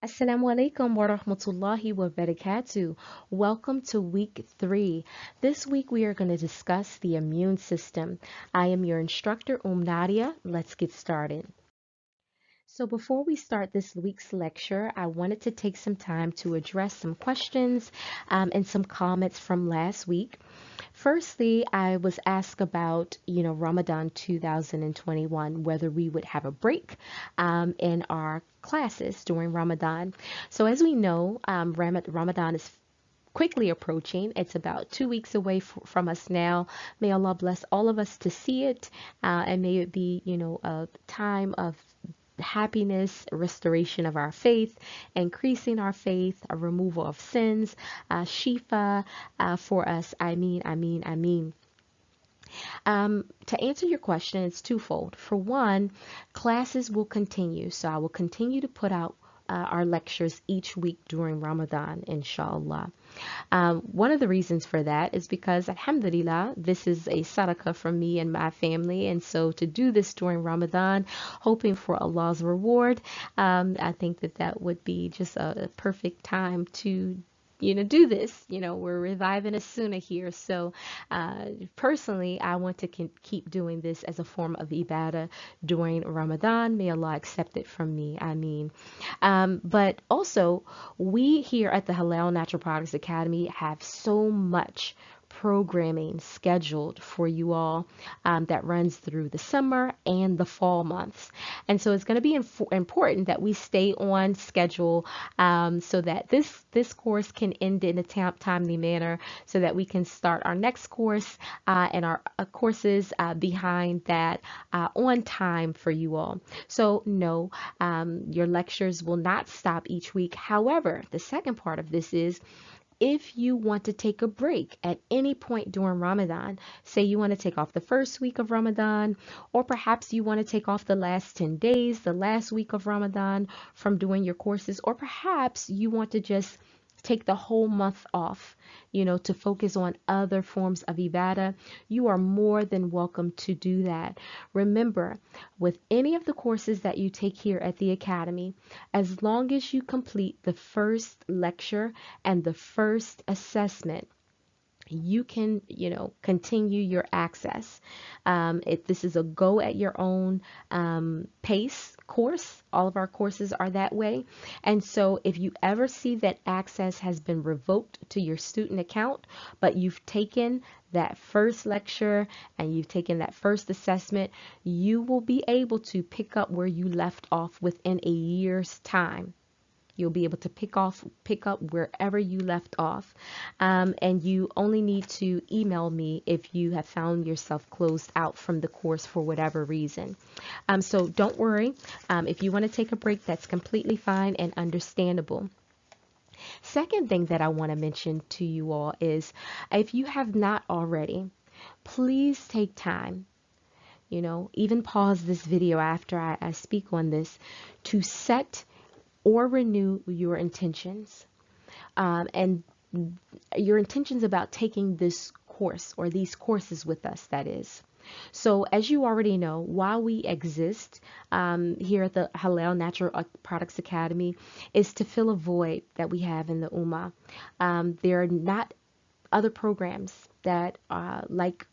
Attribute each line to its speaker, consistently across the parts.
Speaker 1: Assalamu alaikum wa rahmatullahi wa barakatuh. Welcome to week 3. This week we are going to discuss the immune system. I am your instructor, Nadia. Let's get started. So before we start this week's lecture, I wanted to take some time to address some questions and some comments from last week. Firstly, I was asked about, Ramadan 2021, whether we would have a break in our classes during Ramadan. So as we know, Ramadan is quickly approaching. It's about 2 weeks away from us now. May Allah bless all of us to see it, and may it be, a time of happiness, restoration of our faith, increasing our faith, a removal of sins, shifa for us. I mean. To answer your question, it's twofold. For one, classes will continue. So I will continue to put out our lectures each week during Ramadan, inshallah. One of the reasons for that is because, alhamdulillah, this is a sadaqah from me and my family. And so to do this during Ramadan, hoping for Allah's reward, I think that would be just a perfect time to do this. We're reviving a sunnah here. So personally, I want to keep doing this as a form of ibadah during Ramadan. May Allah accept it from me. I mean, but also we here at the Halal Natural Products Academy have so much programming scheduled for you all that runs through the summer and the fall months. And so it's going to be important that we stay on schedule so that this course can end in a timely manner so that we can start our next course and our courses behind that on time for you all. So no, your lectures will not stop each week. However, the second part of this is if you want to take a break at any point during Ramadan, say you want to take off the first week of Ramadan, or perhaps you want to take off the last 10 days, the last week of Ramadan from doing your courses, or perhaps you want to just take the whole month off, to focus on other forms of ibadah, you are more than welcome to do that. Remember, with any of the courses that you take here at the Academy, as long as you complete the first lecture and the first assessment, you can, continue your access. If this is a go at your own pace course, all of our courses are that way. And so if you ever see that access has been revoked to your student account, but you've taken that first lecture and you've taken that first assessment, you will be able to pick up where you left off within a year's time. You'll be able to pick up wherever you left off. And you only need to email me if you have found yourself closed out from the course for whatever reason. So don't worry. If you want to take a break, that's completely fine and understandable. Second thing that I want to mention to you all is if you have not already, please take time. Even pause this video after I speak on this to set or renew your intentions and your intentions about taking this course or these courses with us, that is. So as you already know, while we exist here at the Halal Natural Products Academy is to fill a void that we have in the Ummah. There are not other programs that like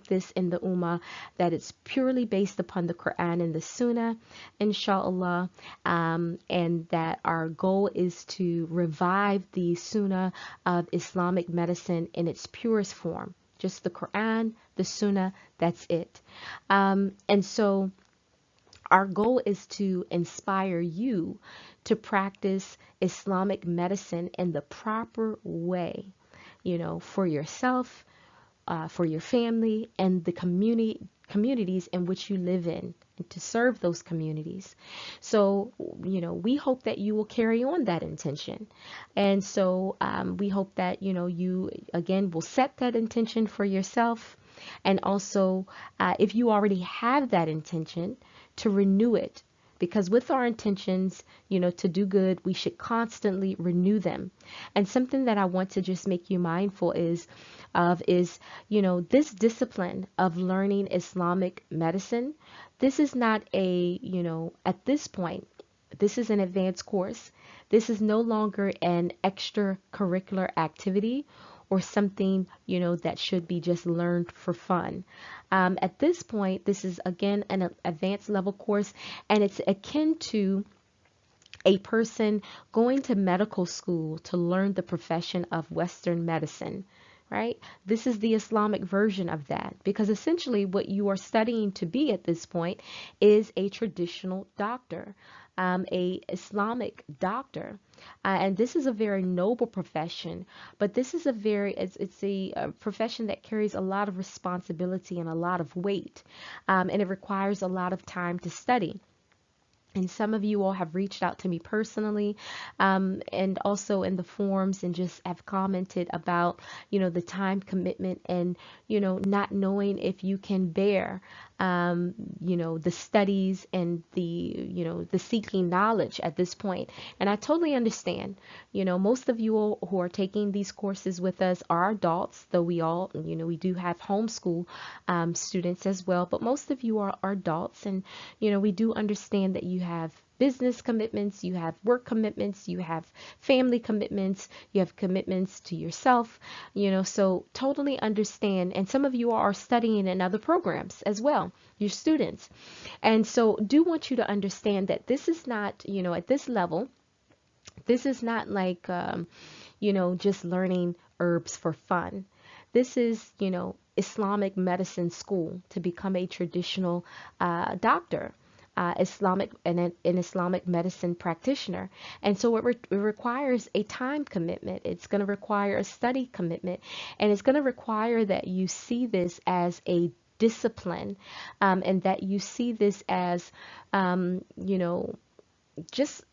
Speaker 1: this in the Ummah, that it's purely based upon the Qur'an and the Sunnah, inshallah, and that our goal is to revive the Sunnah of Islamic medicine in its purest form. Just the Qur'an, the Sunnah, that's it. And so our goal is to inspire you to practice Islamic medicine in the proper way, for yourself, for your family, and the communities in which you live in, and to serve those communities. So, we hope that you will carry on that intention. And so we hope that, you, again, will set that intention for yourself. And also, if you already have that intention, to renew it. Because with our intentions, to do good, we should constantly renew them. And something that I want to just make you mindful is, this discipline of learning Islamic medicine. This is not a, at this point, this is an advanced course. This is no longer an extracurricular activity or something, that should be just learned for fun. At this point, this is again an advanced level course, and it's akin to a person going to medical school to learn the profession of Western medicine, right? This is the Islamic version of that, because essentially what you are studying to be at this point is a traditional doctor, a Islamic doctor. And this is a very noble profession, but this is it's a profession that carries a lot of responsibility and a lot of weight, and it requires a lot of time to study. And some of you all have reached out to me personally, and also in the forums, and just have commented about, the time commitment and, not knowing if you can bear, the studies and the seeking knowledge at this point. And I totally understand. Most of you all who are taking these courses with us are adults, though we all, we do have homeschool students as well, but most of you are adults, and, we do understand that you have business commitments, you have work commitments, you have family commitments, you have commitments to yourself, so totally understand. And some of you are studying in other programs as well, your students. And so do want you to understand that this is not, at this level, this is not like, just learning herbs for fun. This is, Islamic medicine school to become a traditional doctor. Islamic and an Islamic medicine practitioner. And so it requires a time commitment. It's going to require a study commitment, and it's going to require that you see this as a discipline, and that you see this as, just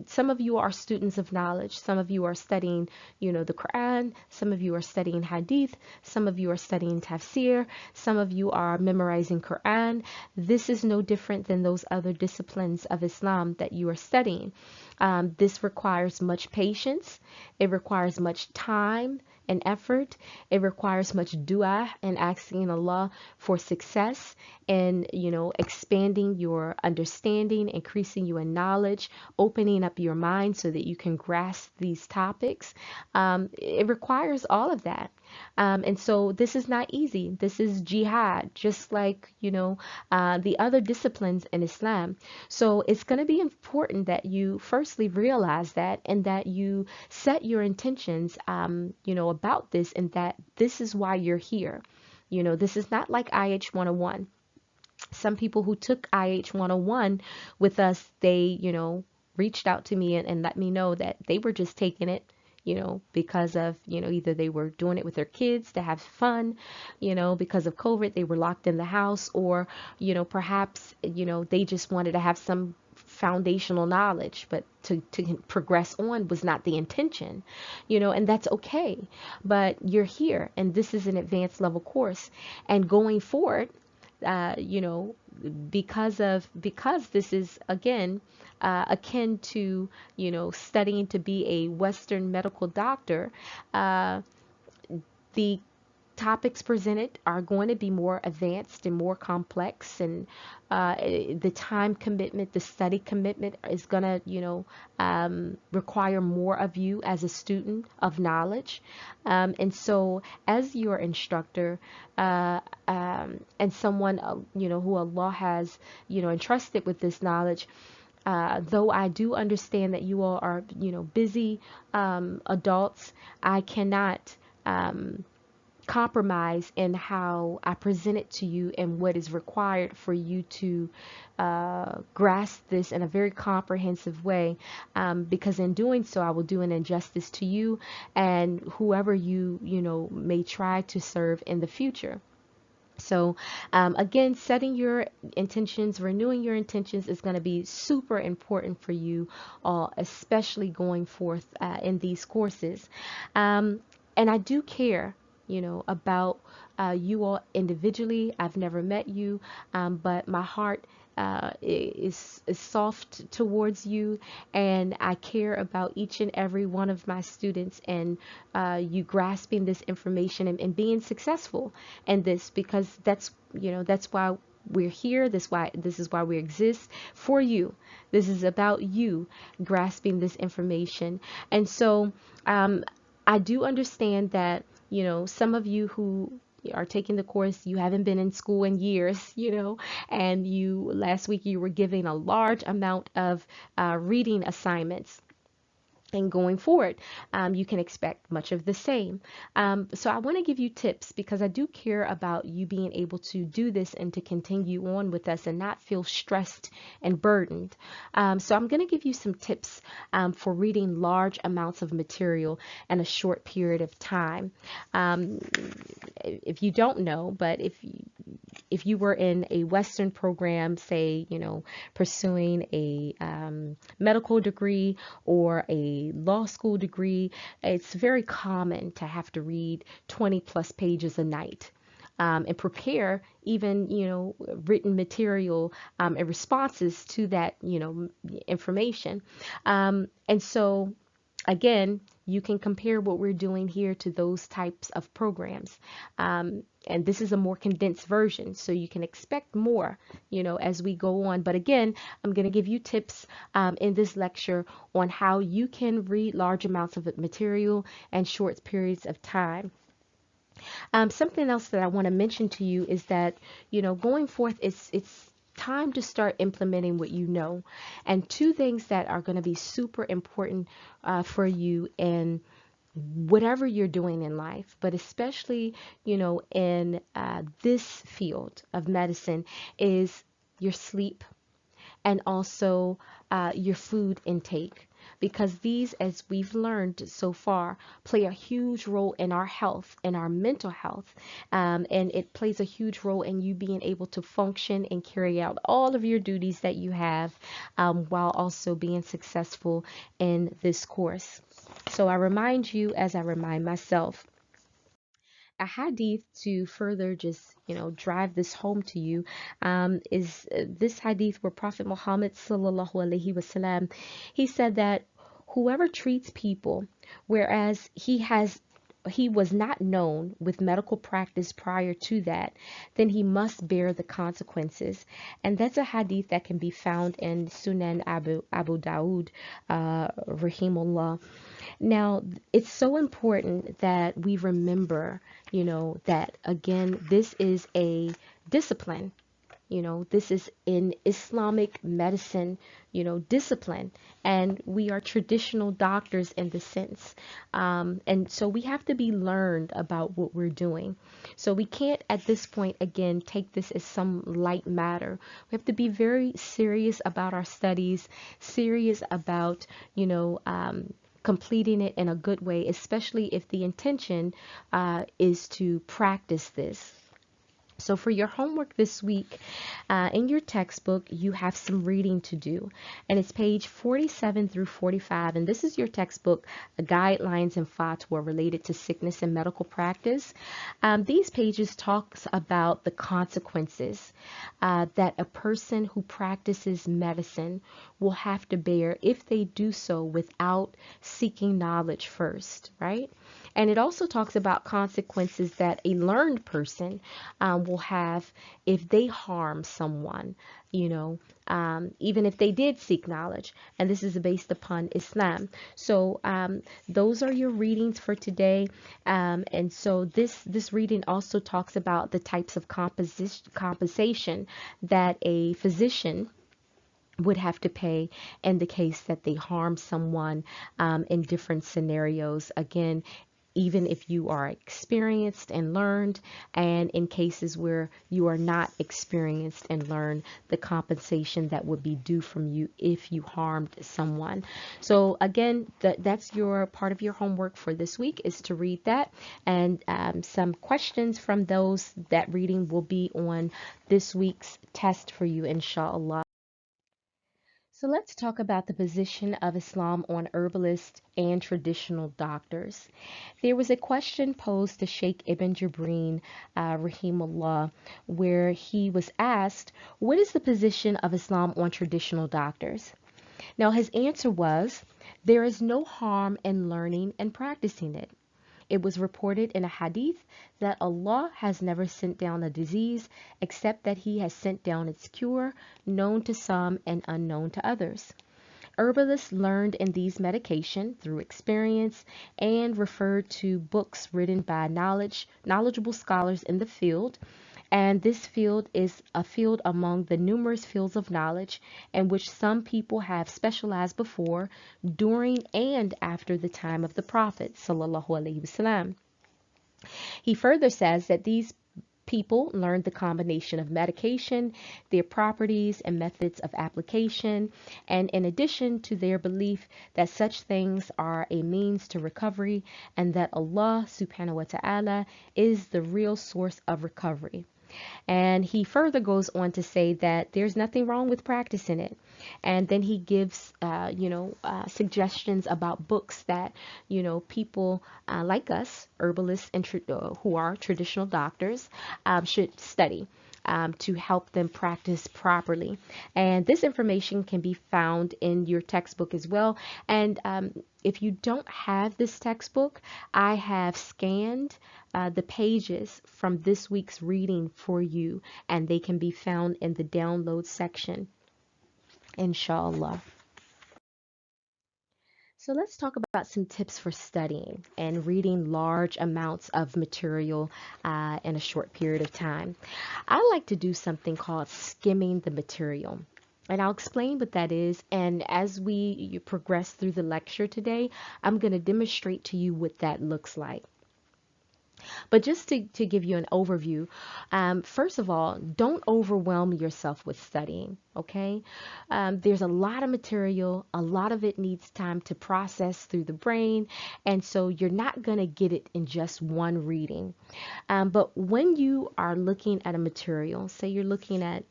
Speaker 1: some of you are students of knowledge. Some of you are studying, the Quran. Some of you are studying Hadith. Some of you are studying Tafsir. Some of you are memorizing Quran. This is no different than those other disciplines of Islam that you are studying. This requires much patience. It requires much time and effort. It requires much dua and asking Allah for success, and expanding your understanding, increasing your knowledge, opening up your mind so that you can grasp these topics. It requires all of that. And so this is not easy. This is jihad, just like, the other disciplines in Islam. So it's going to be important that you firstly realize that, and that you set your intentions, about this, and that this is why you're here. This is not like IH 101. Some people who took IH 101 with us, they, reached out to me and let me know that they were just taking it, because of, either they were doing it with their kids to have fun, because of COVID, they were locked in the house, or, perhaps, they just wanted to have some foundational knowledge, but to progress on was not the intention, and that's okay. But you're here, and this is an advanced level course, and going forward, because this is again akin to studying to be a Western medical doctor, the topics presented are going to be more advanced and more complex, and the time commitment, the study commitment is going to, require more of you as a student of knowledge. And so as your instructor, and someone, who Allah has, entrusted with this knowledge, though I do understand that you all are, busy adults, I cannot compromise in how I present it to you and what is required for you to grasp this in a very comprehensive way, because in doing so I will do an injustice to you and whoever you may try to serve in the future. So again, setting your intentions, renewing your intentions is going to be super important for you all, especially going forth in these courses. And I do care, about you all individually. I've never met you, but my heart is soft towards you, and I care about each and every one of my students, and you grasping this information and being successful in this, because that's why we're here. This is why we exist, for you. This is about you grasping this information. And so I do understand that, some of you who are taking the course, you haven't been in school in years, and last week you were given a large amount of reading assignments. And going forward, you can expect much of the same. So I want to give you tips because I do care about you being able to do this and to continue on with us and not feel stressed and burdened. So I'm going to give you some tips for reading large amounts of material in a short period of time. If you don't know, but if you were in a Western program, say, pursuing a medical degree or a law school degree, it's very common to have to read 20 plus pages a night. And prepare even, written material and responses to that, information. And so, again, you can compare what we're doing here to those types of programs. And this is a more condensed version, so you can expect more, as we go on. But again, I'm going to give you tips in this lecture on how you can read large amounts of material in short periods of time. Something else that I want to mention to you is that, going forth, it's time to start implementing what you know. And two things that are going to be super important for you in whatever you're doing in life, but especially, in this field of medicine, is your sleep and also your food intake. Because these, as we've learned so far, play a huge role in our health, in our mental health, and it plays a huge role in you being able to function and carry out all of your duties that you have, while also being successful in this course. So I remind you, as I remind myself, a hadith to further just drive this home to you, is this hadith where Prophet Muhammad sallallahu alaihi wasallam, he said that whoever treats people whereas he was not known with medical practice prior to that, then he must bear the consequences. And that's a hadith that can be found in Sunan Abu Dawood, rahimullah. Now, it's so important that we remember, that again, this is a discipline. This is in Islamic medicine, discipline, and we are traditional doctors in the sense. And so we have to be learned about what we're doing. So we can't at this point, again, take this as some light matter. We have to be very serious about our studies, serious about, completing it in a good way, especially if the intention is to practice this. So for your homework this week, in your textbook, you have some reading to do, and it's page 47 through 45, and this is your textbook, Guidelines and Fatwa related to sickness and medical practice. These pages talks about the consequences that a person who practices medicine will have to bear if they do so without seeking knowledge first, right? And it also talks about consequences that a learned person will have if they harm someone, even if they did seek knowledge. And this is based upon Islam. So those are your readings for today. And so this reading also talks about the types of compensation that a physician would have to pay in the case that they harm someone in different scenarios. Again, even if you are experienced and learned, and in cases where you are not experienced and learned, the compensation that would be due from you if you harmed someone. So again, that's your part of your homework for this week, is to read that, and some questions from that reading will be on this week's test for you, inshallah. So let's talk about the position of Islam on herbalists and traditional doctors. There was a question posed to Sheikh Ibn Jibrin, rahimullah, where he was asked, what is the position of Islam on traditional doctors? Now his answer was, there is no harm in learning and practicing it. It was reported in a hadith that Allah has never sent down a disease except that He has sent down its cure, known to some and unknown to others. Herbalists learned in these medication through experience and referred to books written by knowledgeable scholars in the field. And this field is a field among the numerous fields of knowledge in which some people have specialized before, during, and after the time of the Prophet sallallahu alaihi wasallam. He further says that these people learned the combination of medication, their properties and methods of application, and in addition to their belief that such things are a means to recovery and that Allah subhanahu wa ta'ala is the real source of recovery. And he further goes on to say that there's nothing wrong with practicing it. And then he gives, suggestions about books that, people like us, herbalists and who are traditional doctors, should study. To help them practice properly. And this information can be found in your textbook as well. And if you don't have this textbook, I have scanned the pages from this week's reading for you, and they can be found in the download section, inshallah. So let's talk about some tips for studying and reading large amounts of material in a short period of time. I like to do something called skimming the material. And I'll explain what that is. And as we progress through the lecture today, I'm going to demonstrate to you what that looks like. But just to give you an overview, first of all, don't overwhelm yourself with studying, okay? There's a lot of material, a lot of it needs time to process through the brain, and so you're not going to get it in just one reading. But when you are looking at a material, say you're looking at,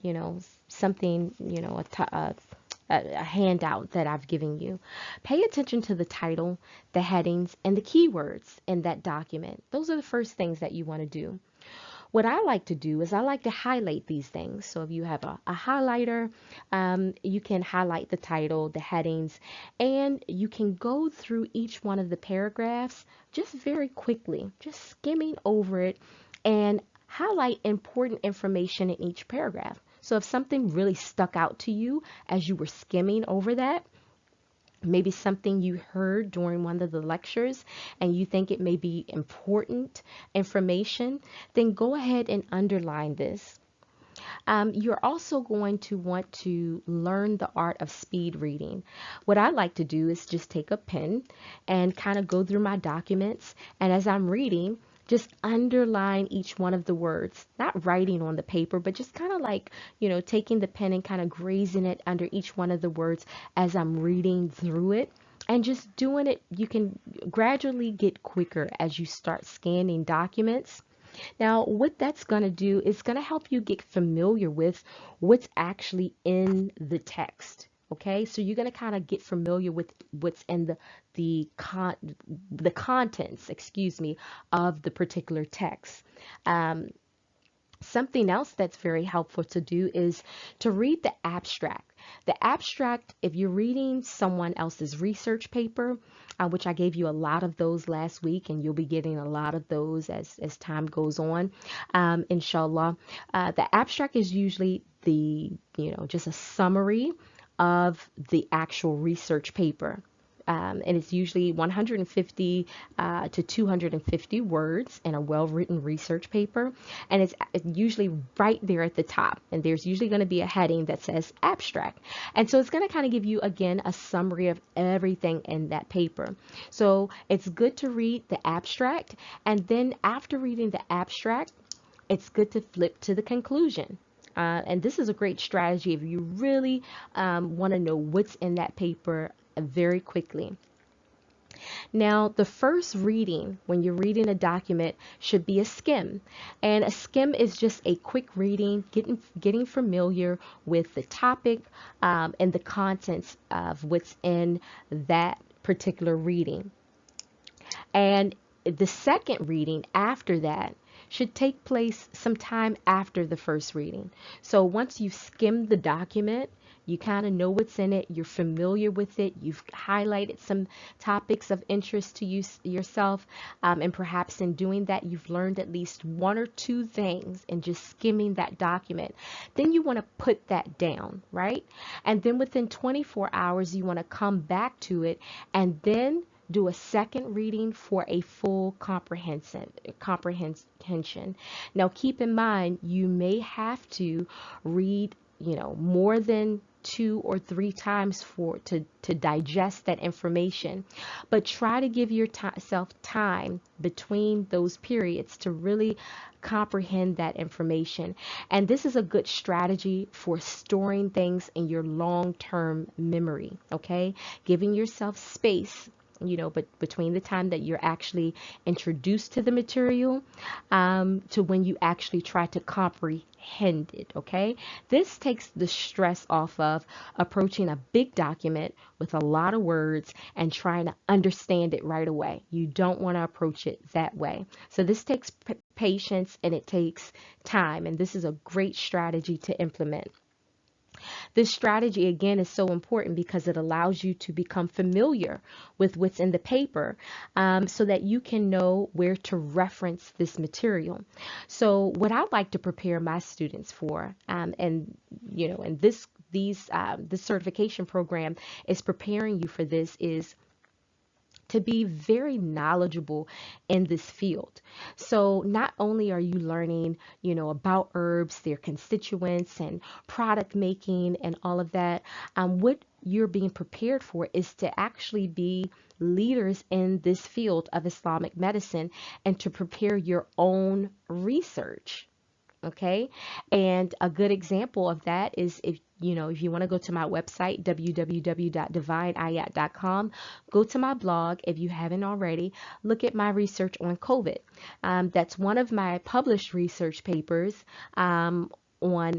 Speaker 1: something, a handout that I've given you. Pay attention to the title, the headings, and the keywords in that document. Those are the first things that you want to do. What I like to do is I like to highlight these things. So if you have a highlighter, you can highlight the title, the headings, and you can go through each one of the paragraphs just very quickly, just skimming over it and highlight important information in each paragraph. So if something really stuck out to you as you were skimming over that, maybe something you heard during one of the lectures and you think it may be important information, then go ahead and underline this. You're also going to want to learn the art of speed reading. What I like to do is just take a pen and kind of go through my documents, and as I'm reading, just underline each one of the words, not writing on the paper, but just kind of like, taking the pen and kind of grazing it under each one of the words as I'm reading through it. And just doing it, you can gradually get quicker as you start scanning documents. Now, what that's going to do is going to help you get familiar with what's actually in the text. Okay, so you're going to kind of get familiar with what's in the contents, of the particular text. Something else that's very helpful to do is to read the abstract. The abstract, if you're reading someone else's research paper, which I gave you a lot of those last week, and you'll be getting a lot of those as time goes on, inshallah. The abstract is usually just a summary of the actual research paper. And it's usually 150 to 250 words in a well-written research paper. And it's usually right there at the top. And there's usually going to be a heading that says abstract. And so it's going to kind of give you, again, a summary of everything in that paper. So it's good to read the abstract. And then after reading the abstract, it's good to flip to the conclusion. And this is a great strategy if you really want to know what's in that paper very quickly. Now, the first reading when you're reading a document should be a skim. And a skim is just a quick reading, getting familiar with the topic and the contents of what's in that particular reading. And the second reading after that should take place sometime after the first reading. So once you've skimmed the document, You kind of know what's in it. You're familiar with it. You've highlighted some topics of interest to you yourself. And perhaps in doing that, you've learned at least one or two things in just skimming that document. Then you want to put that down, right? And then within 24 hours, you want to come back to it and then do a second reading for a full comprehension. Now, keep in mind, you may have to read, more than 2 or 3 times to digest that information, but try to give yourself time between those periods to really comprehend that information. And this is a good strategy for storing things in your long-term memory, okay? Giving yourself space, but between the time that you're actually introduced to the material to when you actually try to comprehend it, okay? This takes the stress off of approaching a big document with a lot of words and trying to understand it right away. You don't want to approach it that way. So this takes patience and it takes time, and this is a great strategy to implement. This strategy, again, is so important because it allows you to become familiar with what's in the paper so that you can know where to reference this material. So what I'd like to prepare my students for, and this certification program is preparing you for this, is to be very knowledgeable in this field. So not only are you learning, about herbs, their constituents and product making and all of that, what you're being prepared for is to actually be leaders in this field of Islamic medicine and to prepare your own research. Okay. And a good example of that is if you want to go to my website, www.divineayat.com, go to my blog if you haven't already, look at my research on COVID. That's one of my published research papers on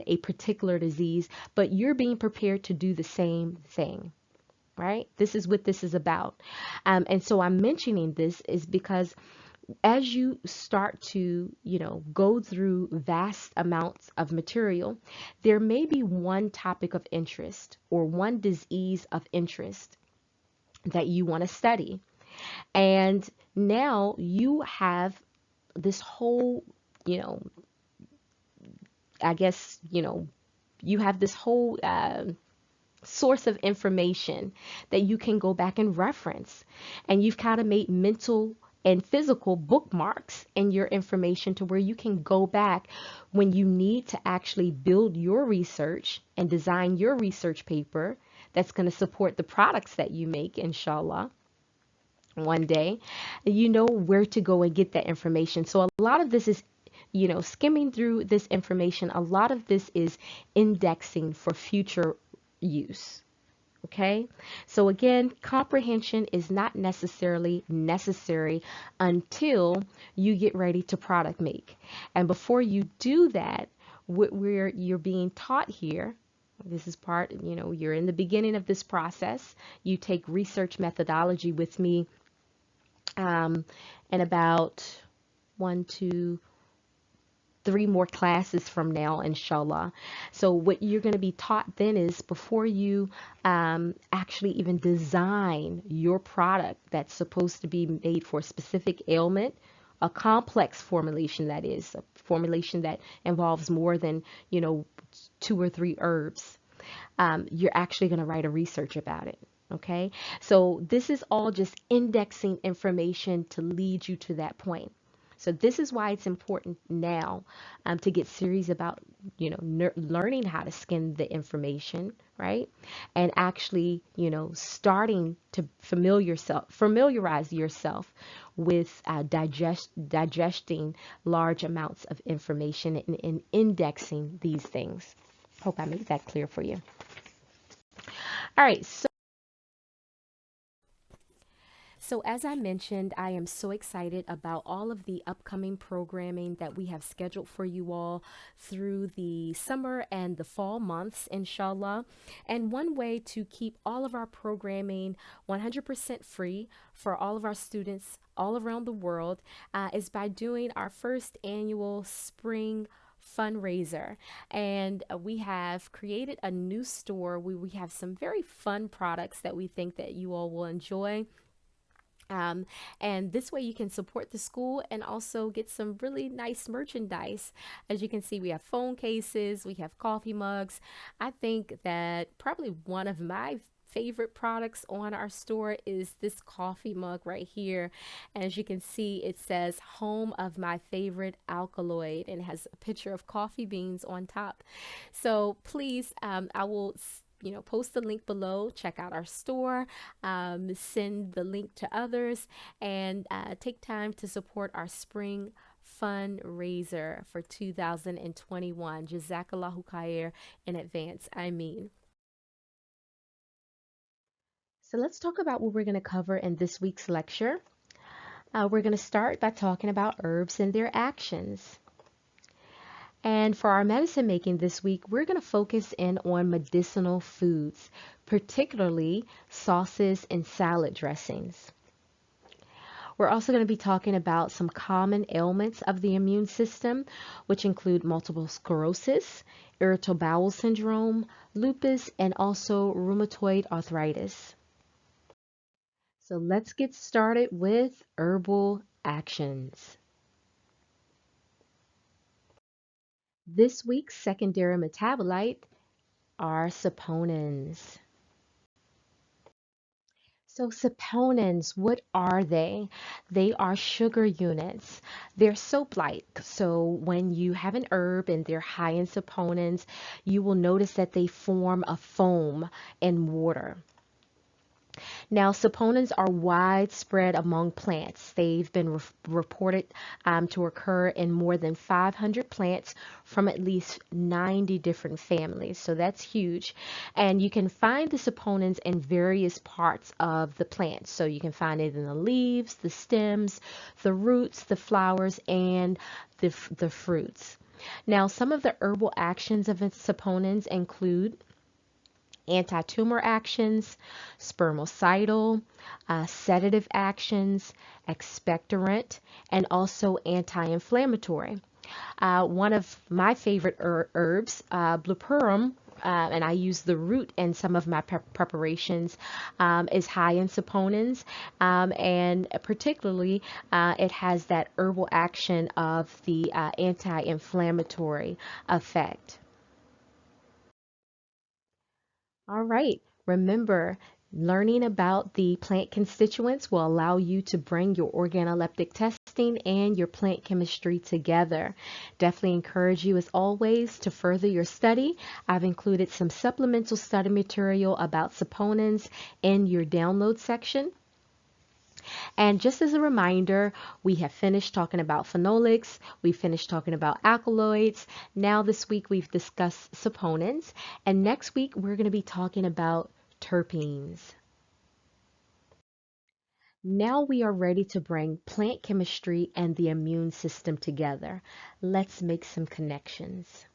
Speaker 1: a particular disease, but you're being prepared to do the same thing. Right? This is what this is about. And so I'm mentioning this is because as you start to, go through vast amounts of material, there may be one topic of interest or one disease of interest that you want to study. And now you have this whole, you have this whole source of information that you can go back and reference. And you've kind of made mental and physical bookmarks in your information to where you can go back when you need to actually build your research and design your research paper that's going to support the products that you make, inshallah, one day. You know where to go and get that information. So a lot of this is, skimming through this information. A lot of this is indexing for future use. Okay, so again, comprehension is not necessarily necessary until you get ready to product make. And before you do that, you're being taught here, this is part, you're in the beginning of this process. You take research methodology with me in about 1, 2, 3 more classes from now, inshallah. So what you're going to be taught then is before you actually even design your product that's supposed to be made for a specific ailment, a complex formulation, that is a formulation that involves more than 2 or 3 herbs, you're actually going to write a research about it. Okay, so this is all just indexing information to lead you to that point. So this is why it's important now to get serious about, learning how to skim the information, right? And actually, starting to familiarize yourself with digesting large amounts of information and indexing these things. Hope I made that clear for you. All right, So as I mentioned, I am so excited about all of the upcoming programming that we have scheduled for you all through the summer and the fall months, inshallah. And one way to keep all of our programming 100% free for all of our students all around the world is by doing our first annual spring fundraiser, and we have created a new store where we have some very fun products that we think that you all will enjoy. Um, and this way you can support the school and also get some really nice merchandise. As you can see, we have phone cases, we have coffee mugs. I think that probably one of my favorite products on our store is this coffee mug right here. As you can see, it says home of my favorite alkaloid and has a picture of coffee beans on top. So please, I will post the link below. Check out our store, send the link to others, and take time to support our spring fundraiser for 2021. Jazakallahu khair in advance. I mean. So let's talk about what we're going to cover in this week's lecture. We're going to start by talking about herbs and their actions. And for our medicine making this week, we're going to focus in on medicinal foods, particularly sauces and salad dressings. We're also going to be talking about some common ailments of the immune system, which include multiple sclerosis, irritable bowel syndrome, lupus, and also rheumatoid arthritis. So let's get started with herbal actions. This week's secondary metabolite are saponins. So saponins, what are they? They are sugar units. They're soap-like. So when you have an herb and they're high in saponins, you will notice that they form a foam in water. Now, saponins are widespread among plants. They've been reported to occur in more than 500 plants from at least 90 different families. So that's huge. And you can find the saponins in various parts of the plant. So you can find it in the leaves, the stems, the roots, the flowers, and the fruits. Now, some of the herbal actions of saponins include anti-tumor actions, spermicidal, sedative actions, expectorant, and also anti-inflammatory. One of my favorite herbs, blueperum, and I use the root in some of my preparations, is high in saponins, and particularly it has that herbal action of the anti-inflammatory effect. All right, remember, learning about the plant constituents will allow you to bring your organoleptic testing and your plant chemistry together. Definitely encourage you, as always, to further your study. I've included some supplemental study material about saponins in your download section. And just as a reminder, we have finished talking about phenolics, we finished talking about alkaloids. Now this week we've discussed saponins, and next week we're going to be talking about terpenes. Now we are ready to bring plant chemistry and the immune system together. Let's make some connections.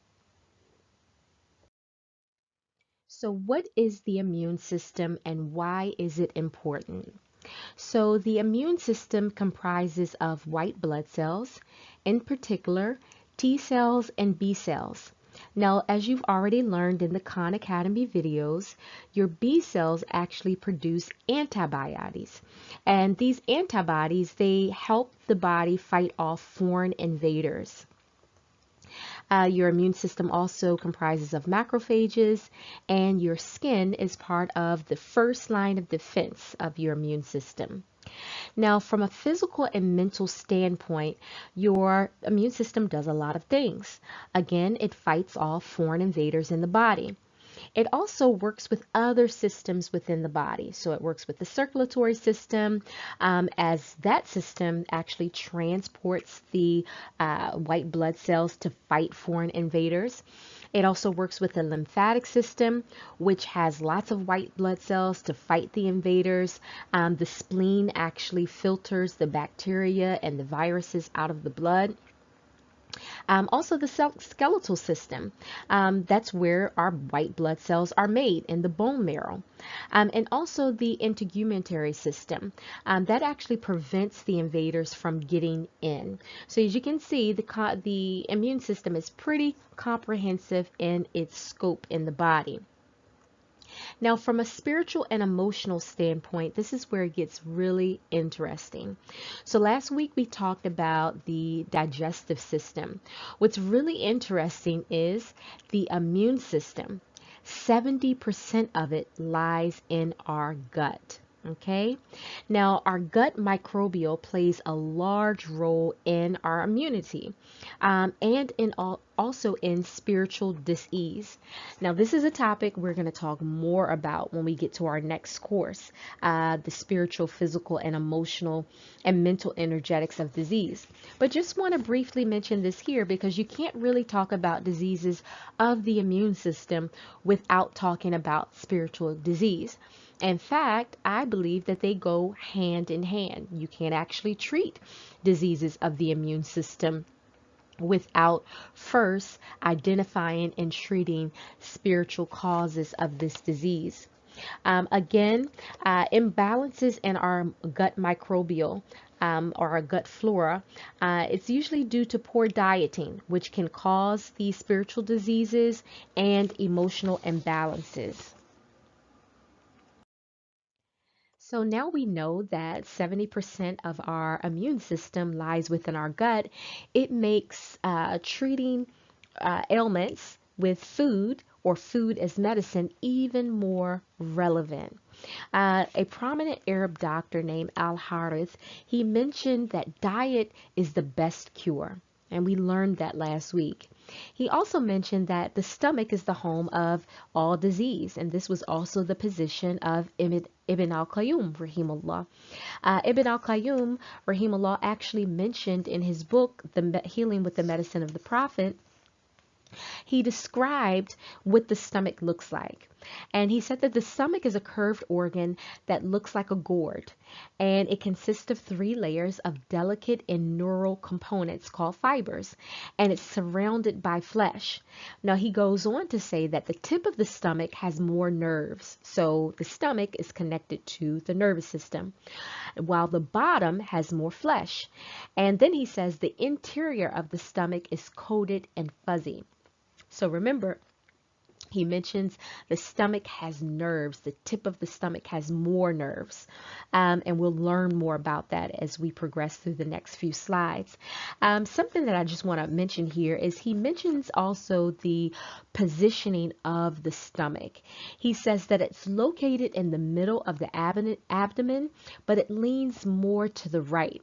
Speaker 1: So what is the immune system and why is it important? So the immune system comprises of white blood cells, in particular T cells and B cells. Now, as you've already learned in the Khan Academy videos, your B cells actually produce antibodies. And these antibodies, they help the body fight off foreign invaders. Your immune system also comprises of macrophages, and your skin is part of the first line of defense of your immune system. Now, from a physical and mental standpoint, your immune system does a lot of things. Again, it fights off foreign invaders in the body. It also works with other systems within the body. So it works with the circulatory system, as that system actually transports the white blood cells to fight foreign invaders. It also works with the lymphatic system, which has lots of white blood cells to fight the invaders. The spleen actually filters the bacteria and the viruses out of the blood. Also, the skeletal system. That's where our white blood cells are made in the bone marrow. And also the integumentary system. That actually prevents the invaders from getting in. So as you can see, the immune system is pretty comprehensive in its scope in the body. Now, from a spiritual and emotional standpoint, this is where it gets really interesting. So last week we talked about the digestive system. What's really interesting is the immune system. 70% of it lies in our gut. Okay, now our gut microbial plays a large role in our immunity and also in spiritual dis-ease. Now, this is a topic we're going to talk more about when we get to our next course, the spiritual, physical, and emotional and mental energetics of disease. But just want to briefly mention this here because you can't really talk about diseases of the immune system without talking about spiritual disease. In fact, I believe that they go hand in hand. You can't actually treat diseases of the immune system without first identifying and treating spiritual causes of this disease. Again, imbalances in our gut microbial or our gut flora, it's usually due to poor dieting, which can cause these spiritual diseases and emotional imbalances. So now we know that 70% of our immune system lies within our gut. It makes treating ailments with food or food as medicine even more relevant. A prominent Arab doctor named Al-Harith, he mentioned that diet is the best cure. And we learned that last week. He also mentioned that the stomach is the home of all disease, and this was also the position of Ibn al-Qayyum, rahimullah. Ibn al-Qayyum, rahimullah, actually mentioned in his book, The Healing with the Medicine of the Prophet, he described what the stomach looks like. And he said that the stomach is a curved organ that looks like a gourd. And it consists of 3 layers of delicate and neural components called fibers. And it's surrounded by flesh. Now, he goes on to say that the tip of the stomach has more nerves. So the stomach is connected to the nervous system, while the bottom has more flesh. And then he says the interior of the stomach is coated and fuzzy. So remember, he mentions the stomach has nerves. The tip of the stomach has more nerves. And we'll learn more about that as we progress through the next few slides. Something that I just want to mention here is he mentions also the positioning of the stomach. He says that it's located in the middle of the abdomen, but it leans more to the right.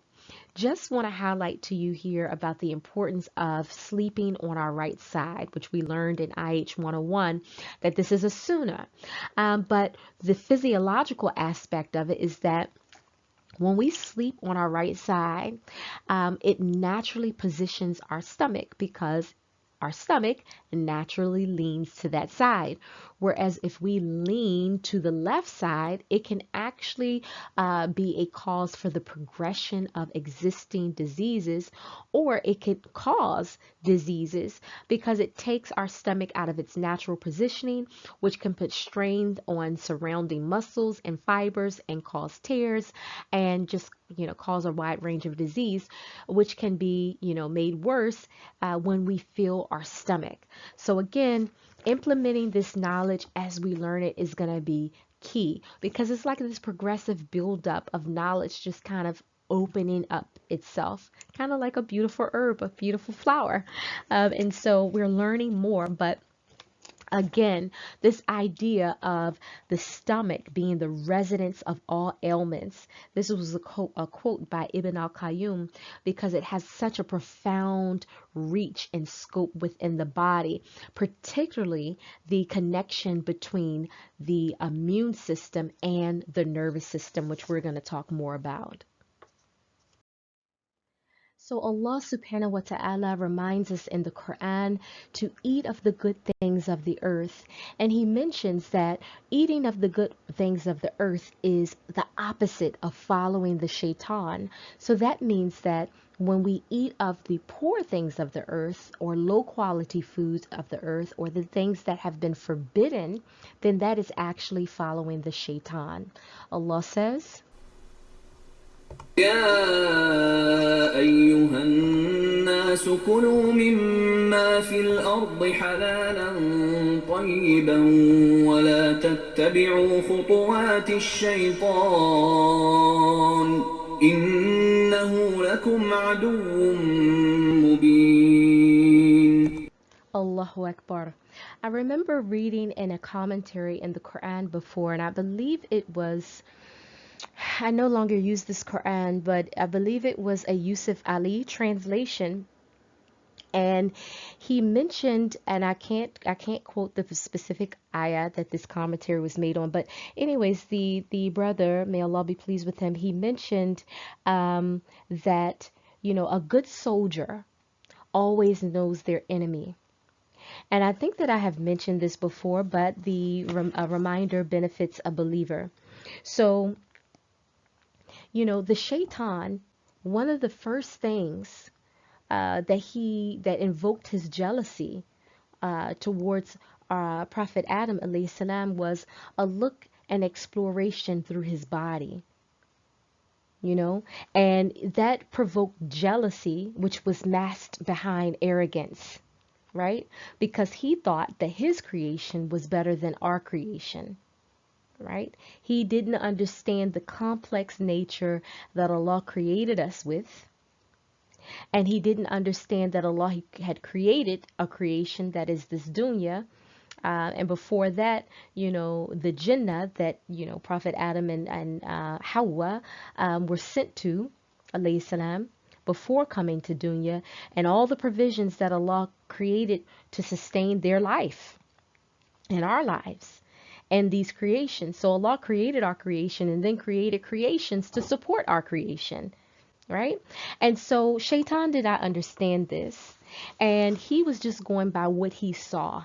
Speaker 1: Just want to highlight to you here about the importance of sleeping on our right side, which we learned in IH 101, that this is a sunnah. But the physiological aspect of it is that when we sleep on our right side, it naturally positions our stomach because our stomach naturally leans to that side. Whereas if we lean to the left side, it can actually be a cause for the progression of existing diseases, or it could cause diseases because it takes our stomach out of its natural positioning, which can put strain on surrounding muscles and fibers and cause tears and just cause a wide range of disease, which can be made worse when we feel our stomach. So again, implementing this knowledge as we learn it is going to be key, because it's like this progressive buildup of knowledge just kind of opening up itself, kind of like a beautiful herb, a beautiful flower. And so we're learning more, but again, this idea of the stomach being the residence of all ailments. This was a quote by Ibn al-Qayyum because it has such a profound reach and scope within the body, particularly the connection between the immune system and the nervous system, which we're going to talk more about. So Allah subhanahu wa ta'ala reminds us in the Quran to eat of the good things of the earth. And he mentions that eating of the good things of the earth is the opposite of following the shaitan. So that means that when we eat of the poor things of the earth or low quality foods of the earth or the things that have been forbidden, then that is actually following the shaitan. Allah says,
Speaker 2: يا أيها الناس كلوا مما في الأرض حلالا طيبا ولا تتبعوا خطوات الشيطان إنه لكم عدو مبين.
Speaker 1: Allahu Akbar. I remember reading in a commentary in the Quran before, and I believe it was, I no longer use this Quran, but I believe it was a Yusuf Ali translation. And he mentioned, and I can't quote the specific ayah that this commentary was made on, but anyways, the brother, may Allah be pleased with him, he mentioned that, you know, a good soldier always knows their enemy. And I think that I have mentioned this before, but a reminder benefits a believer. So, you know, the shaitan, one of the first things that invoked his jealousy towards Prophet Adam alayhi salam was a look and exploration through his body. You know, and that provoked jealousy, which was masked behind arrogance, right? Because he thought that his creation was better than our creation, right? He didn't understand the complex nature that Allah created us with. And he didn't understand that Allah had created a creation that is this dunya. And before that, you know, the Jinnah that, you know, Prophet Adam and Hawa were sent to, alayhi salam, before coming to dunya, and all the provisions that Allah created to sustain their life and our lives and these creations. So Allah created our creation and then created creations to support our creation, right? And so Shaitan did not understand this, and he was just going by what he saw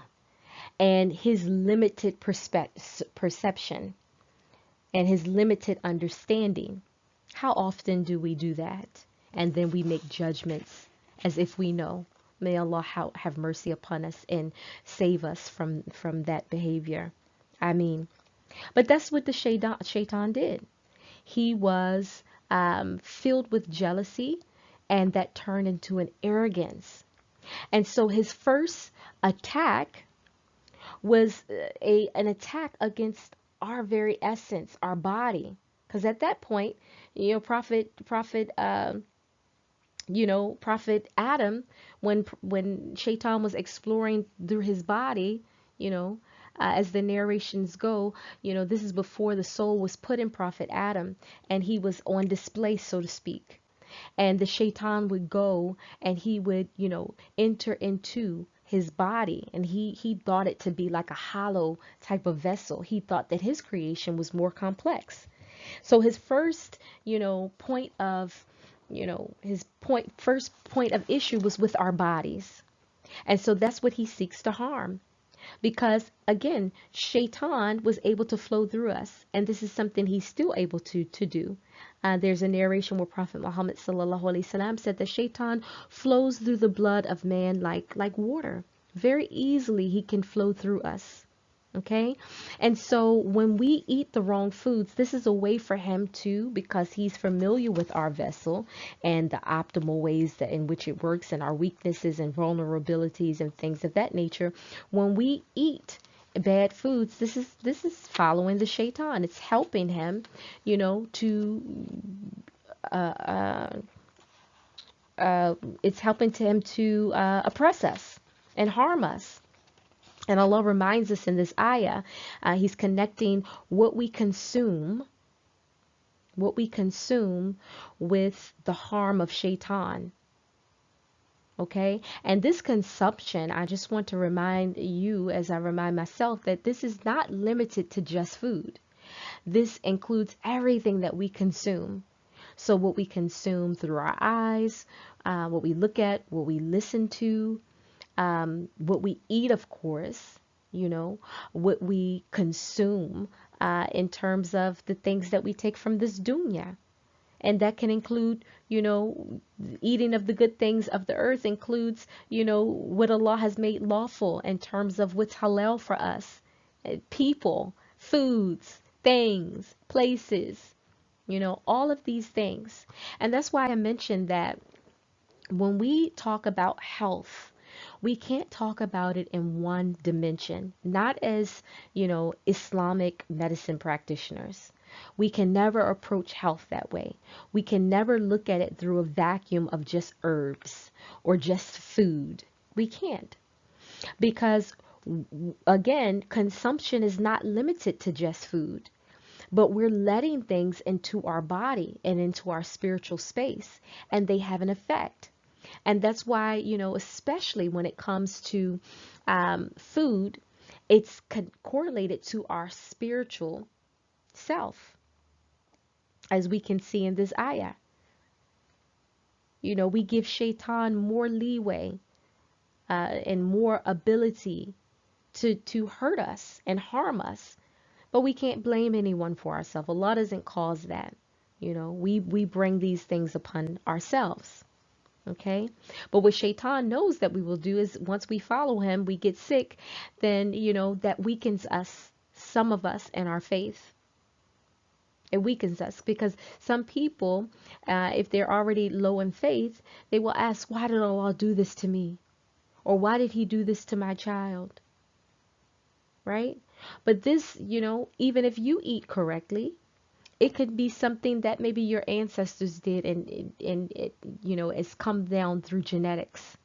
Speaker 1: and his limited perception and his limited understanding. How often do we do that? And then we make judgments as if we know. May Allah have mercy upon us and save us from that behavior. I mean, but that's what the shaitan did. He was filled with jealousy, and that turned into an arrogance. And so his first attack was an attack against our very essence, our body. Because at that point, you know, Prophet Adam, when Shaitan was exploring through his body, you know, as the narrations go, you know, this is before the soul was put in Prophet Adam, and he was on display, so to speak. And the Shaitan would go and he would, you know, enter into his body, and he thought it to be like a hollow type of vessel. He thought that his creation was more complex. So his first, you know, point of, you know, first point of issue was with our bodies. And so that's what he seeks to harm. Because again, Shaitan was able to flow through us, and this is something he's still able to do. There's a narration where Prophet Muhammad sallallahu alaihi wasallam said that Shaitan flows through the blood of man like water. Very easily he can flow through us. Okay, and so when we eat the wrong foods, this is a way for him to, because he's familiar with our vessel and the optimal ways that in which it works, and our weaknesses and vulnerabilities and things of that nature. When we eat bad foods, this is following the shaitan. It's helping him, you know, to it's helping him to oppress us and harm us. And Allah reminds us in this ayah, he's connecting what we consume with the harm of shaitan. Okay? And this consumption, I just want to remind you, as I remind myself, that this is not limited to just food. This includes everything that we consume. So what we consume through our eyes, what we look at, what we listen to, what we eat, of course, what we consume in terms of the things that we take from this dunya. And that can include, eating of the good things of the earth includes, what Allah has made lawful in terms of what's halal for us. People, foods, things, places, all of these things. And that's why I mentioned that when we talk about health, we can't talk about it in one dimension, not as, Islamic medicine practitioners. We can never approach health that way. We can never look at it through a vacuum of just herbs or just food. We can't. Because, again, consumption is not limited to just food, but we're letting things into our body and into our spiritual space, and they have an effect. And that's why, especially when it comes to food, it's correlated to our spiritual self, as we can see in this ayah. We give shaitan more leeway and more ability to hurt us and harm us. But we can't blame anyone for ourselves. Allah doesn't cause that. We bring these things upon ourselves. Okay, but what shaitan knows that we will do is once we follow him, we get sick, then, that weakens us, some of us, in our faith. It weakens us because some people, if they're already low in faith, they will ask, why did Allah do this to me? Or why did he do this to my child? Right? But this, even if you eat correctly, it could be something that maybe your ancestors did and it, it's come down through genetics.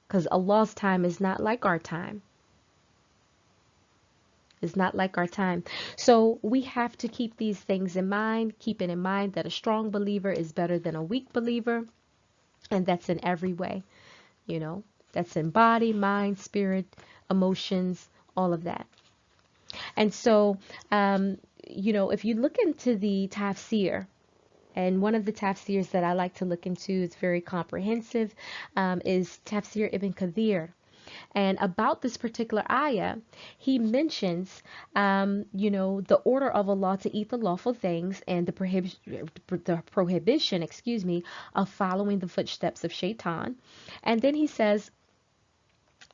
Speaker 1: Because Allah's time is not like our time. It's not like our time. So we have to keep these things in mind, keeping in mind that a strong believer is better than a weak believer. And that's in every way, that's in body, mind, spirit, emotions, all of that. And so, if you look into the tafsir, and one of the tafsirs that I like to look into is very comprehensive, is Tafsir Ibn Kathir. And about this particular ayah, he mentions, the order of Allah to eat the lawful things and the prohibition, of following the footsteps of shaitan. And then he says,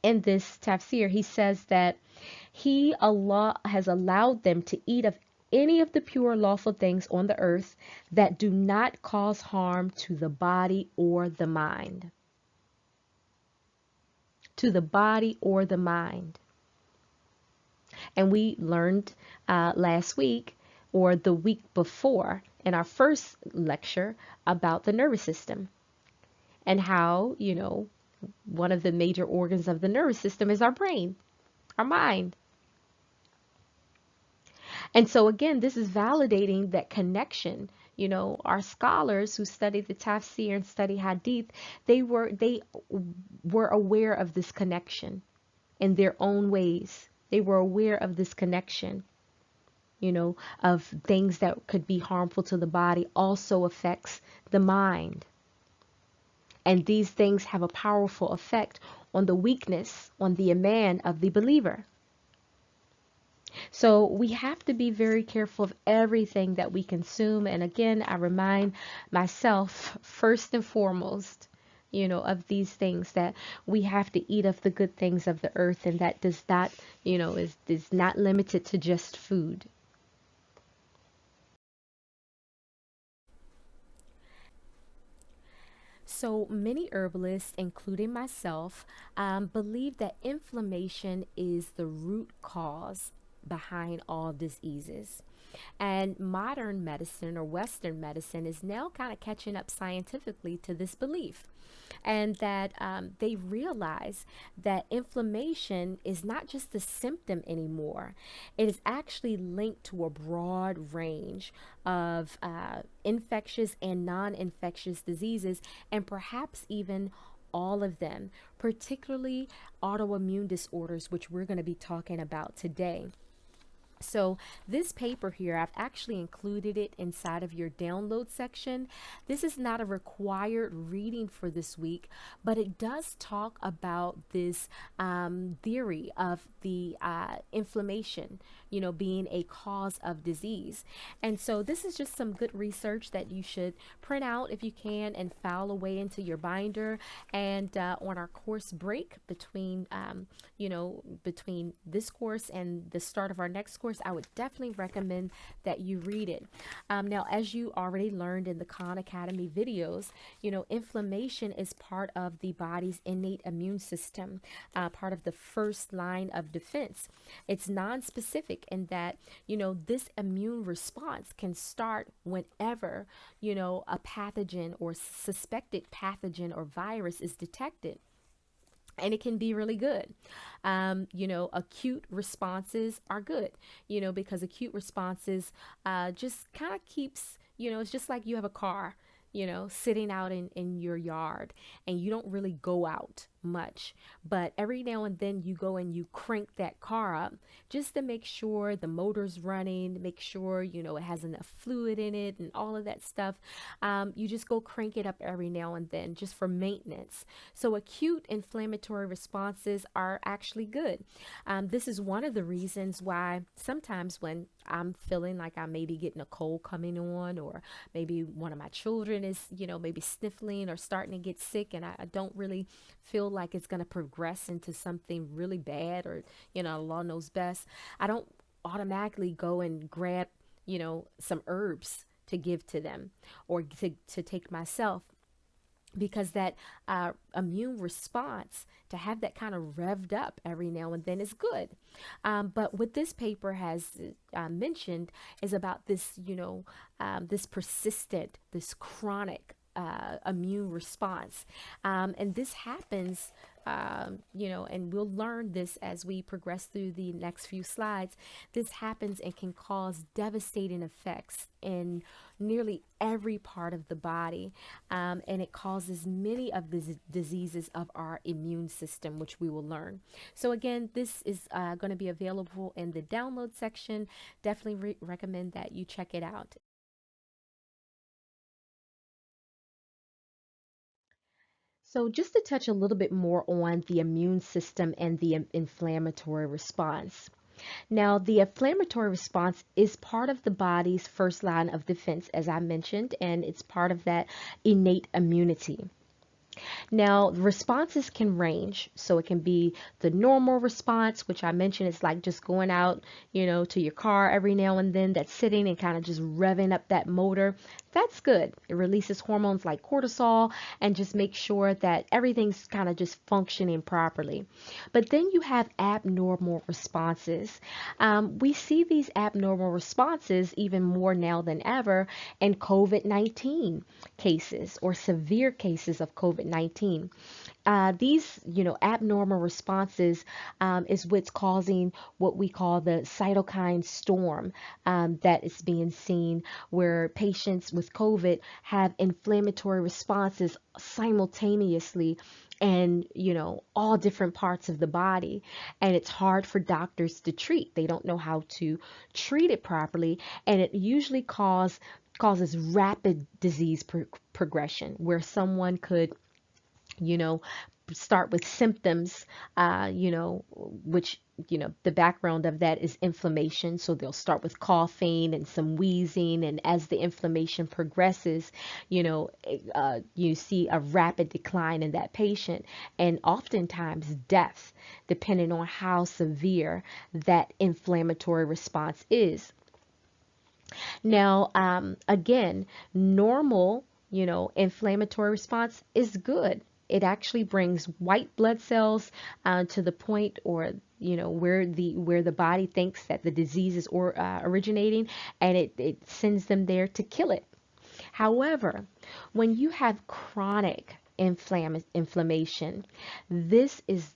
Speaker 1: in this tafsir, he says that Allah has allowed them to eat of any of the pure lawful things on the earth that do not cause harm to the body or the mind. To the body or the mind. And we learned last week or the week before in our first lecture about the nervous system and how, one of the major organs of the nervous system is our brain, our mind. And so again, this is validating that connection. Our scholars who study the tafsir and study hadith, they were aware of this connection in their own ways. They were aware of this connection, of things that could be harmful to the body also affects the mind. And these things have a powerful effect on the weakness, on the iman of the believer. So we have to be very careful of everything that we consume. And again, I remind myself first and foremost, of these things, that we have to eat of the good things of the earth. And that does not, is not limited to just food. So many herbalists, including myself, believe that inflammation is the root cause behind all diseases. And modern medicine or Western medicine is now kind of catching up scientifically to this belief. And that they realize that inflammation is not just a symptom anymore. It is actually linked to a broad range of infectious and non-infectious diseases, and perhaps even all of them, particularly autoimmune disorders, which we're going to be talking about today. So this paper here, I've actually included it inside of your download section. This is not a required reading for this week, but it does talk about this theory of the inflammation, being a cause of disease. And so this is just some good research that you should print out if you can and file away into your binder. And on our course break between, between this course and the start of our next course, I would definitely recommend that you read it. Now, as you already learned in the Khan Academy videos, inflammation is part of the body's innate immune system, part of the first line of defense. It's non-specific in that, this immune response can start whenever, a pathogen or suspected pathogen or virus is detected. And it can be really good. Acute responses are good, because acute responses just kind of keeps, it's just like you have a car, sitting out in your yard and you don't really go out much, but every now and then you go and you crank that car up just to make sure the motor's running, make sure it has enough fluid in it and all of that stuff. You just go crank it up every now and then just for maintenance. So acute inflammatory responses are actually good. This is one of the reasons why sometimes when I'm feeling like I may be getting a cold coming on, or maybe one of my children is maybe sniffling or starting to get sick, and I don't really feel like it's going to progress into something really bad, or Allah knows best, I don't automatically go and grab some herbs to give to them or to take myself, because that immune response, to have that kind of revved up every now and then, is good. But what this paper has mentioned is about this, this persistent, this chronic immune response. And this happens, and we'll learn this as we progress through the next few slides. This happens and can cause devastating effects in nearly every part of the body. And it causes many of the diseases of our immune system, which we will learn. So again, this is going to be available in the download section. Definitely recommend that you check it out. So just to touch a little bit more on the immune system and the inflammatory response. Now, the inflammatory response is part of the body's first line of defense, as I mentioned, and it's part of that innate immunity. Now, responses can range. So it can be the normal response, which I mentioned is like just going out, to your car every now and then, that's sitting and kind of just revving up that motor. That's good. It releases hormones like cortisol and just makes sure that everything's kind of just functioning properly. But then you have abnormal responses. We see these abnormal responses even more now than ever in COVID-19 cases or severe cases of COVID-19. These, abnormal responses is what's causing what we call the cytokine storm that is being seen, where patients with COVID have inflammatory responses simultaneously and all different parts of the body, and it's hard for doctors to treat. They don't know how to treat it properly, and it usually causes rapid disease progression, where someone could start with symptoms, which, the background of that is inflammation. So they'll start with coughing and some wheezing. And as the inflammation progresses, you see a rapid decline in that patient, and oftentimes death, depending on how severe that inflammatory response is. Now, again, normal, inflammatory response is good. It actually brings white blood cells to the point, or where the body thinks that the disease is originating, and it sends them there to kill it. However, when you have chronic inflammation, this is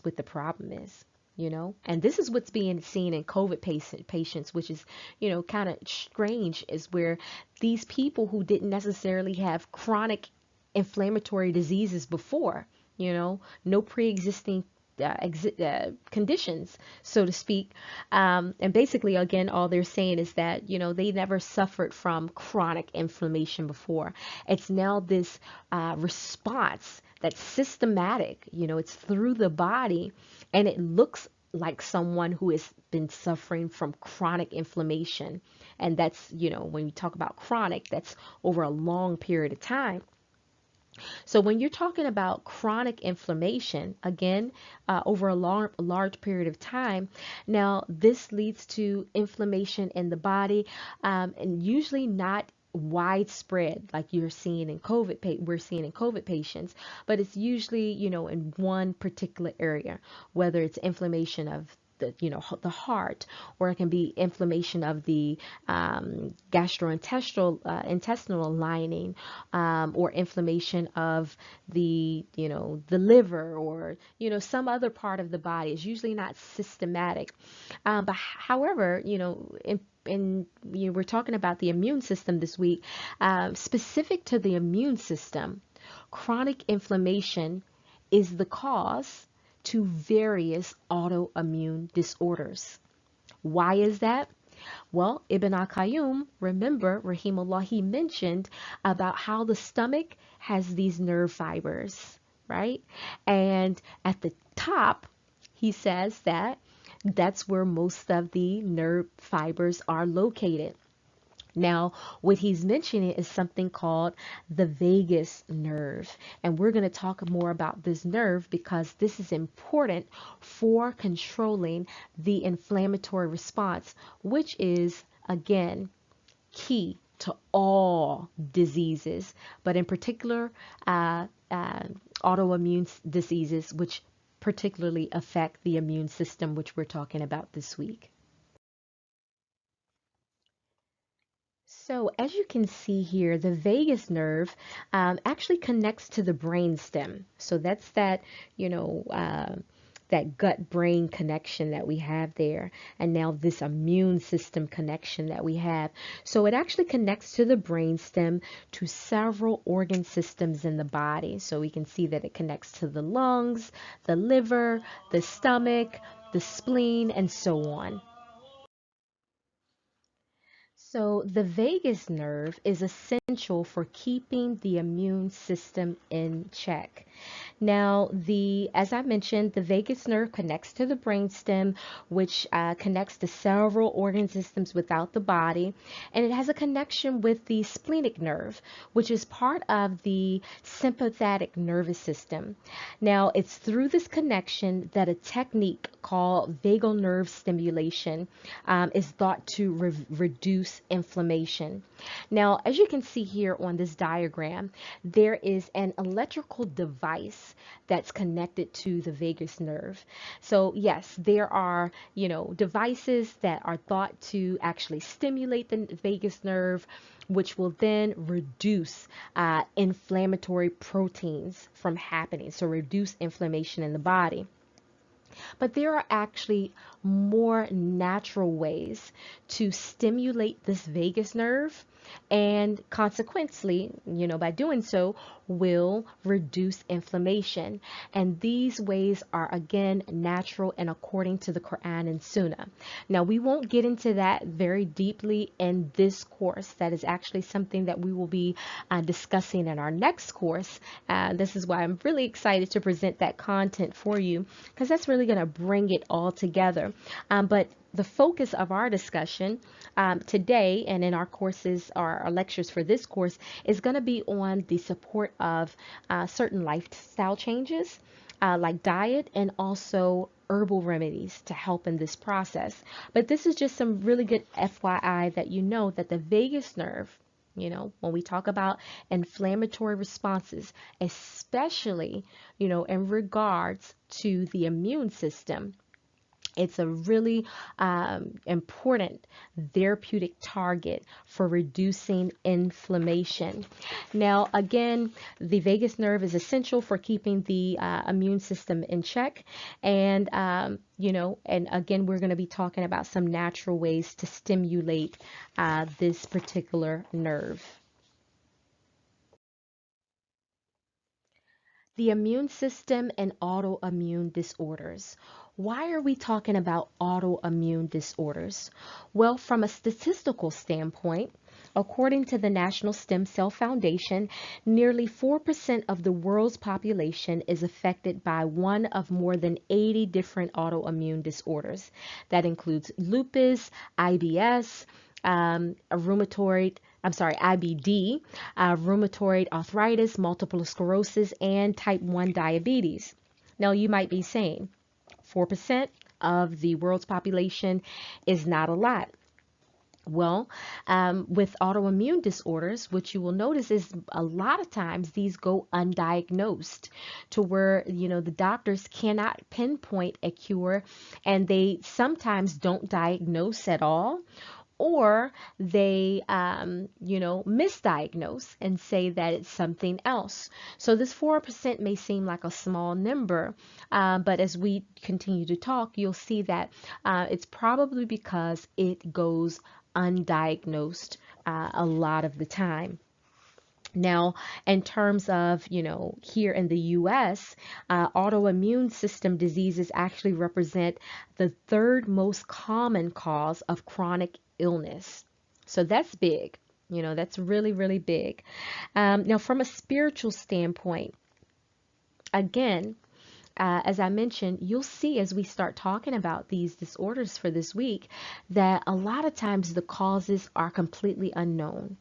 Speaker 1: what the problem is. And this is what's being seen in COVID patients, which is, kind of strange, is where these people who didn't necessarily have chronic inflammatory diseases before, no pre-existing conditions, so to speak. And basically, again, all they're saying is that, they never suffered from chronic inflammation before. It's now this response that's systematic, it's through the body, and it looks like someone who has been suffering from chronic inflammation. And that's, when you talk about chronic, that's over a long period of time. So when you're talking about chronic inflammation, again, over a large period of time, now this leads to inflammation in the body, and usually not widespread like we're seeing in COVID patients, but it's usually, in one particular area, whether it's inflammation of the heart, or it can be inflammation of the intestinal lining, or inflammation of the liver, or some other part of the body. It's usually not systematic, but however, we're talking about the immune system this week. Specific to the immune system, chronic inflammation is the cause to various autoimmune disorders. Why is that? Well, Ibn al-Qayyum, remember, rahimahullah, he mentioned about how the stomach has these nerve fibers, right? And at the top, he says that that's where most of the nerve fibers are located. Now, what he's mentioning is something called the vagus nerve. And we're going to talk more about this nerve because this is important for controlling the inflammatory response, which is, again, key to all diseases, but in particular, autoimmune diseases, which particularly affect the immune system, which we're talking about this week. So as you can see here, the vagus nerve actually connects to the brain stem. So that's that, that gut-brain connection that we have there. And now this immune system connection that we have. So it actually connects to the brain stem to several organ systems in the body. So we can see that it connects to the lungs, the liver, the stomach, the spleen, and so on. So the vagus nerve is essential for keeping the immune system in check. Now, as I mentioned, the vagus nerve connects to the brainstem, which connects to several organ systems without the body, and it has a connection with the splenic nerve, which is part of the sympathetic nervous system. Now, it's through this connection that a technique called vagal nerve stimulation is thought to reduce inflammation. Now, as you can see here on this diagram, there is an electrical device that's connected to the vagus nerve. So yes, there are, devices that are thought to actually stimulate the vagus nerve, which will then reduce inflammatory proteins from happening. So reduce inflammation in the body. But there are actually more natural ways to stimulate this vagus nerve, and consequently, by doing so, will reduce inflammation. And these ways are, again, natural and according to the Qur'an and Sunnah. Now, we won't get into that very deeply in this course. That is actually something that we will be discussing in our next course. This is why I'm really excited to present that content for you, because that's really going to bring it all together. But the focus of our discussion today and in our courses, our lectures for this course, is going to be on the support of certain lifestyle changes like diet, and also herbal remedies to help in this process. But this is just some really good FYI that that the vagus nerve, when we talk about inflammatory responses, especially, in regards to the immune system, it's a really important therapeutic target for reducing inflammation. Now, again, the vagus nerve is essential for keeping the immune system in check. And, and again, we're going to be talking about some natural ways to stimulate this particular nerve. The immune system and autoimmune disorders. Why are we talking about autoimmune disorders? Well, from a statistical standpoint, according to the National Stem Cell Foundation, nearly 4% of the world's population is affected by one of more than 80 different autoimmune disorders. That includes lupus, IBS, IBD, rheumatoid arthritis, multiple sclerosis, and type 1 diabetes. Now, you might be saying 4% of the world's population is not a lot. Well, with autoimmune disorders, what you will notice is a lot of times these go undiagnosed to where, the doctors cannot pinpoint a cure, and they sometimes don't diagnose at all, or they, misdiagnose and say that it's something else. So this 4% may seem like a small number, but as we continue to talk, you'll see that it's probably because it goes undiagnosed a lot of the time. Now, in terms of, here in the US, autoimmune system diseases actually represent the third most common cause of chronic illness. So that's big. That's really, really big. Now, from a spiritual standpoint, again, as I mentioned, you'll see as we start talking about these disorders for this week that a lot of times the causes are completely unknown.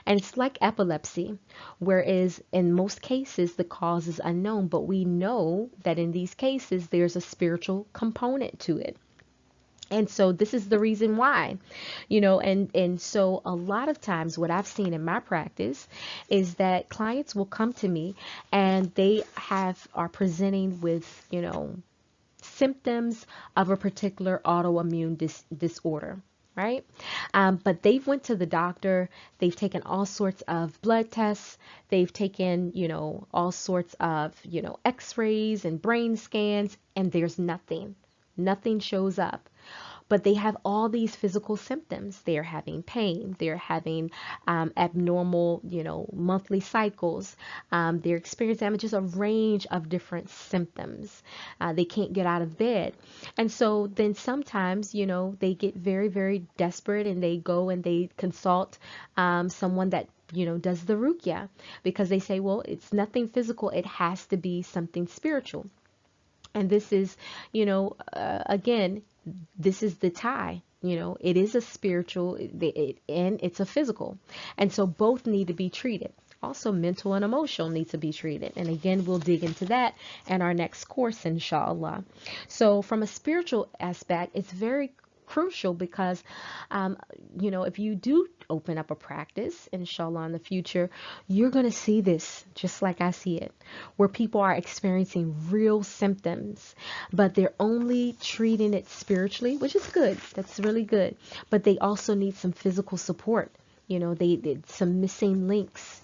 Speaker 1: And it's like epilepsy, whereas in most cases the cause is unknown, but we know that in these cases there's a spiritual component to it. And so this is the reason why, and so a lot of times what I've seen in my practice is that clients will come to me and they are presenting with, symptoms of a particular autoimmune disorder. Right? But they've went to the doctor, they've taken all sorts of blood tests, they've taken, all sorts of, x-rays and brain scans, and there's nothing shows up. But they have all these physical symptoms. They're having pain. They're having abnormal, monthly cycles. They're experiencing just a range of different symptoms. They can't get out of bed. And so then sometimes, they get very, very desperate and they go and they consult someone that does the ruqya, because they say, well, it's nothing physical. It has to be something spiritual. And this is, again, this is the tie. It is a spiritual and it's a physical. And so both need to be treated. Also, mental and emotional need to be treated. And again, we'll dig into that in our next course, inshallah. So from a spiritual aspect, it's very crucial because, if you do open up a practice, inshallah, in the future, you're going to see this just like I see it, where people are experiencing real symptoms, but they're only treating it spiritually, which is good. That's really good. But they also need some physical support. They some missing links,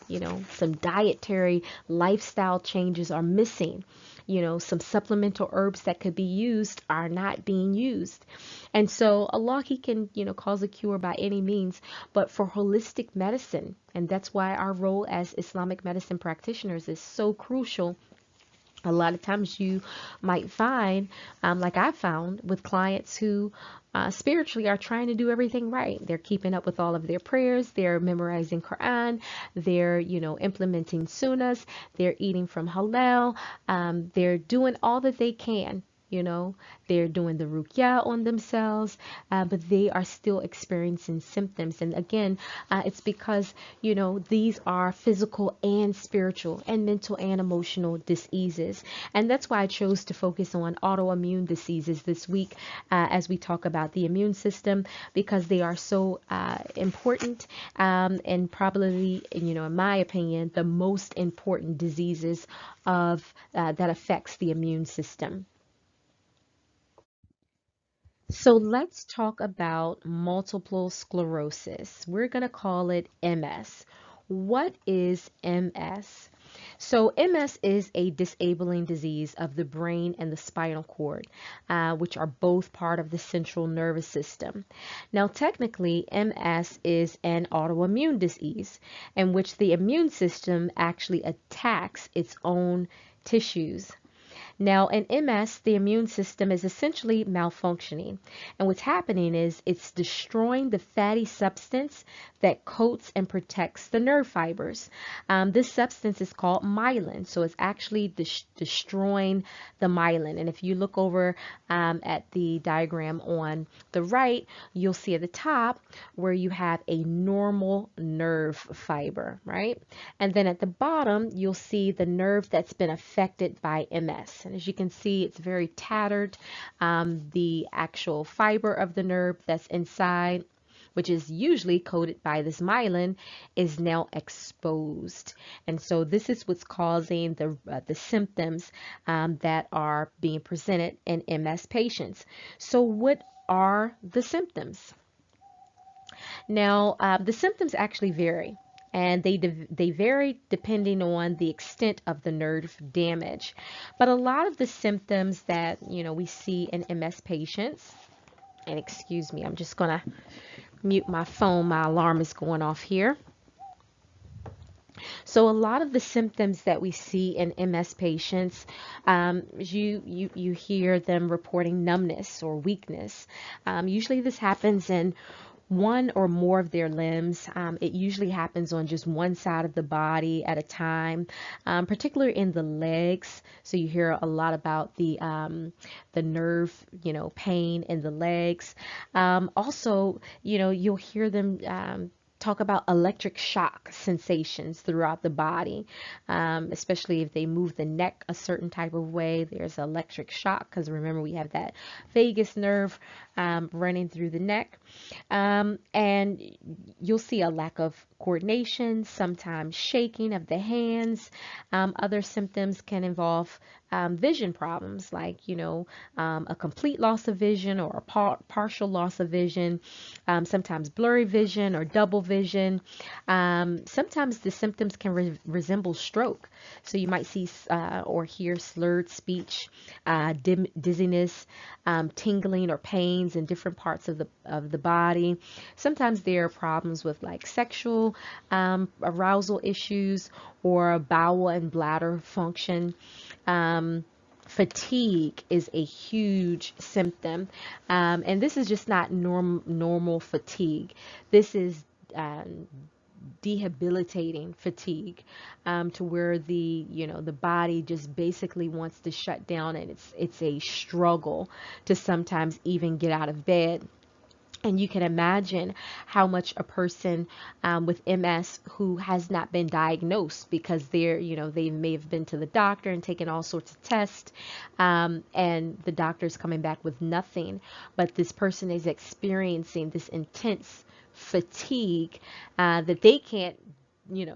Speaker 1: some dietary lifestyle changes are missing. Some supplemental herbs that could be used are not being used. And so Allah, He can, cause a cure by any means, but for holistic medicine, and that's why our role as Islamic medicine practitioners is so crucial. A lot of times you might find, like I found with clients who spiritually are trying to do everything right. They're keeping up with all of their prayers. They're memorizing Qur'an. They're, implementing sunnahs. They're eating from halal. They're doing all that they can. They're doing the ruqya on themselves, but they are still experiencing symptoms. And again, it's because, these are physical and spiritual and mental and emotional diseases. And that's why I chose to focus on autoimmune diseases this week as we talk about the immune system, because they are so important and probably, in my opinion, the most important diseases that affects the immune system. So let's talk about multiple sclerosis. We're going to call it MS. What is MS? So MS is a disabling disease of the brain and the spinal cord, which are both part of the central nervous system. Now, technically, MS is an autoimmune disease in which the immune system actually attacks its own tissues. Now, in MS, the immune system is essentially malfunctioning. And what's happening is it's destroying the fatty substance that coats and protects the nerve fibers. This substance is called myelin. So it's actually destroying the myelin. And if you look over at the diagram on the right, you'll see at the top where you have a normal nerve fiber, right? And then at the bottom, you'll see the nerve that's been affected by MS. And as you can see, it's very tattered. The actual fiber of the nerve that's inside, which is usually coated by this myelin, is now exposed. And so this is what's causing the symptoms that are being presented in MS patients. So what are the symptoms? Now, the symptoms actually vary. And they vary depending on the extent of the nerve damage. But a lot of the symptoms that, we see in MS patients, and excuse me, I'm just going to mute my phone. My alarm is going off here. So a lot of the symptoms that we see in MS patients, you hear them reporting numbness or weakness. Usually this happens in one or more of their limbs. It usually happens on just one side of the body at a time, particularly in the legs. So you hear a lot about the nerve, pain in the legs. Also, you'll hear them talk about electric shock sensations throughout the body, especially if they move the neck a certain type of way. There's electric shock because remember we have that vagus nerve running through the neck, and you'll see a lack of coordination, sometimes shaking of the hands. Other symptoms can involve vision problems like, a complete loss of vision or a partial loss of vision, sometimes blurry vision or double vision. Sometimes the symptoms can resemble stroke. So you might see or hear slurred speech, dizziness, tingling or pains in different parts of the body. Sometimes there are problems with like sexual arousal issues or bowel and bladder function. Fatigue is a huge symptom, and this is just not normal fatigue. This is debilitating fatigue, to where the body just basically wants to shut down, and it's a struggle to sometimes even get out of bed. And you can imagine how much a person with MS who has not been diagnosed, because they may have been to the doctor and taken all sorts of tests, and the doctor's coming back with nothing, but this person is experiencing this intense fatigue that they can't,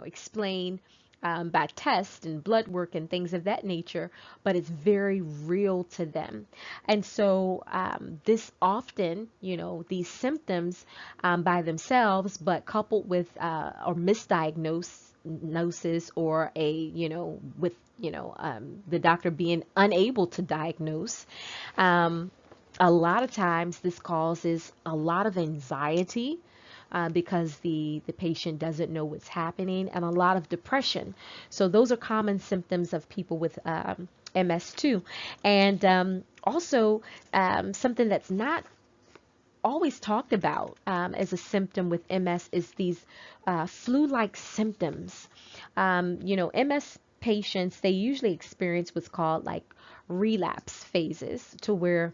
Speaker 1: explain by tests and blood work and things of that nature, but it's very real to them. And so this often, these symptoms by themselves, but coupled with or misdiagnosis or with the doctor being unable to diagnose, a lot of times this causes a lot of anxiety, because the patient doesn't know what's happening, and a lot of depression. So those are common symptoms of people with MS too. And also something that's not always talked about as a symptom with MS is these flu-like symptoms. MS patients, they usually experience what's called like relapse phases, to where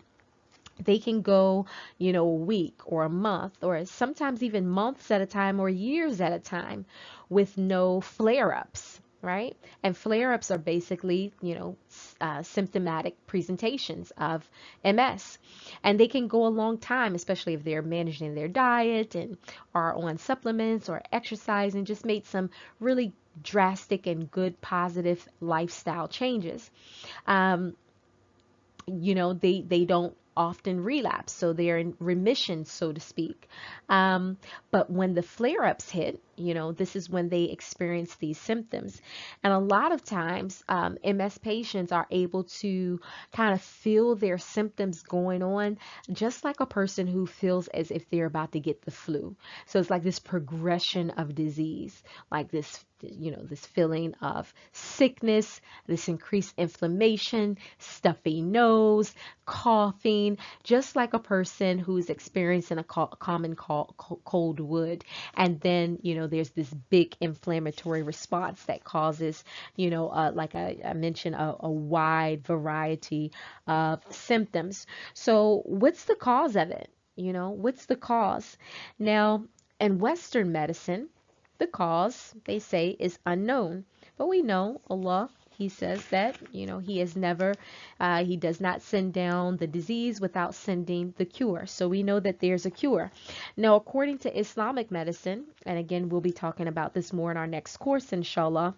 Speaker 1: they can go, a week or a month, or sometimes even months at a time or years at a time with no flare-ups, right? And flare-ups are basically, symptomatic presentations of MS. And they can go a long time, especially if they're managing their diet and are on supplements or exercise and just made some really drastic and good positive lifestyle changes. They don't often relapse, so they're in remission, so to speak. But when the flare-ups hit, this is when they experience these symptoms. And a lot of times, MS patients are able to kind of feel their symptoms going on, just like a person who feels as if they're about to get the flu. So it's like this progression of disease, like this this feeling of sickness, this increased inflammation, stuffy nose, coughing, just like a person who's experiencing a common cold would. And then, there's this big inflammatory response that causes, like I mentioned, a wide variety of symptoms. So what's the cause of it? What's the cause? Now, in Western medicine, the cause, they say, is unknown. But we know Allah, He says that, He has never, He does not send down the disease without sending the cure. So we know that there's a cure. Now, according to Islamic medicine, and again, we'll be talking about this more in our next course, inshallah,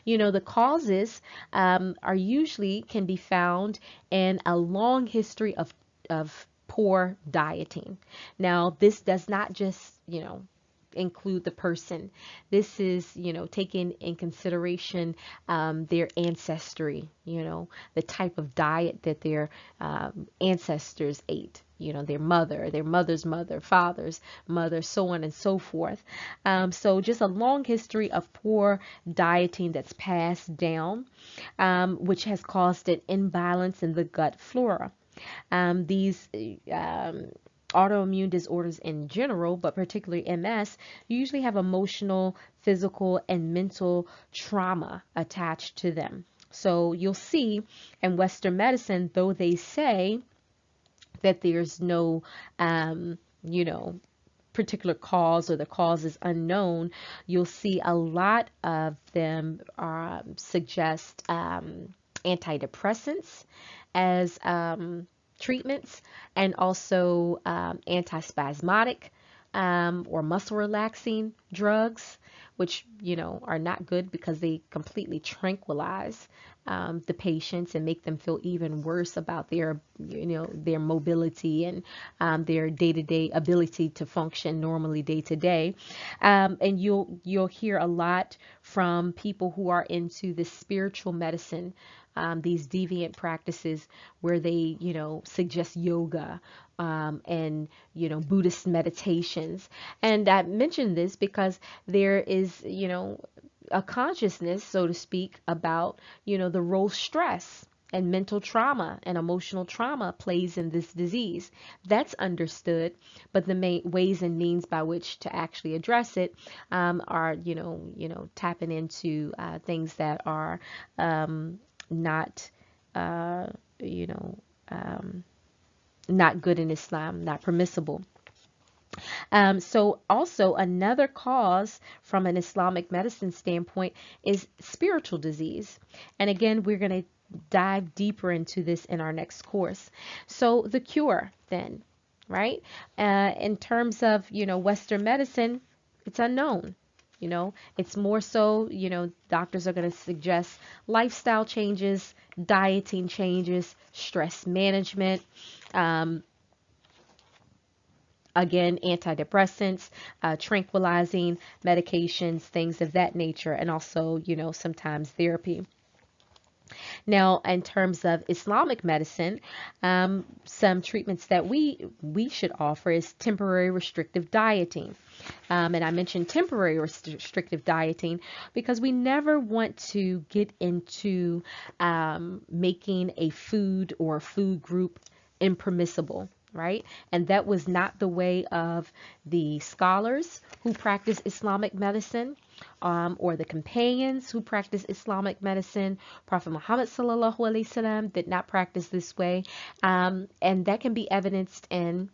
Speaker 1: the causes are usually can be found in a long history of poor dieting. Now, this does not just, include the person. This is, taking in consideration their ancestry, the type of diet that their ancestors ate, their mother's mother, father's mother, so on and so forth. So just a long history of poor dieting that's passed down, which has caused an imbalance in the gut flora. These autoimmune disorders in general, but particularly MS, usually have emotional, physical, and mental trauma attached to them. So you'll see in Western medicine, though they say that there's no, particular cause or the cause is unknown, you'll see a lot of them suggest antidepressants as treatments, and also antispasmodic or muscle relaxing drugs, which are not good because they completely tranquilize the patients and make them feel even worse about their their mobility and their day-to-day ability to function normally day to day. And you'll hear a lot from people who are into the spiritual medicine, these deviant practices where they, suggest yoga and, Buddhist meditations. And I mention this because there is, a consciousness, so to speak, about, the role stress and mental trauma and emotional trauma plays in this disease. That's understood, but the main ways and means by which to actually address it are, tapping into things that are not, not good in Islam, not permissible. So also another cause from an Islamic medicine standpoint is spiritual disease. And again, we're going to dive deeper into this in our next course. So the cure then, right? In terms of, Western medicine, it's unknown. It's more so, doctors are going to suggest lifestyle changes, dieting changes, stress management, again, antidepressants, tranquilizing medications, things of that nature, and also, sometimes therapy. Now, in terms of Islamic medicine, some treatments that we should offer is temporary restrictive dieting. And I mentioned temporary restrictive dieting because we never want to get into making a food or a food group impermissible, right? And that was not the way of the scholars who practice Islamic medicine, or the companions who practice Islamic medicine. Prophet Muhammad sallallahu alaihi wasallam did not practice this way, and that can be evidenced in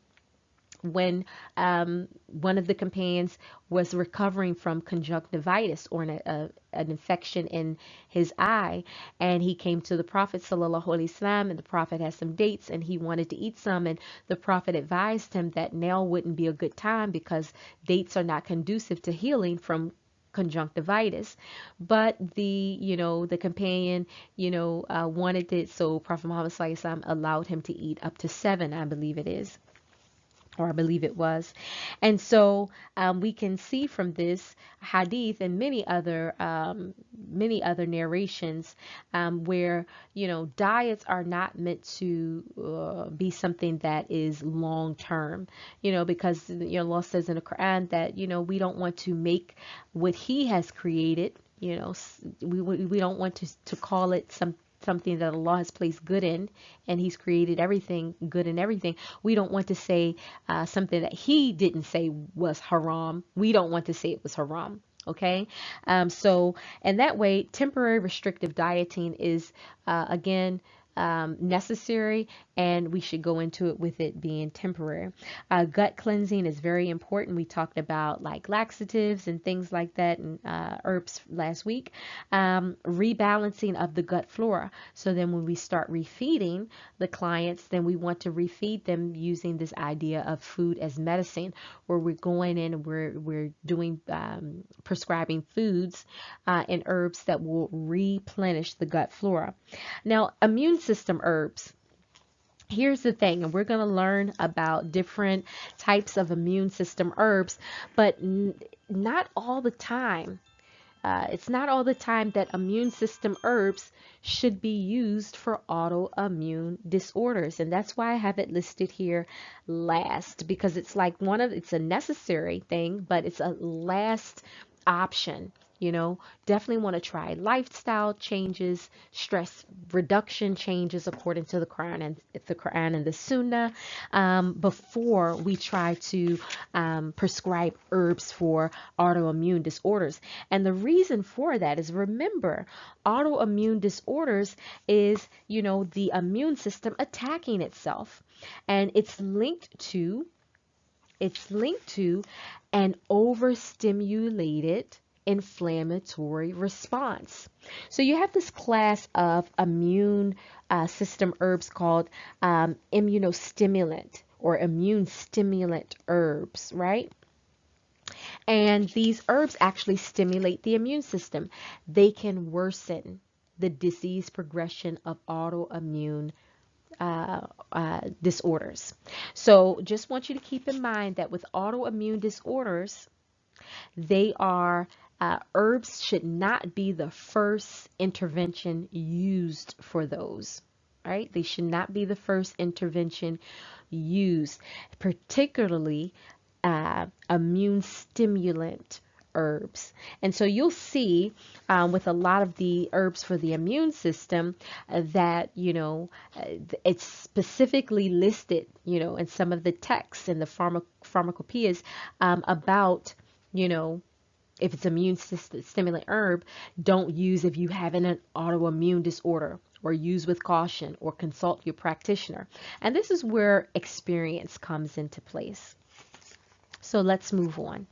Speaker 1: when one of the companions was recovering from conjunctivitis or an infection in his eye, and he came to the Prophet sallallahu alaihi wasallam, and the Prophet had some dates and he wanted to eat some, and the Prophet advised him that now wouldn't be a good time because dates are not conducive to healing from conjunctivitis. But the companion wanted it, so Prophet Muhammad sallallahu alaihi wasallam allowed him to eat up to 7, I believe it is. or I believe it was. And so we can see from this hadith and many other narrations where, you know, diets are not meant to be something that is long term, you know, because, you know, Allah says in the Quran that, you know, we don't want to make what He has created, you know, we don't want to call it something that Allah has placed good in, and He's created everything good in everything. We don't want to say something that He didn't say was haram. We don't want to say it was haram. Okay, so and that way, temporary restrictive dieting is again necessary, and we should go into it with it being temporary. Gut cleansing is very important. We talked about like laxatives and things like that, and herbs last week. Rebalancing of the gut flora. So then when we start refeeding the clients, then we want to refeed them using this idea of food as medicine, where we're going in and we're doing prescribing foods and herbs that will replenish the gut flora. Now, immune system herbs. Here's the thing, and we're going to learn about different types of immune system herbs, but not all the time. It's not all the time that immune system herbs should be used for autoimmune disorders. And that's why I have it listed here last, because it's like it's a necessary thing, but it's a last option. You know, definitely want to try lifestyle changes, stress reduction changes according to the Quran and the Sunnah before we try to prescribe herbs for autoimmune disorders. And the reason for that is, remember, autoimmune disorders is, you know, the immune system attacking itself, and it's linked to an overstimulated inflammatory response. So you have this class of immune system herbs called immunostimulant or immune stimulant herbs, right? And these herbs actually stimulate the immune system. They can worsen the disease progression of autoimmune disorders. So just want you to keep in mind that with autoimmune disorders, they are herbs should not be the first intervention used for those, right? They should not be the first intervention used, particularly immune stimulant herbs. And so you'll see with a lot of the herbs for the immune system that, you know, it's specifically listed, you know, in some of the texts in the pharmacopoeias about, you know, if it's immune system stimulant herb, don't use if you have an autoimmune disorder, or use with caution, or consult your practitioner. And this is where experience comes into place. So let's move on.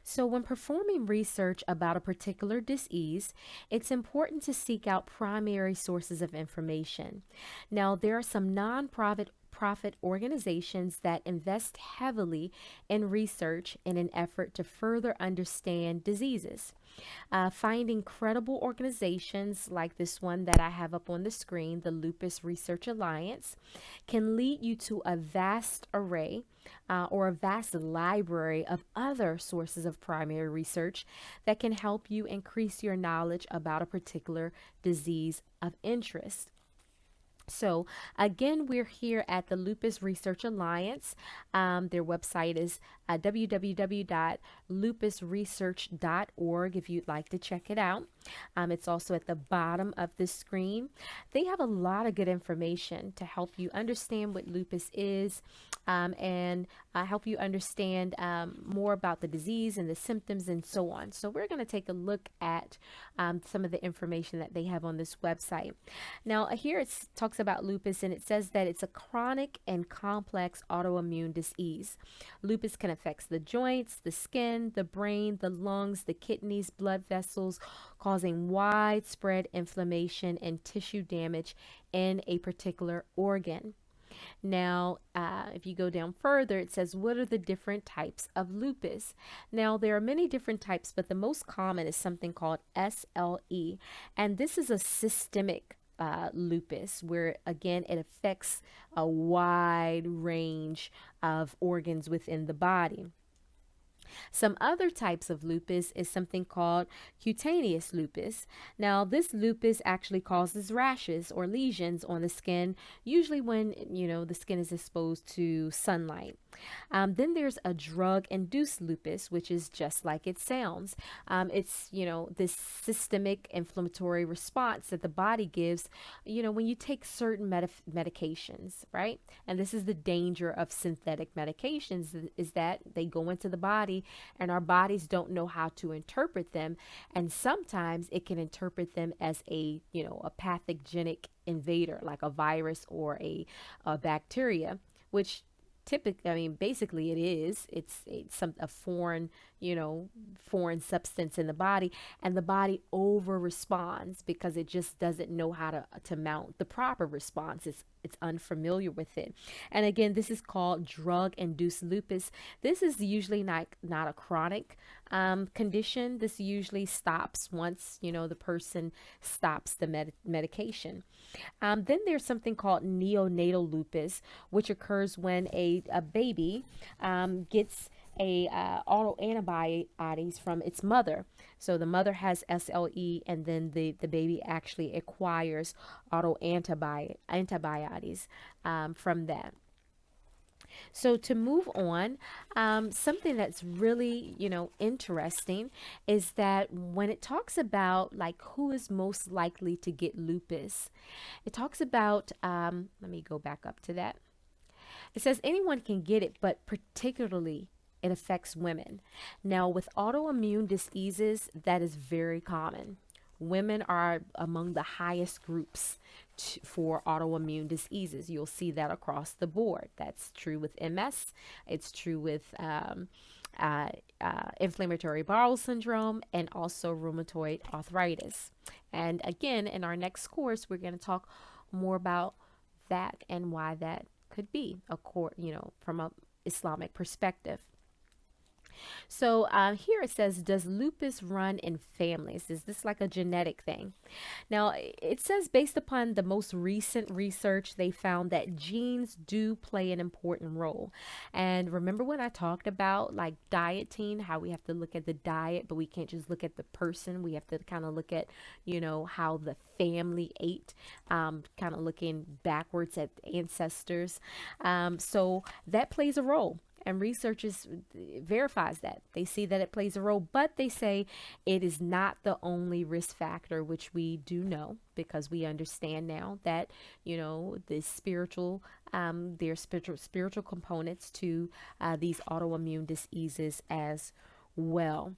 Speaker 1: So when performing research about a particular disease, it's important to seek out primary sources of information. Now, there are some non-profit organizations that invest heavily in research in an effort to further understand diseases. Finding credible organizations like this one that I have up on the screen, the Lupus Research Alliance, can lead you to a vast array or a vast library of other sources of primary research that can help you increase your knowledge about a particular disease of interest. So again, we're here at the Lupus Research Alliance. Their website is www.lupusresearch.org if you'd like to check it out. It's also at the bottom of the screen. They have a lot of good information to help you understand what lupus is and help you understand more about the disease and the symptoms and so on. So we're going to take a look at some of the information that they have on this website. Now here it talks about lupus, and it says that it's a chronic and complex autoimmune disease. Lupus can affect the joints, the skin, the brain, the lungs, the kidneys, blood vessels, causing widespread inflammation and tissue damage in a particular organ. Now, if you go down further, it says, what are the different types of lupus? Now, there are many different types, but the most common is something called SLE, and this is a systemic lupus, where again it affects a wide range of organs within the body. Some other types of lupus is something called cutaneous lupus. Now, this lupus actually causes rashes or lesions on the skin, usually when, the skin is exposed to sunlight. Then there's a drug-induced lupus, which is just like it sounds. It's, this systemic inflammatory response that the body gives, when you take certain medications, right? And this is the danger of synthetic medications, is that they go into the body and our bodies don't know how to interpret them. And sometimes it can interpret them as a pathogenic invader, like a virus or a bacteria, which typically, basically it is. It's a foreign, foreign substance in the body, and the body over responds because it just doesn't know how to mount the proper response. It's unfamiliar with it. And again, this is called drug-induced lupus. This is usually not a chronic condition. This usually stops once, the person stops the medication. Then there's something called neonatal lupus, which occurs when a baby gets autoantibodies from its mother. So the mother has SLE, and then the baby actually acquires antibodies from that. So to move on, something that's really, interesting is that when it talks about like who is most likely to get lupus, it talks about, let me go back up to that. It says anyone can get it, but particularly it affects women. Now, with autoimmune diseases, that is very common. Women are among the highest groups for autoimmune diseases. You'll see that across the board. That's true with MS. It's true with inflammatory bowel syndrome and also rheumatoid arthritis. And again, in our next course, we're going to talk more about that and why that could be, from a Islamic perspective. So here it says, does lupus run in families? Is this like a genetic thing? Now, it says based upon the most recent research, they found that genes do play an important role. And remember when I talked about like dieting, how we have to look at the diet, but we can't just look at the person. We have to kind of look at, how the family ate, kind of looking backwards at ancestors. So that plays a role. And researchers verifies that. They see that it plays a role, but they say it is not the only risk factor, which we do know because we understand now that, the spiritual, there's spiritual components to these autoimmune diseases as well.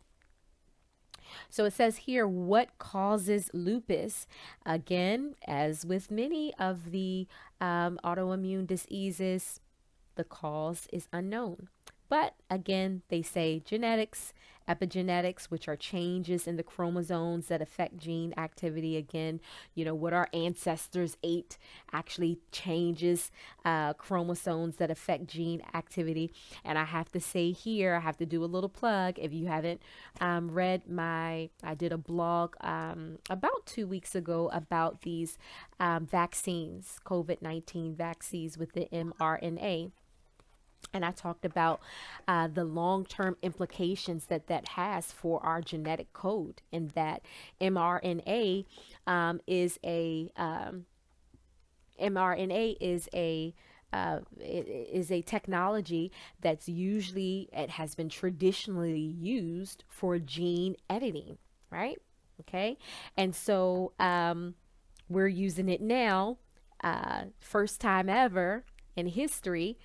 Speaker 1: So it says here, what causes lupus? Again, as with many of the autoimmune diseases, the cause is unknown. But again, they say genetics, epigenetics, which are changes in the chromosomes that affect gene activity. Again, what our ancestors ate actually changes chromosomes that affect gene activity. And I have to say here, I have to do a little plug. If you haven't read I did a blog about 2 weeks ago about these vaccines, COVID-19 vaccines with the mRNA. And I talked about the long-term implications that has for our genetic code, and that mRNA is a technology that's usually, it has been traditionally used for gene editing, right? Okay, and so we're using it now, first time ever in history,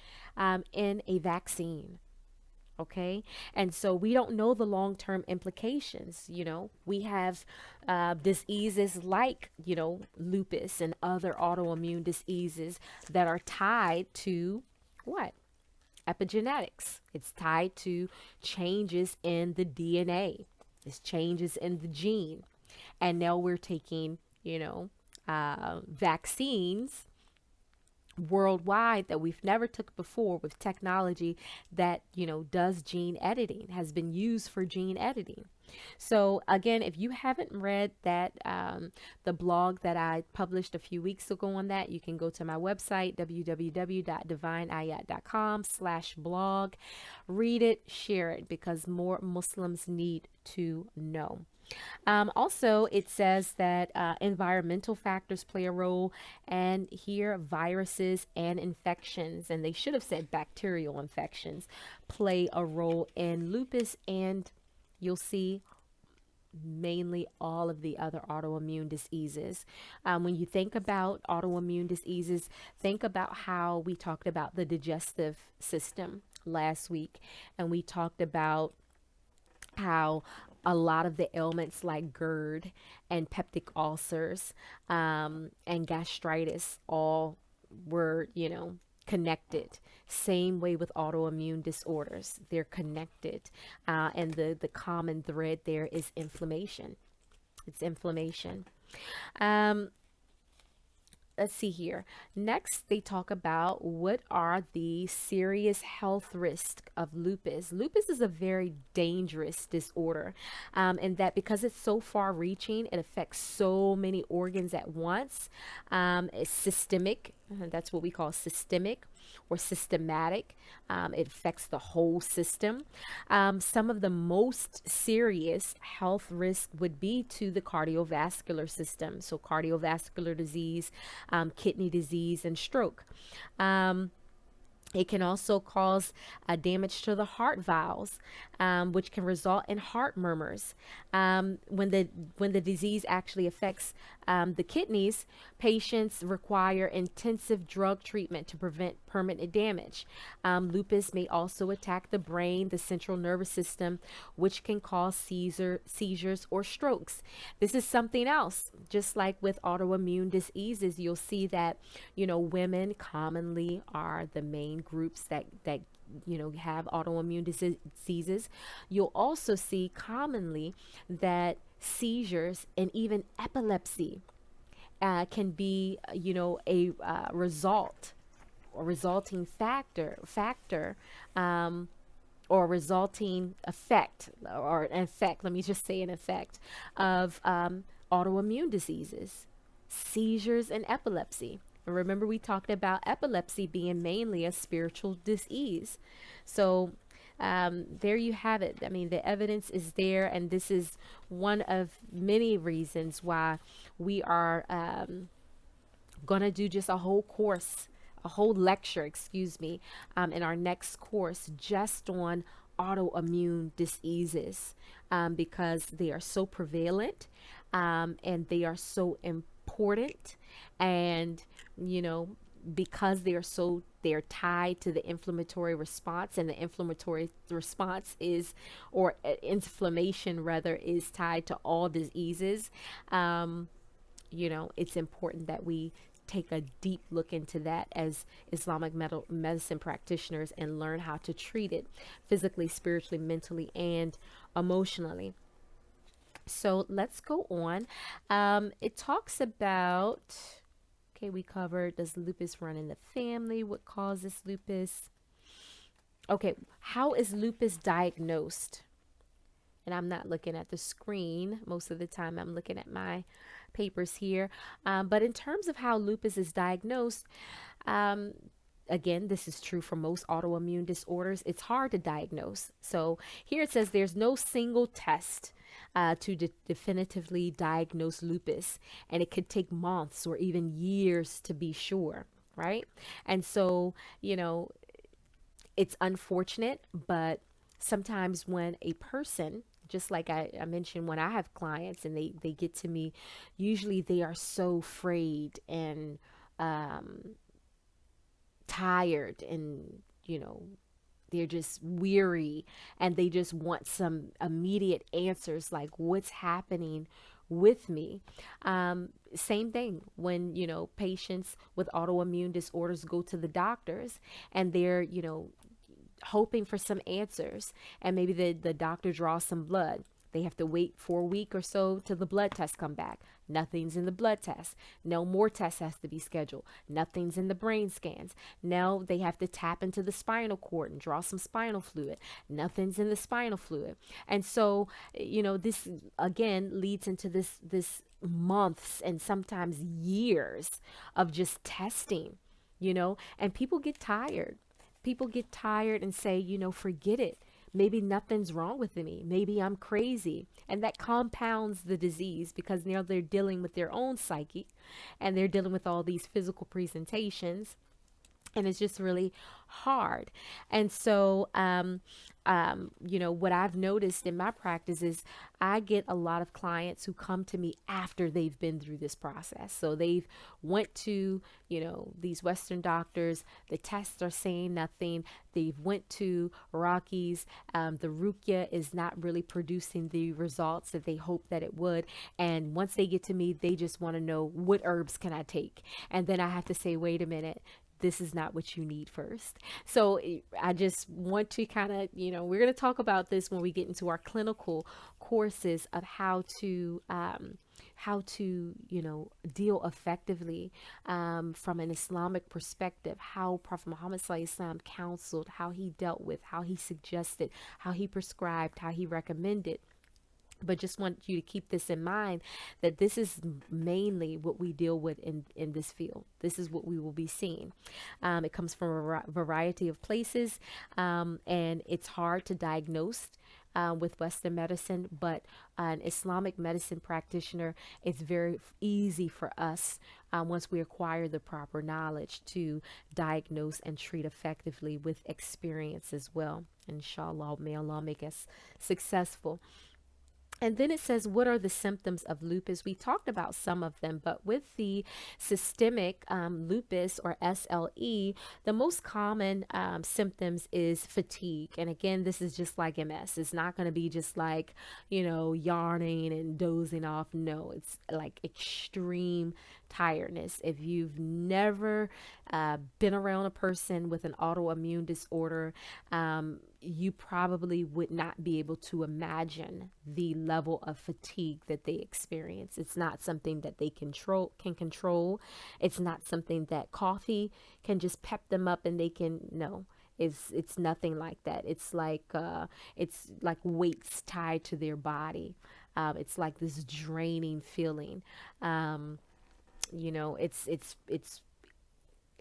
Speaker 1: in a vaccine. Okay. And so we don't know the long-term implications. We have diseases like, lupus and other autoimmune diseases that are tied to what? Epigenetics. It's tied to changes in the DNA. It's changes in the gene. And now we're taking, vaccines worldwide that we've never took before with technology that, does gene editing, has been used for gene editing. So again, if you haven't read that, the blog that I published a few weeks ago on that, you can go to my website, www.divineayat.com/blog, read it, share it, because more Muslims need to know. Also, it says that environmental factors play a role, and here viruses and infections, and they should have said bacterial infections, play a role in lupus, and you'll see mainly all of the other autoimmune diseases. When you think about autoimmune diseases, think about how we talked about the digestive system last week, and we talked about how a lot of the ailments like GERD and peptic ulcers, and gastritis all were, connected. Same way with autoimmune disorders, they're connected. And the common thread there is inflammation. It's inflammation. Let's see here. Next, they talk about what are the serious health risks of lupus. Lupus is a very dangerous disorder, and that because it's so far reaching, it affects so many organs at once. It's systemic. That's what we call systemic or systematic. It affects the whole system. Some of the most serious health risks would be to the cardiovascular system. So cardiovascular disease, kidney disease, and stroke. It can also cause damage to the heart valves, which can result in heart murmurs. When the disease actually affects the kidneys, patients require intensive drug treatment to prevent permanent damage. Lupus may also attack the brain, the central nervous system, which can cause seizures or strokes. This is something else. Just like with autoimmune diseases, you'll see that, women commonly are the main groups that have autoimmune diseases. You'll also see commonly that seizures and even epilepsy can be, a result or resulting factor, or resulting effect, or an effect, let me just say an effect of autoimmune diseases, seizures, and epilepsy. And remember, we talked about epilepsy being mainly a spiritual disease. So there you have it. I mean, the evidence is there, and this is one of many reasons why we are going to do just a whole course, a whole lecture, in our next course just on autoimmune diseases, because they are so prevalent, and they are so important, and because they're tied to the inflammatory response, and the inflammatory response is, or inflammation rather, is tied to all diseases. It's important that we take a deep look into that as Islamic medicine practitioners, and learn how to treat it physically, spiritually, mentally, and emotionally. So let's go on. It talks about, okay, we covered, does lupus run in the family? What causes lupus? Okay, how is lupus diagnosed? And I'm not looking at the screen. Most of the time I'm looking at my papers here. But in terms of how lupus is diagnosed, again, this is true for most autoimmune disorders. It's hard to diagnose. So here it says there's no single test to definitively diagnose lupus, and it could take months or even years to be sure, right? And so, it's unfortunate, but sometimes when a person, just like I mentioned, when I have clients and they get to me, usually they are so frayed and tired, and they're just weary, and they just want some immediate answers, like what's happening with me. Same thing when patients with autoimmune disorders go to the doctors, and they're hoping for some answers, and maybe the doctor draws some blood. They have to wait for a week or so till the blood tests come back. Nothing's in the blood test. No more tests has to be scheduled. Nothing's in the brain scans. Now they have to tap into the spinal cord and draw some spinal fluid. Nothing's in the spinal fluid. And so, this again leads into this months and sometimes years of just testing, and people get tired. People get tired and say, forget it. Maybe nothing's wrong with me. Maybe I'm crazy. And that compounds the disease because now they're dealing with their own psyche and they're dealing with all these physical presentations. And it's just really hard. And so, what I've noticed in my practice is I get a lot of clients who come to me after they've been through this process. So they've went to, these Western doctors. The tests are saying nothing. They've went to Rockies. The Ruqya is not really producing the results that they hope that it would. And once they get to me, they just want to know, what herbs can I take? And then I have to say, wait a minute. This is not what you need first. So I just want to kind of, we're going to talk about this when we get into our clinical courses of how to deal effectively from an Islamic perspective, how Prophet Muhammad SAW counseled, how he dealt with, how he suggested, how he prescribed, how he recommended. But just want you to keep this in mind, that this is mainly what we deal with in this field. This is what we will be seeing. It comes from a variety of places, and it's hard to diagnose with Western medicine, but an Islamic medicine practitioner, it's very easy for us, once we acquire the proper knowledge, to diagnose and treat effectively with experience as well. Inshallah, may Allah make us successful. And then it says, what are the symptoms of lupus? We talked about some of them, but with the systemic lupus or SLE, the most common symptoms is fatigue. And again, this is just like MS. It's not going to be just like, yarning and dozing off. No, it's like extreme tiredness. If you've never been around a person with an autoimmune disorder, you probably would not be able to imagine the level of fatigue that they experience. It's not something that they can control. It's not something that coffee can just pep them up and they can, no. It's nothing like that. It's like weights tied to their body. It's like this draining feeling. It's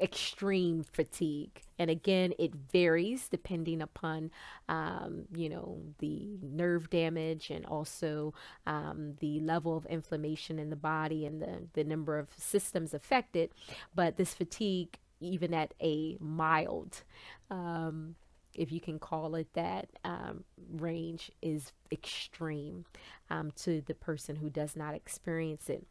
Speaker 1: extreme fatigue. And again, it varies depending upon, the nerve damage and also the level of inflammation in the body and the number of systems affected. But this fatigue, even at a mild, if you can call it that, range, is extreme to the person who does not experience it.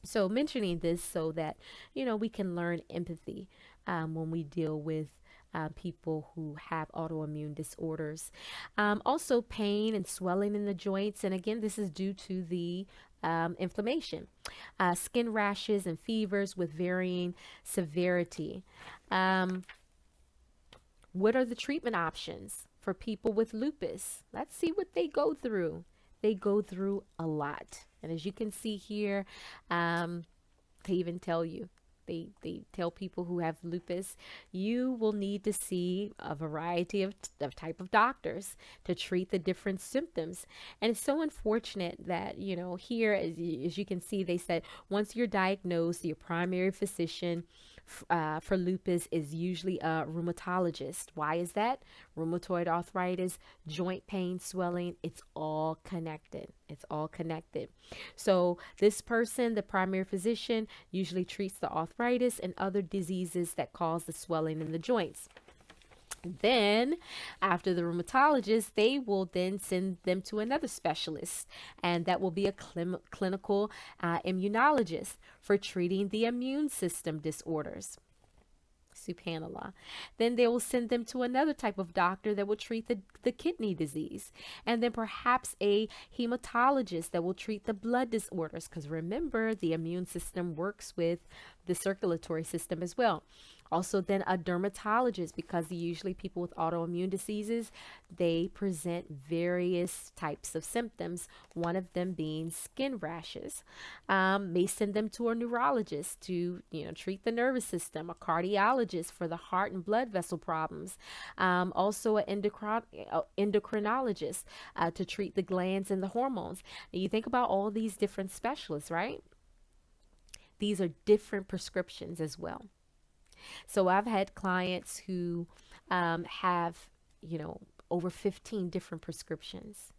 Speaker 1: So mentioning this so that, we can learn empathy when we deal with people who have autoimmune disorders. Also pain and swelling in the joints. And again, this is due to the inflammation. Skin rashes and fevers with varying severity. What are the treatment options for people with lupus? Let's see what they go through. They go through a lot. And as you can see here, they even tell you, they tell people who have lupus, you will need to see a variety of type of doctors to treat the different symptoms. And it's so unfortunate that, here, as you can see, they said, once you're diagnosed, your primary physician for lupus is usually a rheumatologist. Why is that? Rheumatoid arthritis, joint pain, swelling, it's all connected. It's all connected. So this person, the primary physician, usually treats the arthritis and other diseases that cause the swelling in the joints. Then after the rheumatologist, they will then send them to another specialist, and that will be a clinical immunologist for treating the immune system disorders. Subhanallah. Then they will send them to another type of doctor that will treat the kidney disease, and then perhaps a hematologist that will treat the blood disorders, because remember, the immune system works with the circulatory system as well. Also, then a dermatologist, because usually people with autoimmune diseases, they present various types of symptoms, one of them being skin rashes. May send them to a neurologist to, treat the nervous system, a cardiologist for the heart and blood vessel problems, also an endocrinologist to treat the glands and the hormones. And you think about all these different specialists, right? These are different prescriptions as well. So I've had clients who have, over 15 different prescriptions.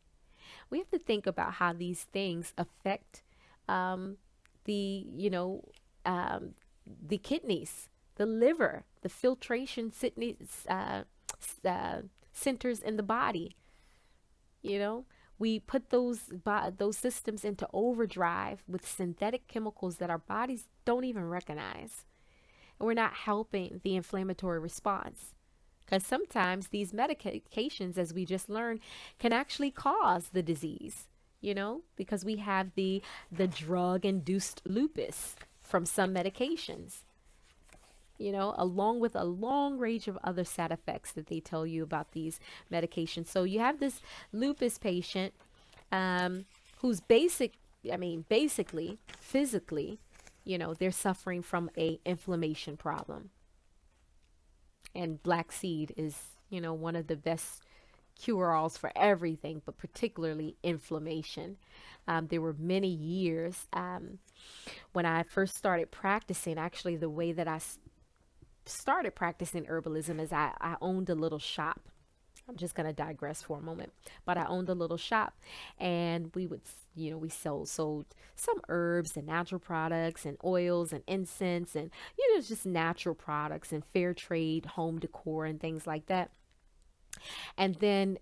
Speaker 1: We have to think about how these things affect the, the kidneys, the liver, the filtration centers in the body. We put those systems into overdrive with synthetic chemicals that our bodies don't even recognize. And we're not helping the inflammatory response. Because sometimes these medications, as we just learned, can actually cause the disease, because we have the drug-induced lupus from some medications, along with a long range of other side effects that they tell you about these medications. So you have this lupus patient who's basically, physically, they're suffering from a inflammation problem. And black seed is, one of the best cure-alls for everything, but particularly inflammation. There were many years when I first started practicing, actually the way that I started practicing herbalism is I owned a little shop. I'm just going to digress for a moment, but I owned a little shop, and we would, we sold some herbs and natural products and oils and incense and, just natural products and fair trade home decor and things like that. And then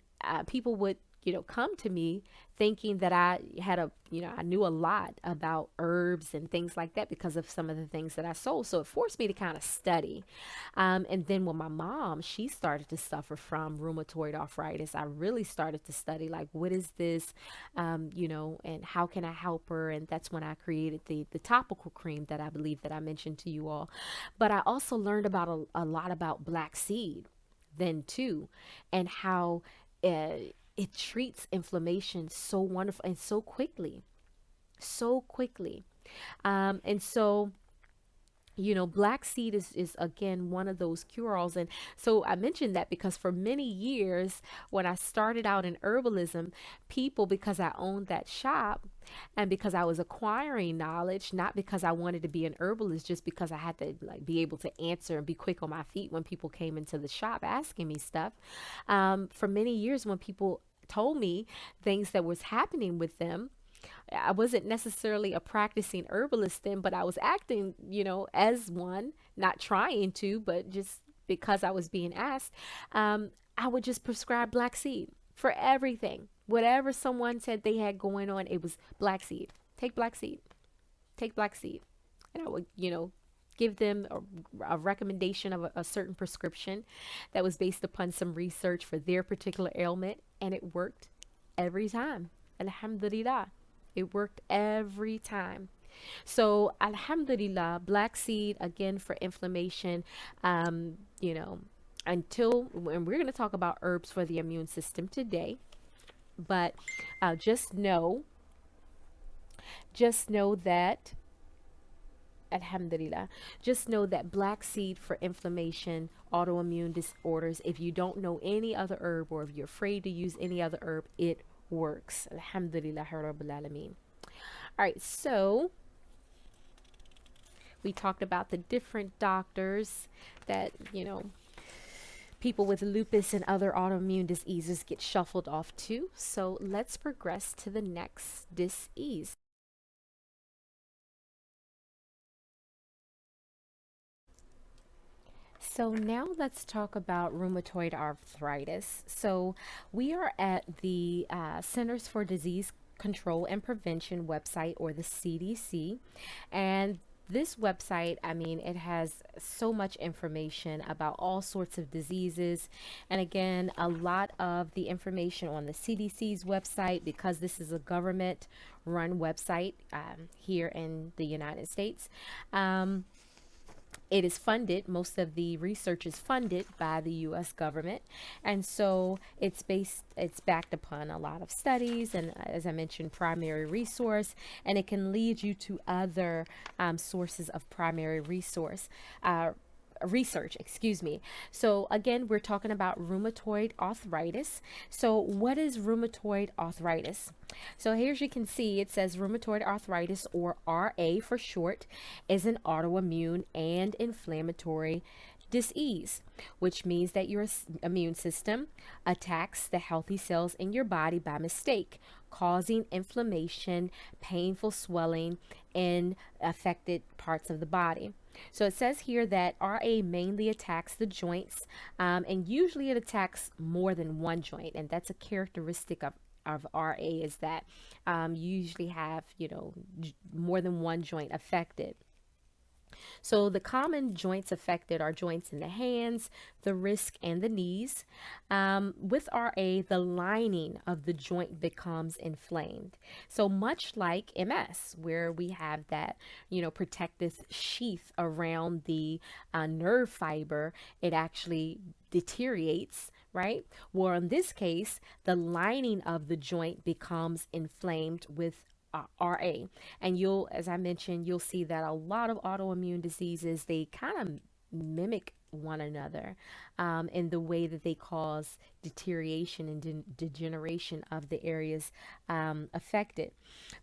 Speaker 1: people would, come to me thinking that I had I knew a lot about herbs and things like that because of some of the things that I sold. So it forced me to kind of study. And then when my mom, she started to suffer from rheumatoid arthritis, I really started to study, like, what is this, and how can I help her? And that's when I created the topical cream that I believe that I mentioned to you all. But I also learned about a lot about black seed then too, and how it treats inflammation so wonderful and so quickly. And so, black seed is again one of those cure-alls. And so I mentioned that because for many years, when I started out in herbalism, people, because I owned that shop and because I was acquiring knowledge, not because I wanted to be an herbalist, just because I had to be able to answer and be quick on my feet when people came into the shop asking me stuff. For many years, when people told me things that was happening with them, I wasn't necessarily a practicing herbalist then, but I was acting, as one, not trying to, but just because I was being asked. I would just prescribe black seed for everything. Whatever someone said they had going on, it was black seed. Take black seed. Take black seed. And I would, give them a recommendation of a certain prescription that was based upon some research for their particular ailment, and it worked every time. Alhamdulillah. It worked every time. So alhamdulillah, black seed, again, for inflammation, and we're going to talk about herbs for the immune system today, but just know that alhamdulillah, just know that black seed for inflammation, autoimmune disorders, if you don't know any other herb, or if you're afraid to use any other herb, it works. Alhamdulillah Rabbil Alameen. All right, so we talked about the different doctors that, people with lupus and other autoimmune diseases get shuffled off to. So let's progress to the next disease. So now let's talk about rheumatoid arthritis. So we are at the Centers for Disease Control and Prevention website, or the CDC. And this website, it has so much information about all sorts of diseases. And again, a lot of the information on the CDC's website, because this is a government run website here in the United States. It is funded, most of the research is funded by the US government. And so it's backed upon a lot of studies and, as I mentioned, primary resource, and it can lead you to other sources of primary research, excuse me. So again, we're talking about rheumatoid arthritis. So what is rheumatoid arthritis? So here, as you can see, it says rheumatoid arthritis, or RA for short, is an autoimmune and inflammatory disease, which means that your immune system attacks the healthy cells in your body by mistake, causing inflammation, painful swelling in affected parts of the body. So it says here that RA mainly attacks the joints, and usually it attacks more than one joint, and that's a characteristic of RA, is that you usually have, more than one joint affected. So the common joints affected are joints in the hands, the wrist, and the knees. With RA, the lining of the joint becomes inflamed. So much like MS, where we have that, protective sheath around the nerve fiber, it actually deteriorates, right? Well, in this case, the lining of the joint becomes inflamed with RA. And as I mentioned, you'll see that a lot of autoimmune diseases, they kind of mimic one another in the way that they cause deterioration and degeneration of the areas affected.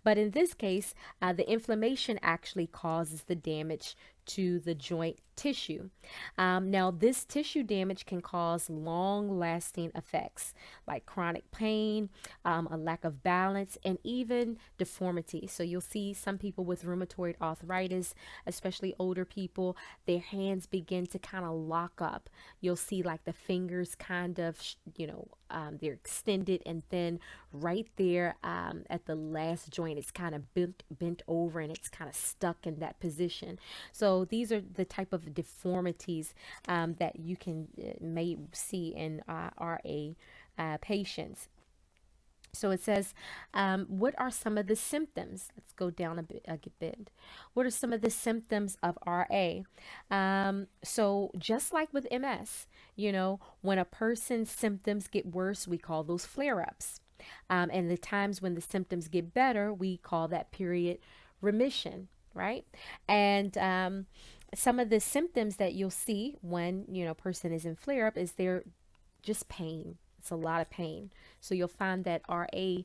Speaker 1: But in this case, the inflammation actually causes the damage to the joint tissue. Now, this tissue damage can cause long-lasting effects like chronic pain, a lack of balance, and even deformity. So you'll see some people with rheumatoid arthritis, especially older people, their hands begin to kind of lock up. You'll see like the fingers kind of, they're extended, and then right there at the last joint, it's kind of bent over, and it's kind of stuck in that position. So these are the type of deformities that you may see in RA patients. So it says, what are some of the symptoms? Let's go down a bit. What are some of the symptoms of RA? So just like with MS, when a person's symptoms get worse, we call those flare-ups. And the times when the symptoms get better, we call that period remission, right? And some of the symptoms that you'll see when, a person is in flare-up is they're just pain. It's a lot of pain. So you'll find that RA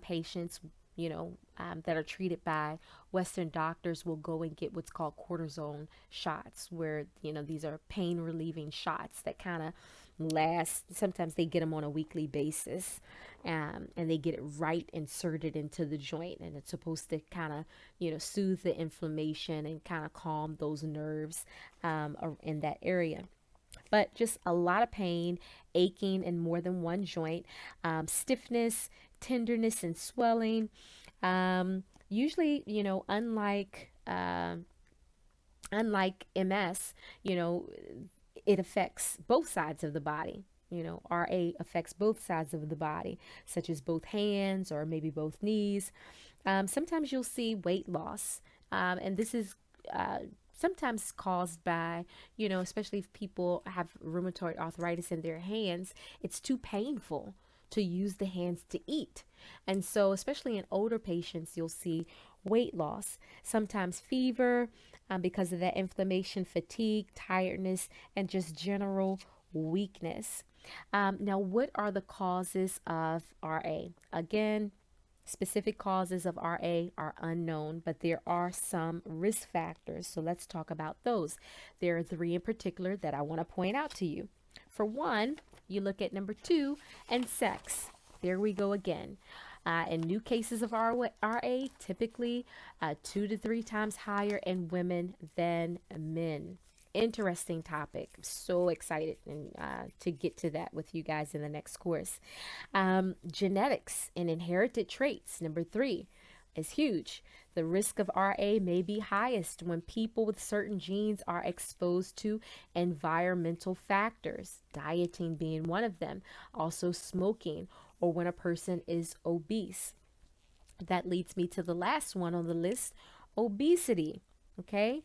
Speaker 1: patients, that are treated by Western doctors will go and get what's called cortisone shots, where, these are pain relieving shots that kind of last. Sometimes they get them on a weekly basis, and they get it right inserted into the joint, and it's supposed to kind of, soothe the inflammation and kind of calm those nerves in that area. But just a lot of pain, aching in more than one joint, stiffness, tenderness, and swelling. Usually, unlike MS, it affects both sides of the body. RA affects both sides of the body, such as both hands or maybe both knees. Sometimes you'll see weight loss, and this is sometimes caused by, especially if people have rheumatoid arthritis in their hands, it's too painful to use the hands to eat. And so, especially in older patients, you'll see weight loss, sometimes fever because of that inflammation, fatigue, tiredness, and just general weakness. Now, what are the causes of RA? Again, specific causes of RA are unknown, but there are some risk factors. So let's talk about those. There are 3 in particular that I want to point out to you. For one, you look at number 2, and sex. There we go again. In new cases of RA, typically 2 to 3 times higher in women than men. Interesting topic. I'm so excited to get to that with you guys in the next course. Genetics and inherited traits, number 3, is huge. The risk of RA may be highest when people with certain genes are exposed to environmental factors, dieting being one of them, also smoking, or when a person is obese. That leads me to the last one on the list, obesity. Okay,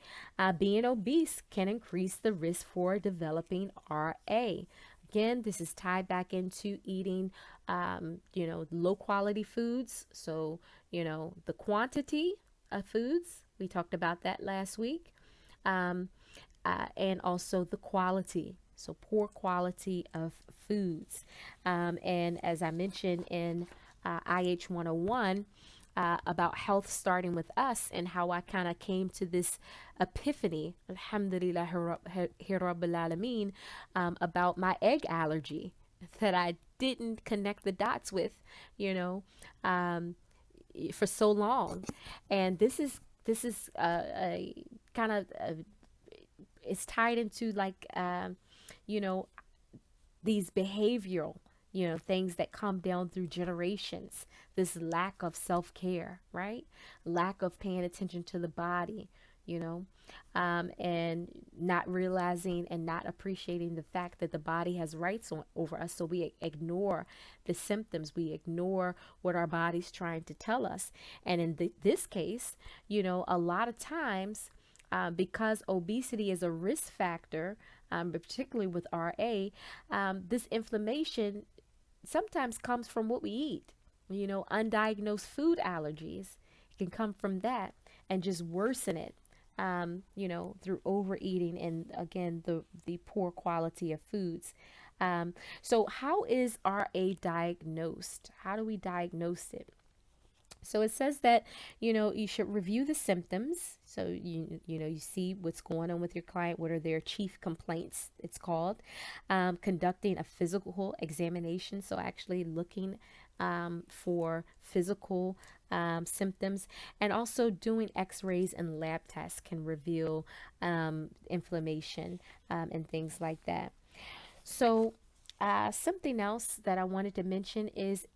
Speaker 1: being obese can increase the risk for developing RA. Again, this is tied back into eating, low quality foods. So, the quantity of foods, we talked about that last week, um, and also the quality. So, poor quality of foods. And as I mentioned in IH 101, about health starting with us and how I kind of came to this epiphany, alhamdulillah rabbil alameen, about my egg allergy that I didn't connect the dots with, you know, um, for so long. And this is a kind of it's tied into like you know these behavioral, things that come down through generations. This lack of self-care, right? Lack of paying attention to the body, you know, and not realizing and not appreciating the fact that the body has rights over us. So we ignore the symptoms, we ignore what our body's trying to tell us. And in this case, a lot of times, because obesity is a risk factor, particularly with RA, this inflammation sometimes comes from what we eat. Undiagnosed food allergies can come from that and just worsen it, through overeating and again, the poor quality of foods. So how is RA diagnosed? How do we diagnose it? So it says that, you should review the symptoms. So you see what's going on with your client. What are their chief complaints? It's called conducting a physical examination. So actually looking for physical symptoms, and also doing X-rays and lab tests can reveal inflammation and things like that. So something else that I wanted to mention is,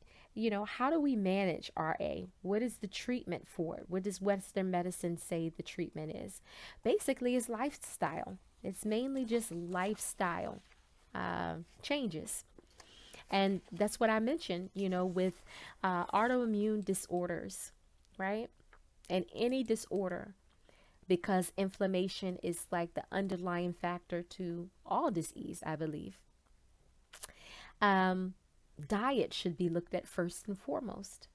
Speaker 1: how do we manage RA? What is the treatment for it? What does Western medicine say the treatment is? Basically, it's lifestyle. It's mainly just lifestyle changes. And that's what I mentioned, with autoimmune disorders, right? And any disorder, because inflammation is like the underlying factor to all disease, I believe. Um, Diet should be looked at first and foremost.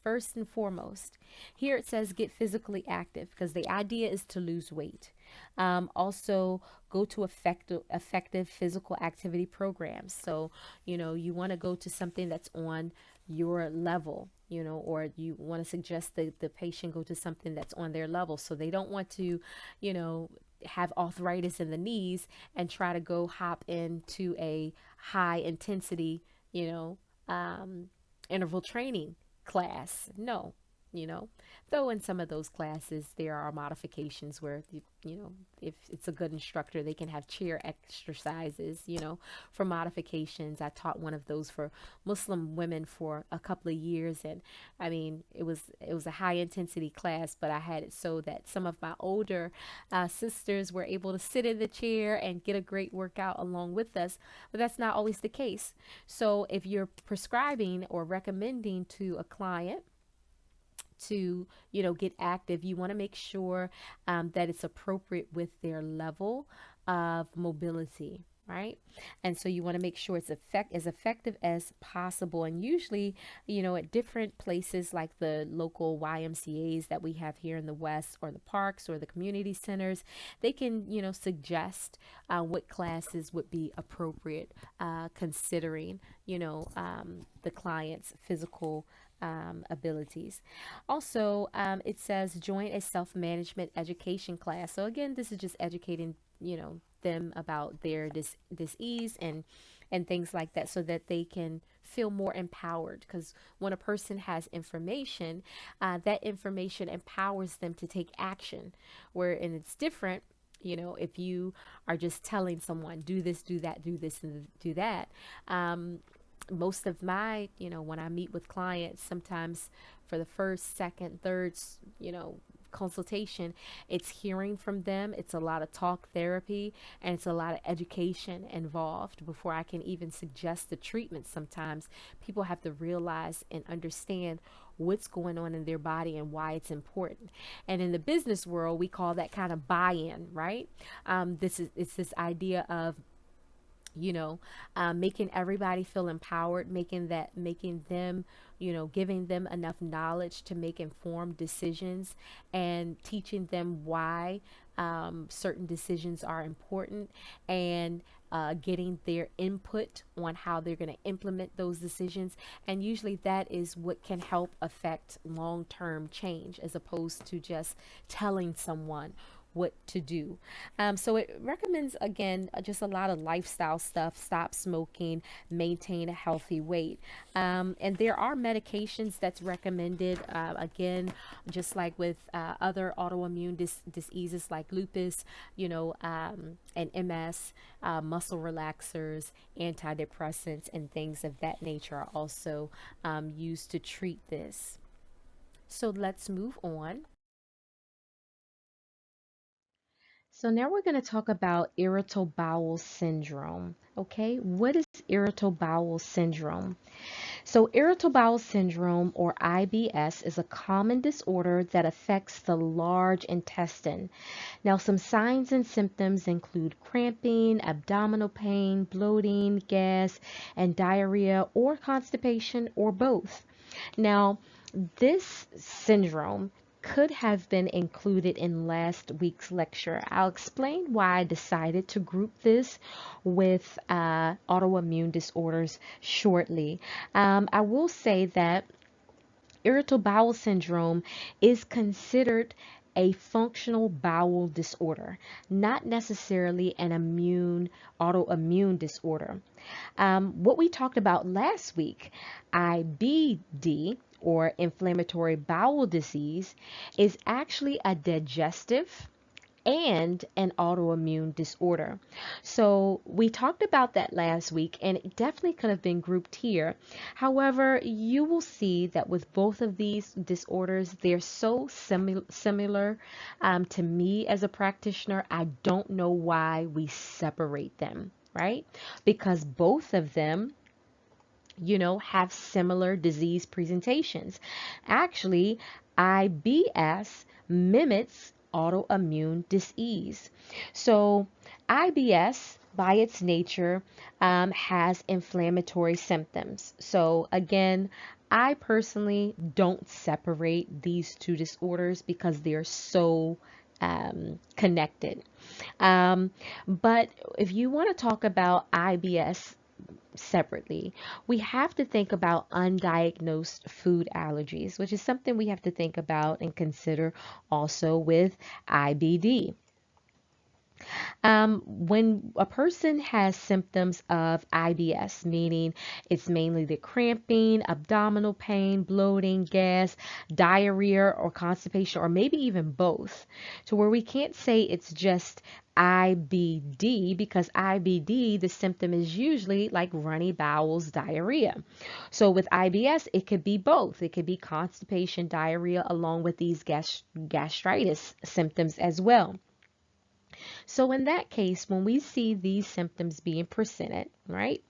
Speaker 1: First and foremost. Here it says get physically active because the idea is to lose weight. Also, go to effective physical activity programs. So, you want to go to something that's on your level, or you want to suggest that the patient go to something that's on their level. So they don't want to, have arthritis in the knees and try to go hop into a high intensity, interval training class. No, though in some of those classes there are modifications where if it's a good instructor, they can have chair exercises, for modifications. I taught one of those for Muslim women for a couple of years, and I mean it was a high intensity class, but I had it so that some of my older sisters were able to sit in the chair and get a great workout along with us, but that's not always the case. So if you're prescribing or recommending to a client to get active, you want to make sure that it's appropriate with their level of mobility, right? And so you want to make sure it's as effective as possible. And usually, at different places like the local YMCAs that we have here in the West, or the parks or the community centers, they can suggest what classes would be appropriate, considering the client's physical abilities. Also, it says join a self-management education class. So again, this is just educating, them about their disease and things like that, so that they can feel more empowered. Because when a person has information, that information empowers them to take action. And it's different. If you are just telling someone, do this, do that, do this, and do that. Most of my, when I meet with clients, sometimes for the first, second, third, consultation, it's hearing from them. It's a lot of talk therapy, and it's a lot of education involved before I can even suggest the treatment. Sometimes people have to realize and understand what's going on in their body and why it's important. And in the business world, we call that kind of buy-in, right? It's this idea of making everybody feel empowered, making them, giving them enough knowledge to make informed decisions, and teaching them why certain decisions are important, and getting their input on how they're going to implement those decisions. And usually that is what can help affect long-term change, as opposed to just telling someone what to do. So it recommends, again, just a lot of lifestyle stuff: stop smoking, maintain a healthy weight. And there are medications that's recommended, again, just like with other autoimmune diseases like lupus, and MS, muscle relaxers, antidepressants, and things of that nature are also used to treat this. So let's move on. So now we're going to talk about irritable bowel syndrome. Okay, what is irritable bowel syndrome? So irritable bowel syndrome, or IBS, is a common disorder that affects the large intestine. Now, some signs and symptoms include cramping, abdominal pain, bloating, gas, and diarrhea, or constipation, or both. Now, this syndrome could have been included in last week's lecture. I'll explain why I decided to group this with autoimmune disorders shortly. I will say that irritable bowel syndrome is considered a functional bowel disorder, not necessarily an autoimmune disorder. What we talked about last week, IBD, or inflammatory bowel disease, is actually a digestive and an autoimmune disorder. So we talked about that last week, and it definitely could have been grouped here. However, you will see that with both of these disorders, they're so similar. To me as a practitioner, I don't know why we separate them, right? Because both of them have similar disease presentations. Actually, IBS mimics autoimmune disease. So IBS, by its nature, has inflammatory symptoms. So again, I personally don't separate these two disorders because they're so connected. But if you want to talk about IBS separately, we have to think about undiagnosed food allergies, which is something we have to think about and consider also with IBD. When a person has symptoms of IBS, meaning it's mainly the cramping, abdominal pain, bloating, gas, diarrhea, or constipation, or maybe even both, to where we can't say it's just IBD, because IBD, the symptom is usually like runny bowels, diarrhea. So with IBS, it could be both. It could be constipation, diarrhea, along with these gastritis symptoms as well. So in that case, when we see these symptoms being presented, right,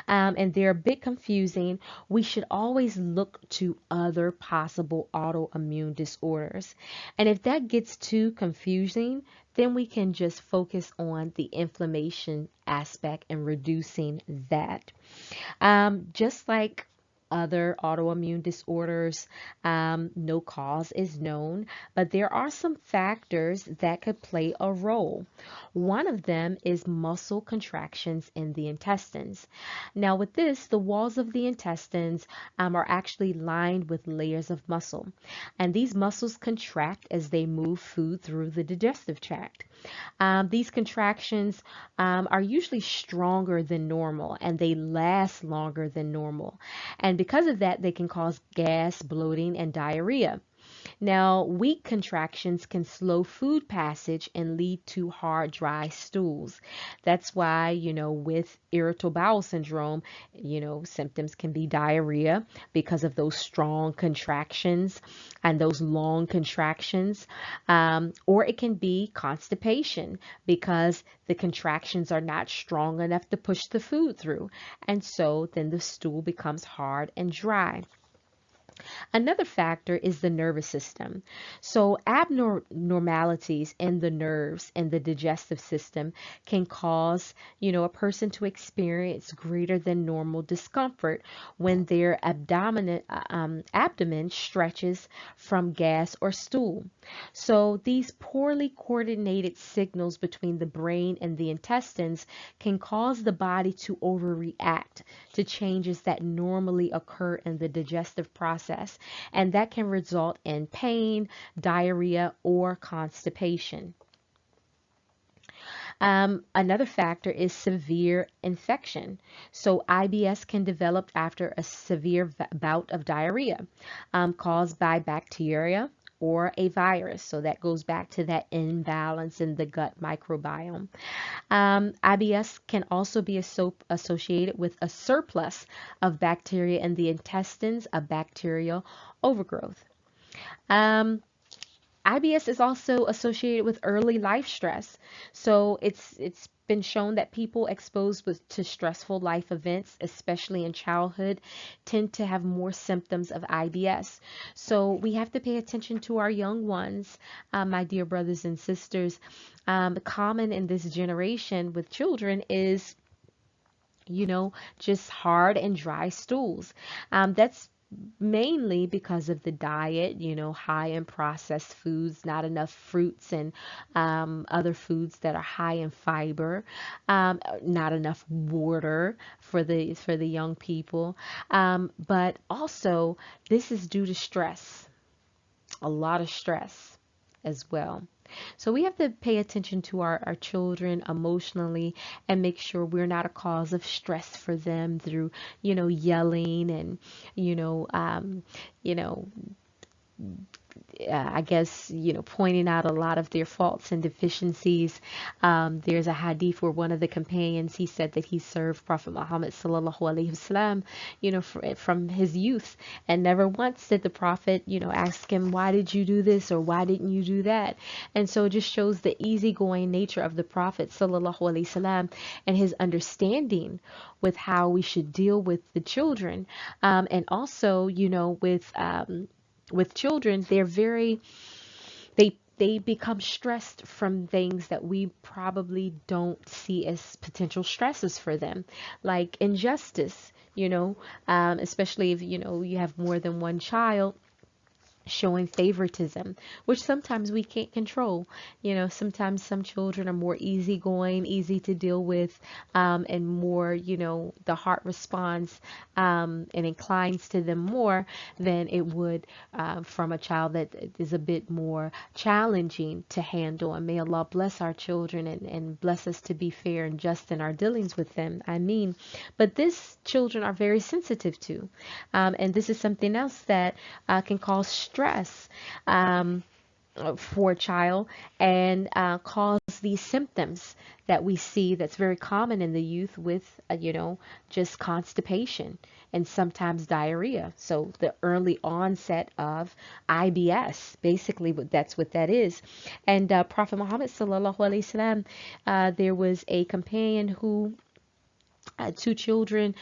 Speaker 1: and they're a bit confusing, we should always look to other possible autoimmune disorders. And if that gets too confusing, then we can just focus on the inflammation aspect and reducing that. Just like other autoimmune disorders, no cause is known, but there are some factors that could play a role. One of them is muscle contractions in the intestines. Now, with this, the walls of the intestines are actually lined with layers of muscle, and these muscles contract as they move food through the digestive tract. These contractions are usually stronger than normal, and they last longer than normal. And because of that, they can cause gas, bloating, and diarrhea. Now, weak contractions can slow food passage and lead to hard, dry stools. That's why, with irritable bowel syndrome, symptoms can be diarrhea because of those strong contractions and those long contractions. Or it can be constipation because the contractions are not strong enough to push the food through. And so then the stool becomes hard and dry. Another factor is the nervous system. So abnormalities in the nerves and the digestive system can cause, a person to experience greater than normal discomfort when their abdomen stretches from gas or stool. So these poorly coordinated signals between the brain and the intestines can cause the body to overreact to changes that normally occur in the digestive process, and that can result in pain, diarrhea, or constipation. Another factor is severe infection. So IBS can develop after a severe bout of diarrhea caused by bacteria or a virus. So that goes back to that imbalance in the gut microbiome. IBS can also be associated with a surplus of bacteria in the intestines, a bacterial overgrowth. IBS is also associated with early life stress. So it's been shown that people exposed to stressful life events, especially in childhood, tend to have more symptoms of IBS. So we have to pay attention to our young ones, my dear brothers and sisters. Common in this generation with children is, just hard and dry stools. That's mainly because of the diet, high in processed foods, not enough fruits and other foods that are high in fiber, not enough water for the young people. But also, this is due to stress, a lot of stress as well. So we have to pay attention to our children emotionally and make sure we're not a cause of stress for them through, yelling and, I guess, pointing out a lot of their faults and deficiencies. There's a hadith where one of the companions, he said that he served Prophet Muhammad sallallahu alaihi wasallam, from his youth, and never once did the Prophet, ask him, why did you do this or why didn't you do that? And so it just shows the easygoing nature of the Prophet sallallahu alaihi wasallam and his understanding with how we should deal with the children, and also, with children, they become stressed from things that we probably don't see as potential stresses for them, like injustice, especially if, you have more than one child, showing favoritism, which sometimes we can't control. Sometimes some children are more easygoing, easy to deal with, and more, the heart responds and inclines to them more than it would from a child that is a bit more challenging to handle. And may Allah bless our children and bless us to be fair and just in our dealings with them. But this children are very sensitive to, and this is something else that can cause stress for a child and cause these symptoms that we see that's very common in the youth with, just constipation and sometimes diarrhea. So the early onset of IBS, basically that's what that is. And Prophet Muhammad sallallahu alaihi wasallam, there was a companion who had two children.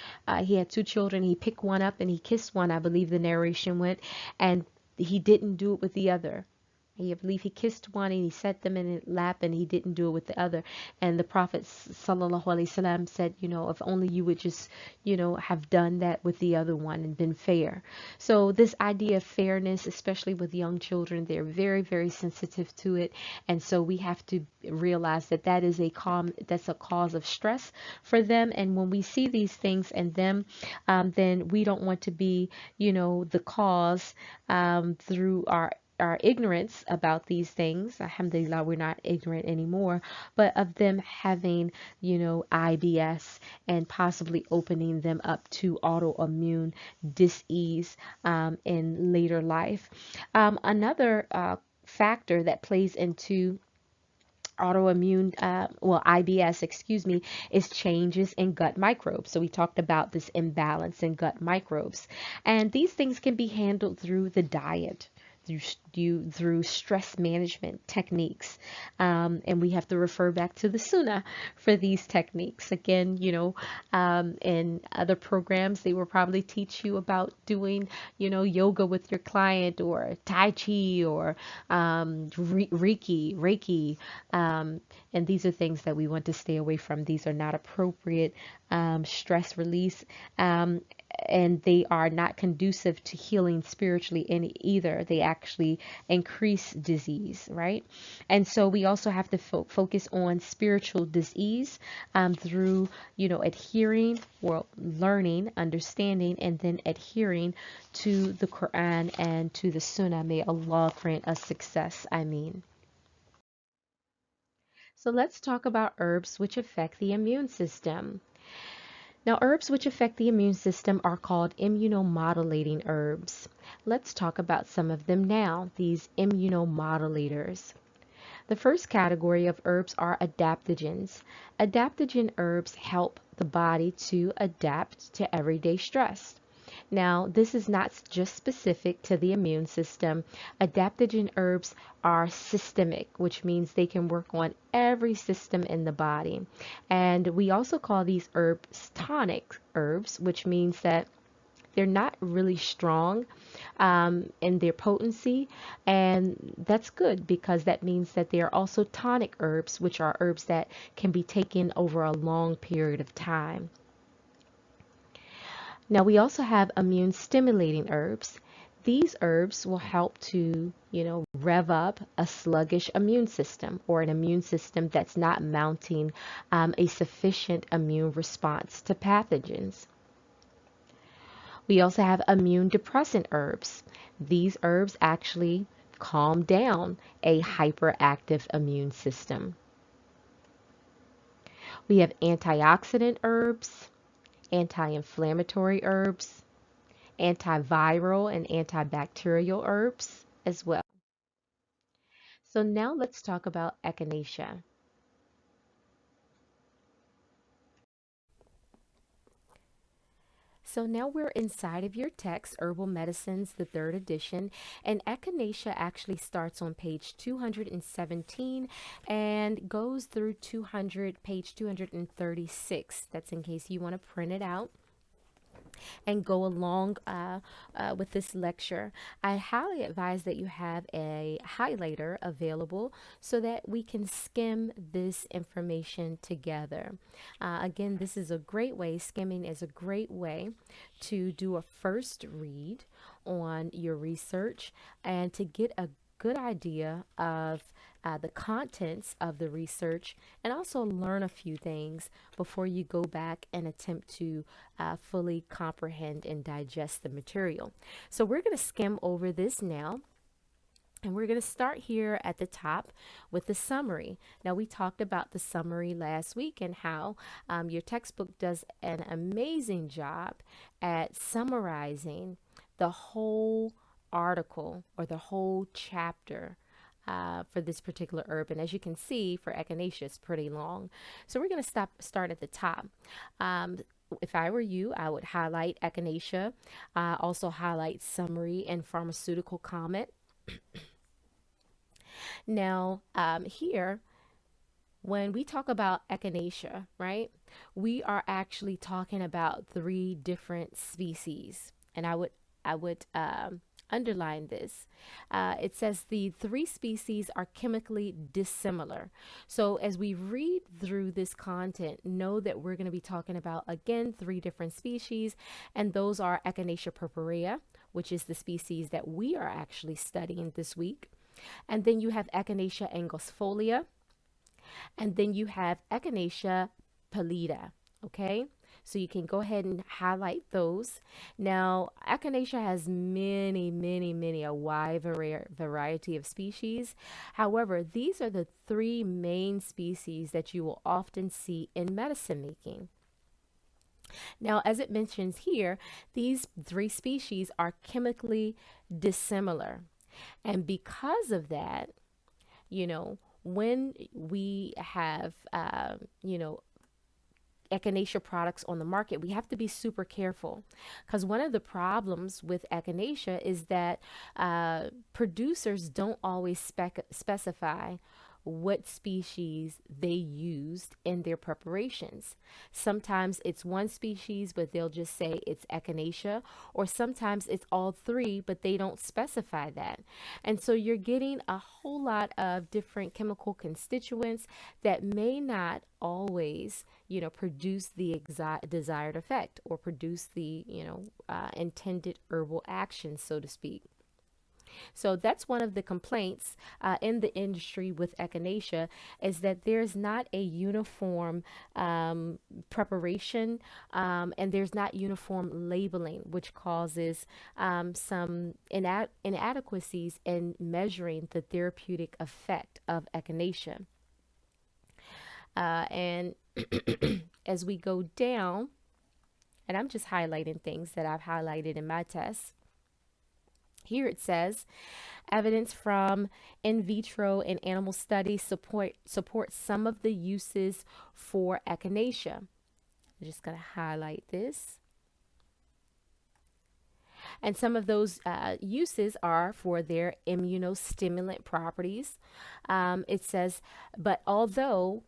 Speaker 1: He had two children. He picked one up and he kissed one, I believe the narration went, and he didn't do it with the other. I believe he kissed one and he set them in his lap and he didn't do it with the other. And the Prophet sallallahu alaihi wasallam said, if only you would just, have done that with the other one and been fair. So this idea of fairness, especially with young children, they're very, very sensitive to it. And so we have to realize that that's a cause of stress for them. And when we see these things in them, then we don't want to be, the cause through our our ignorance about these things. Alhamdulillah, we're not ignorant anymore, but of them having, IBS and possibly opening them up to autoimmune disease in later life. Another factor that plays into IBS, excuse me, is changes in gut microbes. So we talked about this imbalance in gut microbes. And these things can be handled through the diet, through stress management techniques. And we have to refer back to the Sunnah for these techniques. Again, in other programs, they will probably teach you about doing, yoga with your client, or Tai Chi, or Reiki. And these are things that we want to stay away from. These are not appropriate stress release. And they are not conducive to healing spiritually in either. They actually increase disease, right? And so we also have to focus on spiritual disease through, adhering, or learning, understanding, and then adhering to the Quran and to the Sunnah. May Allah grant us success. Ameen. So let's talk about herbs which affect the immune system. Now, herbs which affect the immune system are called immunomodulating herbs. Let's talk about some of them now, these immunomodulators. The first category of herbs are adaptogens. Adaptogen herbs help the body to adapt to everyday stress. Now, this is not just specific to the immune system. Adaptogen herbs are systemic, which means they can work on every system in the body. And we also call these herbs tonic herbs, which means that they're not really strong in their potency, and that's good because that means that they are also tonic herbs, which are herbs that can be taken over a long period of time. Now we also have immune stimulating herbs. These herbs will help to, rev up a sluggish immune system, or an immune system that's not mounting a sufficient immune response to pathogens. We also have immune depressant herbs. These herbs actually calm down a hyperactive immune system. We have antioxidant herbs, anti-inflammatory herbs, antiviral and antibacterial herbs as well. So now let's talk about echinacea. So now we're inside of your text, Herbal Medicines, the third edition, and echinacea actually starts on page 217 and goes through page 236. That's in case you want to print it out and go along with this lecture. I highly advise that you have a highlighter available so that we can skim this information together. Again, this is a great way, skimming is a great way to do a first read on your research and to get a good idea of the contents of the research, and also learn a few things before you go back and attempt to fully comprehend and digest the material. So we're going to skim over this now. And we're going to start here at the top with the summary. Now, we talked about the summary last week and how your textbook does an amazing job at summarizing the whole article or the whole chapter for this particular herb. And as you can see, for echinacea, it's pretty long. So we're going to start at the top. If I were you, I would highlight echinacea, also highlight summary and pharmaceutical comment. Now, here, when we talk about echinacea, right, we are actually talking about 3 different species. And I would underline this. It says the 3 species are chemically dissimilar. So as we read through this content, know that we're going to be talking about, again, 3 different species, and those are Echinacea purpurea, which is the species that we are actually studying this week. And then you have Echinacea angustifolia, and then you have Echinacea pallida. Okay, So you can go ahead and highlight those. Now, Echinacea has many, a wide variety of species. However, these are the three main species that you will often see in medicine making. Now, as it mentions here, these three species are chemically dissimilar. And because of that, when we have, echinacea products on the market, we have to be super careful, because one of the problems with echinacea is that producers don't always specify what species they used in their preparations. Sometimes it's one species, but they'll just say it's echinacea, or sometimes it's all three, but they don't specify that. And so you're getting a whole lot of different chemical constituents that may not always, produce the desired effect, or produce the, intended herbal action, so to speak. So that's one of the complaints in the industry with echinacea, is that there's not a uniform preparation, and there's not uniform labeling, which causes some inadequacies in measuring the therapeutic effect of echinacea. And as we go down, and I'm just highlighting things that I've highlighted in my tests. Here it says, evidence from in vitro and animal studies support some of the uses for echinacea. I'm just going to highlight this. And some of those uses are for their immunostimulant properties. It says, but although,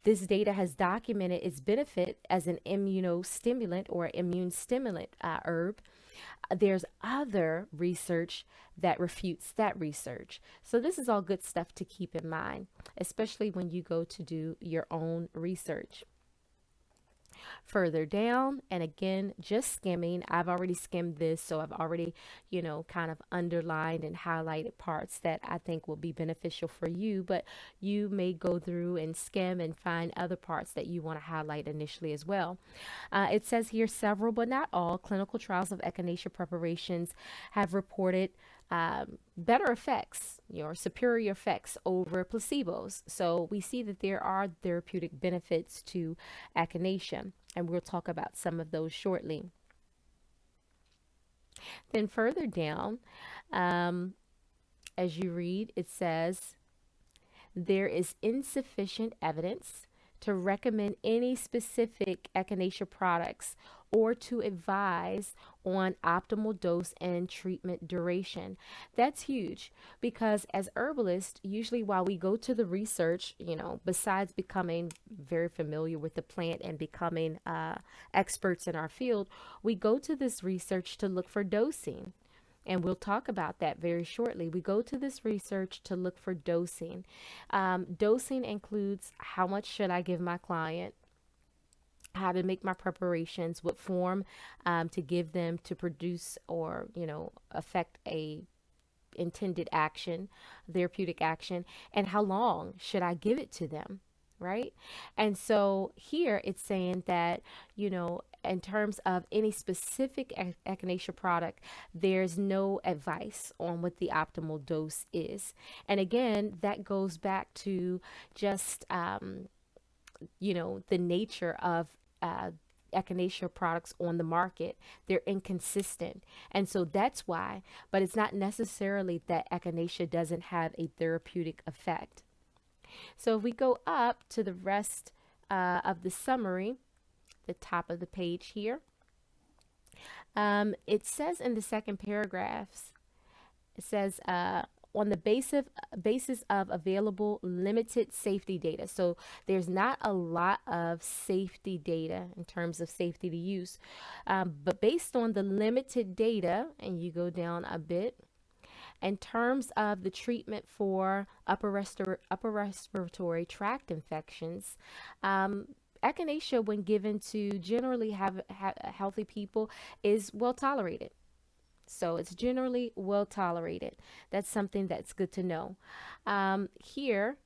Speaker 1: this data has documented its benefit as an immunostimulant or immune stimulant herb, there's other research that refutes that research. So this is all good stuff to keep in mind, especially when you go to do your own research. Further down, and again, just skimming, I've already skimmed this, so I've already, kind of underlined and highlighted parts that I think will be beneficial for you, but you may go through and skim and find other parts that you want to highlight initially as well. It says here, several but not all clinical trials of echinacea preparations have reported better effects, superior effects over placebos. So we see that there are therapeutic benefits to echinacea, and we'll talk about some of those shortly. Then further down, as you read, it says, there is insufficient evidence to recommend any specific echinacea products or to advise on optimal dose and treatment duration. That's huge, because as herbalists, usually while we go to the research, besides becoming very familiar with the plant and becoming experts in our field, we go to this research to look for dosing. And we'll talk about that very shortly. We go to this research to look for dosing. Dosing includes how much should I give my client, how to make my preparations, what form to give them to produce or, affect a intended action, therapeutic action, and how long should I give it to them, right? And so here it's saying that, in terms of any specific echinacea product, there's no advice on what the optimal dose is. And again, that goes back to just, the nature of echinacea products on the market. They're inconsistent. And so that's why, but it's not necessarily that echinacea doesn't have a therapeutic effect. So if we go up to the rest of the summary, the top of the page here, it says in the second paragraph, it says, on the basis of available limited safety data. So there's not a lot of safety data in terms of safety to use, but based on the limited data, and you go down a bit, in terms of the treatment for upper respiratory tract infections, echinacea, when given to generally healthy people, is well tolerated. So it's generally well tolerated. That's something that's good to know. Here,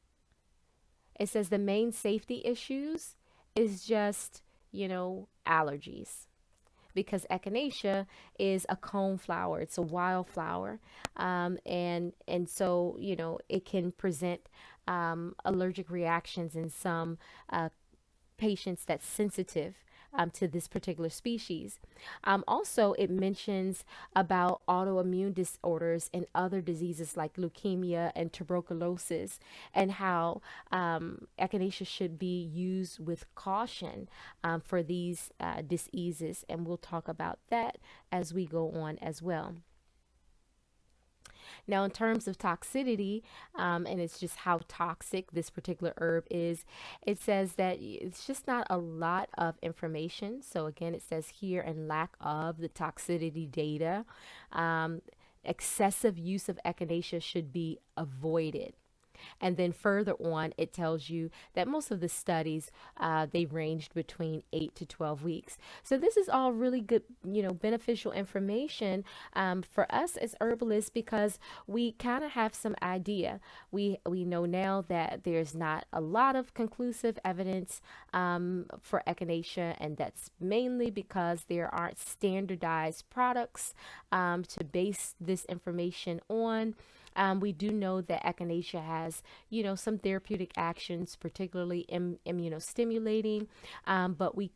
Speaker 1: it says the main safety issues is just, allergies, because echinacea is a cone flower. It's a wildflower, and so it can present allergic reactions in some patients that's sensitive to this particular species. Also, it mentions about autoimmune disorders and other diseases like leukemia and tuberculosis, and how echinacea should be used with caution for these diseases. And we'll talk about that as we go on as well. Now, in terms of toxicity, and it's just how toxic this particular herb is, it says that it's just not a lot of information. So, again, it says here, and lack of the toxicity data, excessive use of echinacea should be avoided. And then further on, it tells you that most of the studies, they ranged between 8 to 12 weeks. So this is all really good, beneficial information for us as herbalists, because we kind of have some idea. We know now that there's not a lot of conclusive evidence for echinacea, and that's mainly because there aren't standardized products to base this information on. We do know that echinacea has, some therapeutic actions, particularly immunostimulating, but we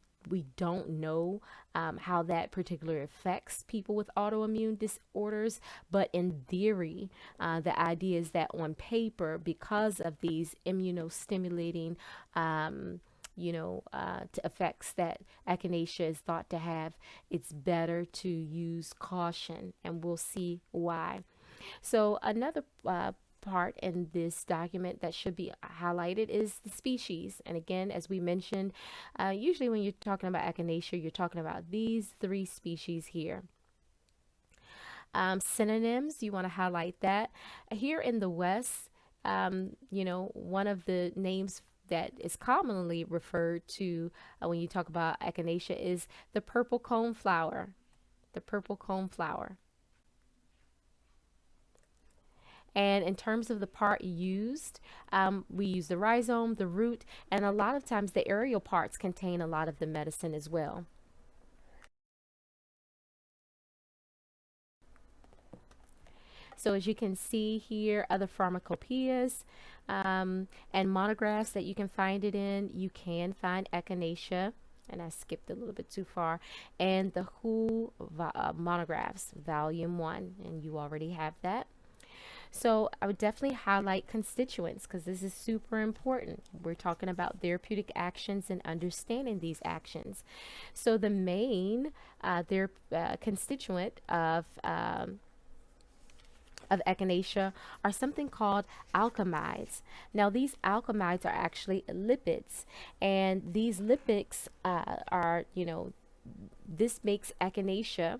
Speaker 1: don't know how that particularly affects people with autoimmune disorders. But in theory, the idea is that on paper, because of these immunostimulating effects that echinacea is thought to have, it's better to use caution, and we'll see why. So another part in this document that should be highlighted is the species. And again, as we mentioned, usually when you're talking about echinacea, you're talking about these 3 species here. Synonyms, you want to highlight that. Here in the West, one of the names that is commonly referred to when you talk about echinacea is the purple cone flower. The purple cone flower. And in terms of the part used, we use the rhizome, the root, and a lot of times the aerial parts contain a lot of the medicine as well. So as you can see here, other pharmacopoeias and monographs that you can find it in. You can find echinacea, and I skipped a little bit too far, and the WHO monographs, volume 1, and you already have that. So I would definitely highlight constituents, because this is super important. We're talking about therapeutic actions and understanding these actions. So the main constituent of echinacea are something called alkamides. Now, these alkamides are actually lipids, and these lipids are, this makes echinacea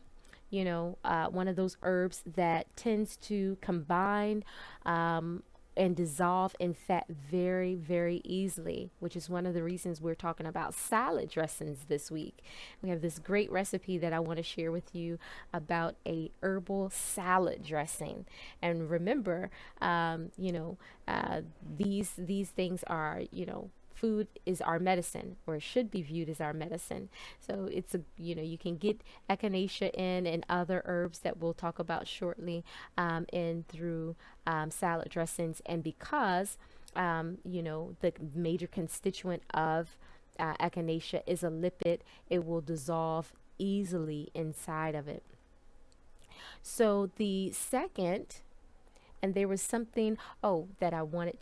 Speaker 1: one of those herbs that tends to combine and dissolve in fat very, very easily, which is one of the reasons we're talking about salad dressings this week. We have this great recipe that I want to share with you about a herbal salad dressing. And remember, these things are, food is our medicine, or it should be viewed as our medicine. So it's you can get echinacea in and other herbs that we'll talk about shortly in through salad dressings. And because the major constituent of echinacea is a lipid, it will dissolve easily inside of it. So the second, and there was something, that I wanted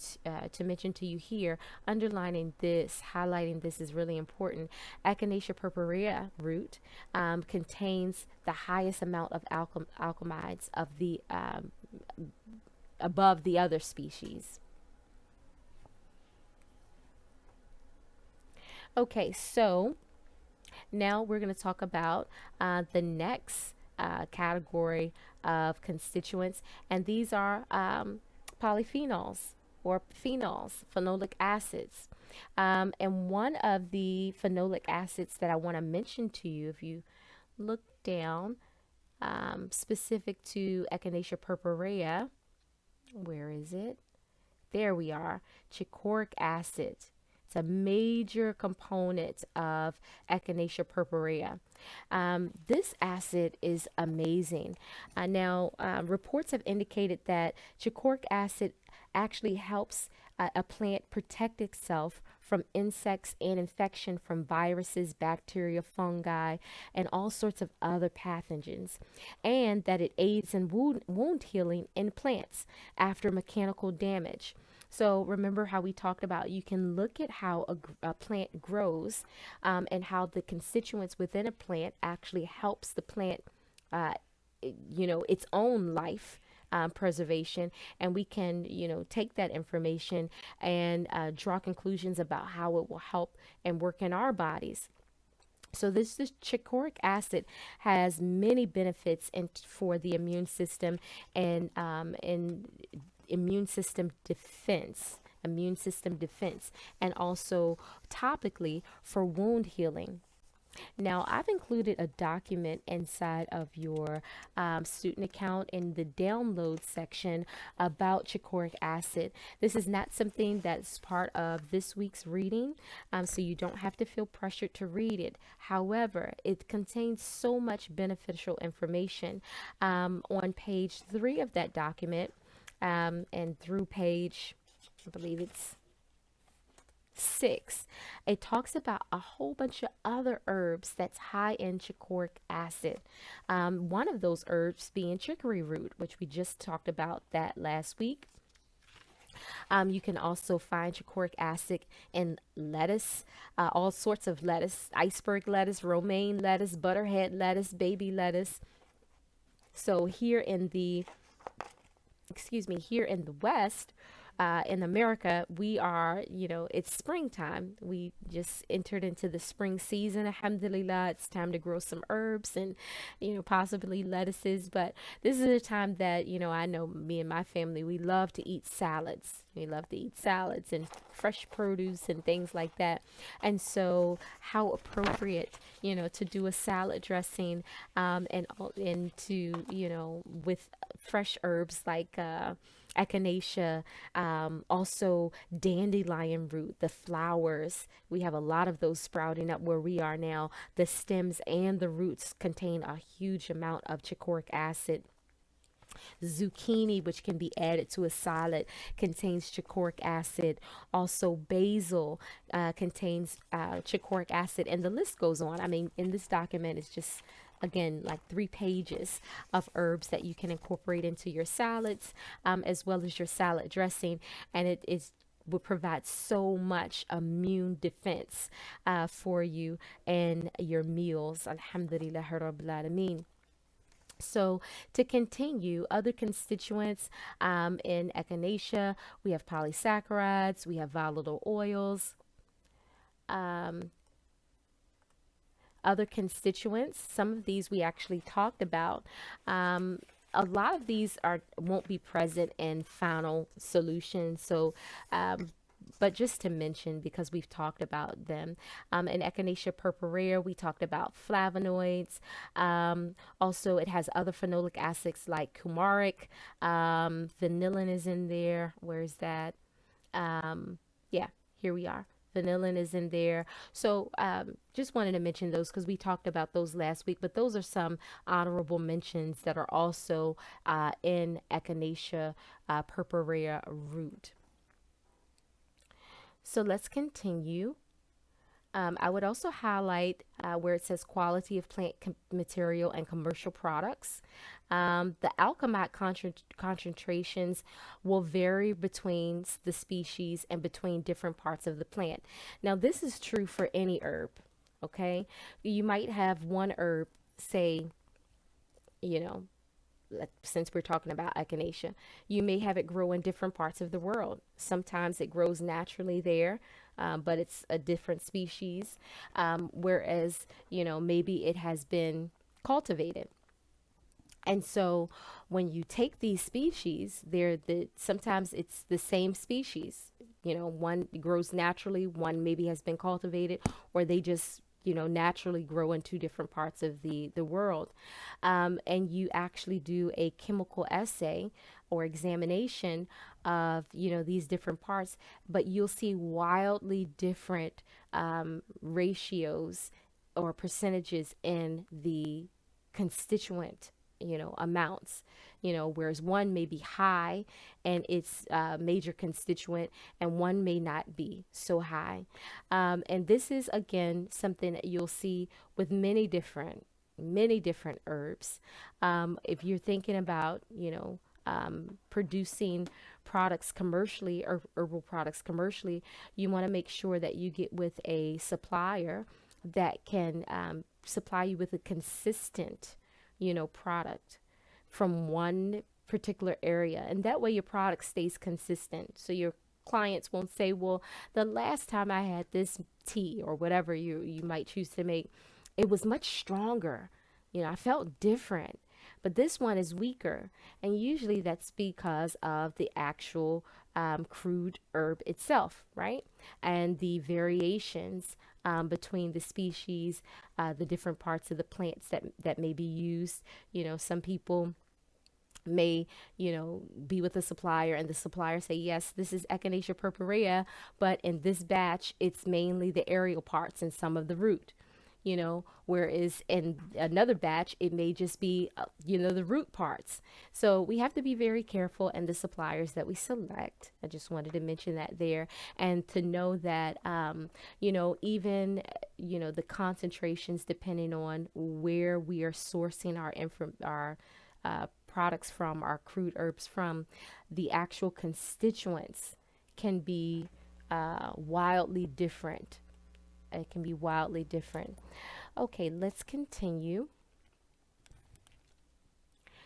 Speaker 1: to mention to you here, underlining this, highlighting this is really important. Echinacea purpurea root contains the highest amount of alkamides of the above the other species. Okay, so now we're going to talk about the next category of constituents, and these are polyphenols or phenols, phenolic acids. And one of the phenolic acids that I want to mention to you, if you look down, specific to Echinacea purpurea, where is it? There we are, chichoric acid. It's a major component of Echinacea purpurea. This acid is amazing. Now, reports have indicated that chicoraic acid actually helps a plant protect itself from insects and infection from viruses, bacteria, fungi, and all sorts of other pathogens, and that it aids in wound healing in plants after mechanical damage. So remember how we talked about you can look at how a plant grows, and how the constituents within a plant actually helps the plant, its own life. Preservation, and we can take that information and draw conclusions about how it will help and work in our bodies. So this chicoraic acid has many benefits for the immune system and immune system defense, and also topically for wound healing. Now, I've included a document inside of your student account in the download section about chicoraic acid. This is not something that's part of this week's reading, so you don't have to feel pressured to read it. However, it contains so much beneficial information. On page 3 of that document, and through page, I believe it's 6, it talks about a whole bunch of other herbs that's high in chicoraic acid. One of those herbs being chicory root, which we just talked about that last week. You can also find chicoraic acid in lettuce, all sorts of lettuce, iceberg lettuce, romaine lettuce, butterhead lettuce, baby lettuce. So here in the West, in America, we are, it's springtime. We just entered into the spring season. Alhamdulillah, it's time to grow some herbs and, possibly lettuces. But this is a time that, I know me and my family, we love to eat salads. We love to eat salads and fresh produce and things like that. And so how appropriate, to do a salad dressing, and to, with fresh herbs like, echinacea, also dandelion root, the flowers. We have a lot of those sprouting up where we are now. The stems and the roots contain a huge amount of chicoraic acid. Zucchini, which can be added to a salad, contains chicoraic acid. Also, basil contains chicoraic acid, and the list goes on. I mean, in this document, it's just, again, like 3 pages of herbs that you can incorporate into your salads, as well as your salad dressing, and it will provide so much immune defense for you and your meals. Alhamdulillah Rabbil Alameen. So to continue, other constituents in echinacea, we have polysaccharides, we have volatile oils. Other constituents, some of these we actually talked about. A lot of these won't be present in final solution. So, but just to mention, because we've talked about them, in Echinacea purpurea, we talked about flavonoids. Also, it has other phenolic acids like curcumaric. Vanillin is in there. Where's that? Yeah, here we are. Vanillin is in there. So just wanted to mention those because we talked about those last week, but those are some honorable mentions that are also in Echinacea purpurea root. So let's continue. I would also highlight where it says quality of plant material and commercial products. The alchemite concentrations will vary between the species and between different parts of the plant. Now, this is true for any herb, okay? You might have one herb, say, since we're talking about echinacea, you may have it grow in different parts of the world. Sometimes it grows naturally there, but it's a different species, whereas, maybe it has been cultivated. And so when you take these species, sometimes it's the same species. One grows naturally, one maybe has been cultivated, or they just naturally grow in two different parts of the world. And you actually do a chemical essay or examination of, these different parts, but you'll see wildly different ratios or percentages in the constituent amounts, whereas one may be high and its major constituent, and one may not be so high. And this is again something that you'll see with many different herbs. If you're thinking about producing products commercially or herbal products commercially, you want to make sure that you get with a supplier that can supply you with a consistent product from one particular area, and that way your product stays consistent, so your clients won't say, well, the last time I had this tea or whatever you might choose to make, it was much stronger, I felt different, but this one is weaker. And usually that's because of the actual crude herb itself, right? And the variations between the species, the different parts of the plants that may be used. Some people may be with a supplier, and the supplier say, yes, this is Echinacea purpurea, but in this batch it's mainly the aerial parts and some of the root, whereas in another batch it may just be the root parts. So we have to be very careful in the suppliers that we select. I just wanted to mention that there, and to know that even the concentrations, depending on where we are sourcing our products from, our crude herbs from, the actual constituents can be wildly different. It can be wildly different. Okay, let's continue.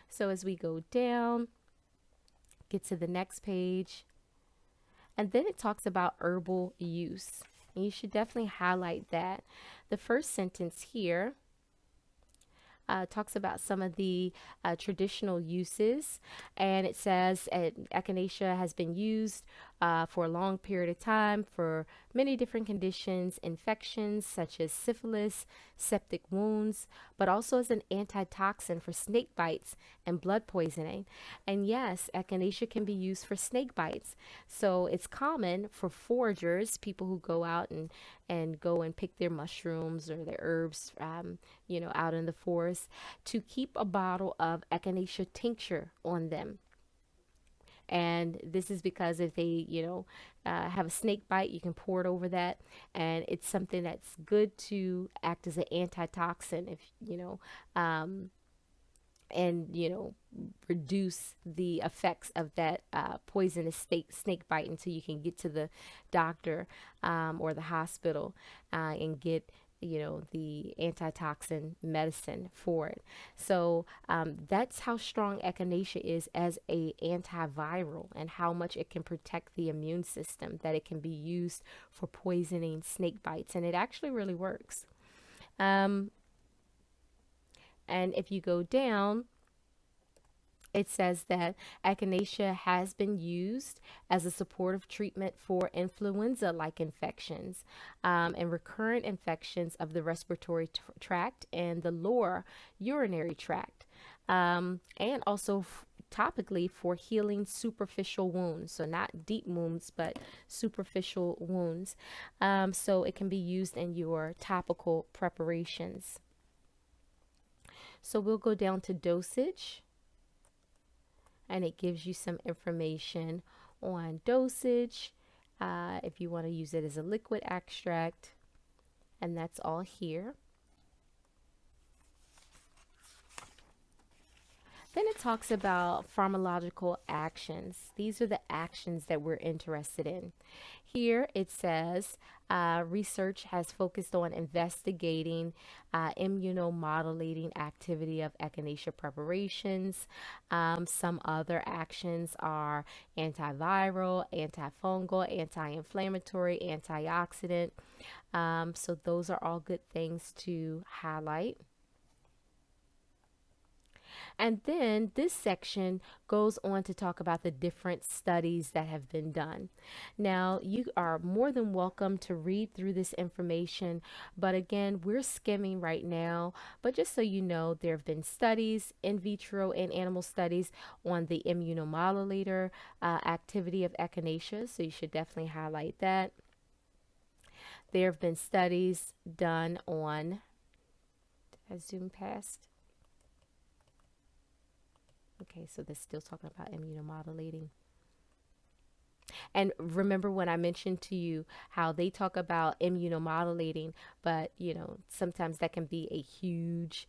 Speaker 1: So as we go down, get to the next page, and then it talks about herbal use. And you should definitely highlight that. The first sentence here talks about some of the traditional uses, and it says echinacea has been used for a long period of time for many different conditions, infections such as syphilis, septic wounds, but also as an antitoxin for snake bites and blood poisoning. And yes, echinacea can be used for snake bites. So it's common for foragers, people who go out and go and pick their mushrooms or their herbs, out in the forest, to keep a bottle of echinacea tincture on them. And this is because if they, have a snake bite, you can pour it over that. And it's something that's good to act as an antitoxin, if, and, reduce the effects of that poisonous snake bite until you can get to the doctor or the hospital and get the antitoxin medicine for it. So that's how strong echinacea is as a antiviral, and how much it can protect the immune system, that it can be used for poisoning snake bites, and it actually really works. And if you go down, it says that echinacea has been used as a supportive treatment for influenza-like infections and recurrent infections of the respiratory tract and the lower urinary tract, and also topically for healing superficial wounds. So not deep wounds, but superficial wounds. So it can be used in your topical preparations. So we'll go down to dosage, and it gives you some information on dosage, if you want to use it as a liquid extract, and that's all here. Then it talks about pharmacological actions. These are the actions that we're interested in. Here it says research has focused on investigating immunomodulating activity of echinacea preparations. Some other actions are antiviral, antifungal, anti-inflammatory, antioxidant. So those are all good things to highlight. And then this section goes on to talk about the different studies that have been done. Now, you are more than welcome to read through this information, but again, we're skimming right now. But just so you know, there have been studies, in vitro and animal studies, on the immunomodulator activity of echinacea, so you should definitely highlight that. There have been studies done on, did I zoom past? Okay, so they're still talking about immunomodulating. And remember when I mentioned to you how they talk about immunomodulating, but sometimes that can be a huge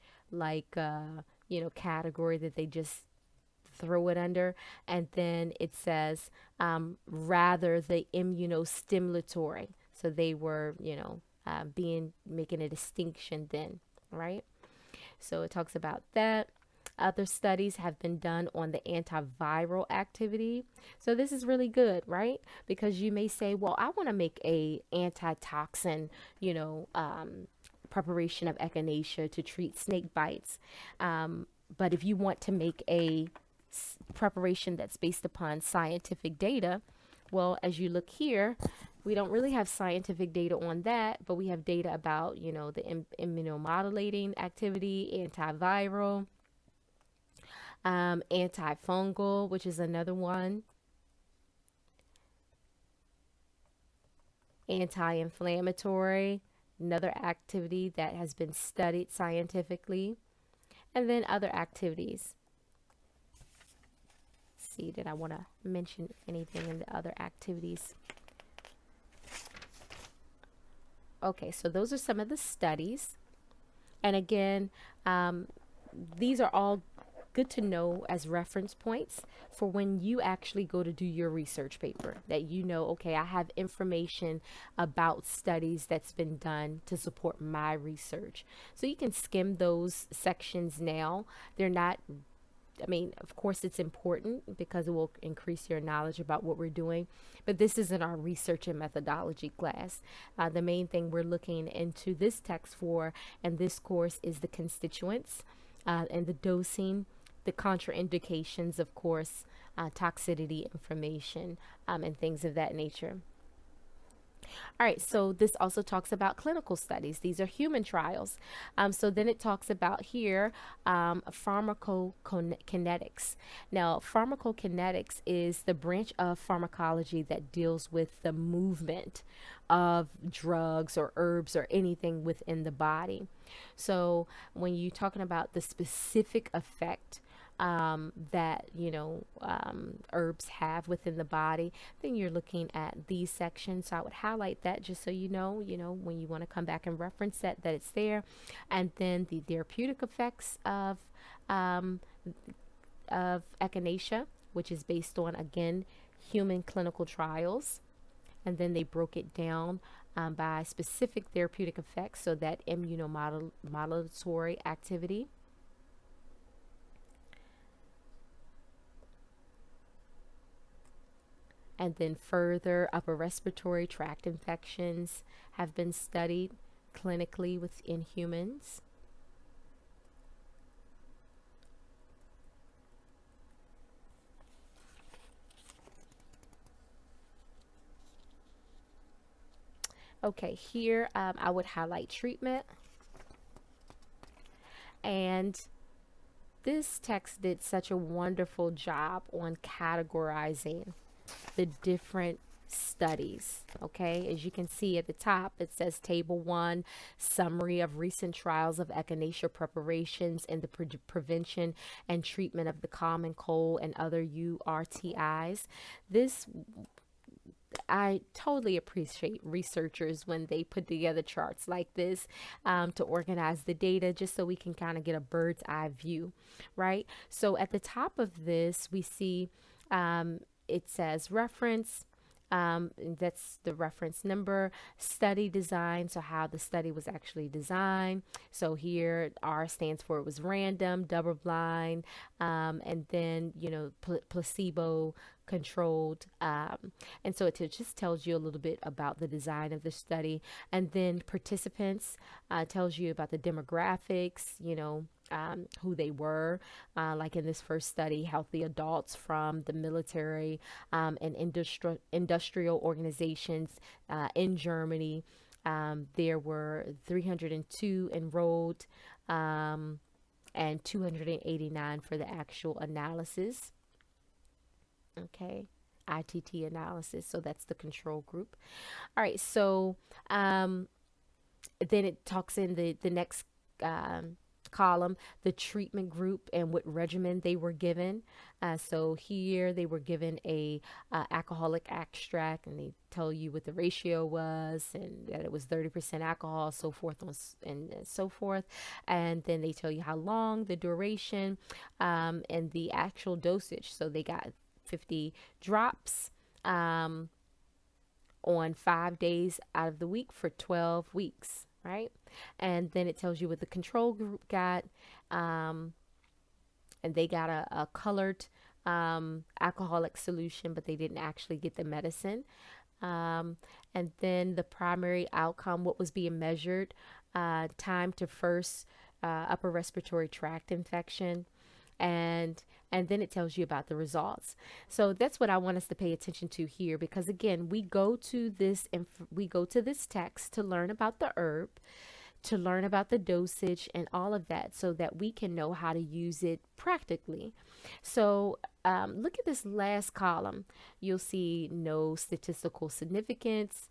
Speaker 1: category that they just throw it under. And then it says rather the immunostimulatory. So they were, making a distinction then, right? So it talks about that. Other studies have been done on the antiviral activity. So this is really good, right? Because you may say, well, I want to make a antitoxin, preparation of echinacea to treat snake bites. But if you want to make a preparation that's based upon scientific data, well, as you look here, we don't really have scientific data on that, but we have data about, the immunomodulating activity, antiviral, antifungal, which is another one, anti-inflammatory, another activity that has been studied scientifically, and then other activities. Let's see, did I want to mention anything in the other activities? Okay, so those are some of the studies. And again, these are all good to know as reference points for when you actually go to do your research paper, that okay, I have information about studies that's been done to support my research. So you can skim those sections now. They're not, of course it's important because it will increase your knowledge about what we're doing, but this isn't our research and methodology class. The main thing we're looking into this text for and this course is the constituents and the dosing, the contraindications, of course, toxicity information, and things of that nature. All right, so this also talks about clinical studies. These are human trials. So then it talks about here pharmacokinetics. Now, pharmacokinetics is the branch of pharmacology that deals with the movement of drugs or herbs or anything within the body. So when you're talking about the specific effect that herbs have within the body, then you're looking at these sections. So I would highlight that just so you know when you want to come back and reference that it's there. And then the therapeutic effects of echinacea, which is based on, again, human clinical trials. And then they broke it down by specific therapeutic effects, so that immunomodulatory activity. And then further, upper respiratory tract infections have been studied clinically within humans. Okay, here I would highlight treatment. And this text did such a wonderful job on categorizing the different studies. Okay, as you can see at the top, it says Table 1, summary of recent trials of echinacea preparations in the prevention and treatment of the common cold and other URTIs. This, I totally appreciate researchers when they put together charts like this to organize the data, just so we can kind of get a bird's eye view, right? So at the top of this, we see it says reference. That's the reference number, study design, so how the study was actually designed. So here R stands for it was random, double blind, and then placebo controlled, and so it just tells you a little bit about the design of the study. And then participants tells you about the demographics, who they were. Like in this first study, healthy adults from the military and industrial organizations in Germany. There were 302 enrolled and 289 for the actual analysis. Okay. ITT analysis. So that's the control group. All right. So then it talks in the next column, the treatment group and what regimen they were given. So here they were given a alcoholic extract, and they tell you what the ratio was and that it was 30% alcohol, so forth and so forth. And then they tell you how long, the duration, and the actual dosage. So they got 50 drops on 5 days out of the week for 12 weeks, right? And then it tells you what the control group got, and they got a colored alcoholic solution, but they didn't actually get the medicine. And then the primary outcome, what was being measured, time to first upper respiratory tract infection, and then it tells you about the results. So that's what I want us to pay attention to here, because again, we go to this text to learn about the herb, to learn about the dosage and all of that, so that we can know how to use it practically. So look at this last column. You'll see no statistical significance,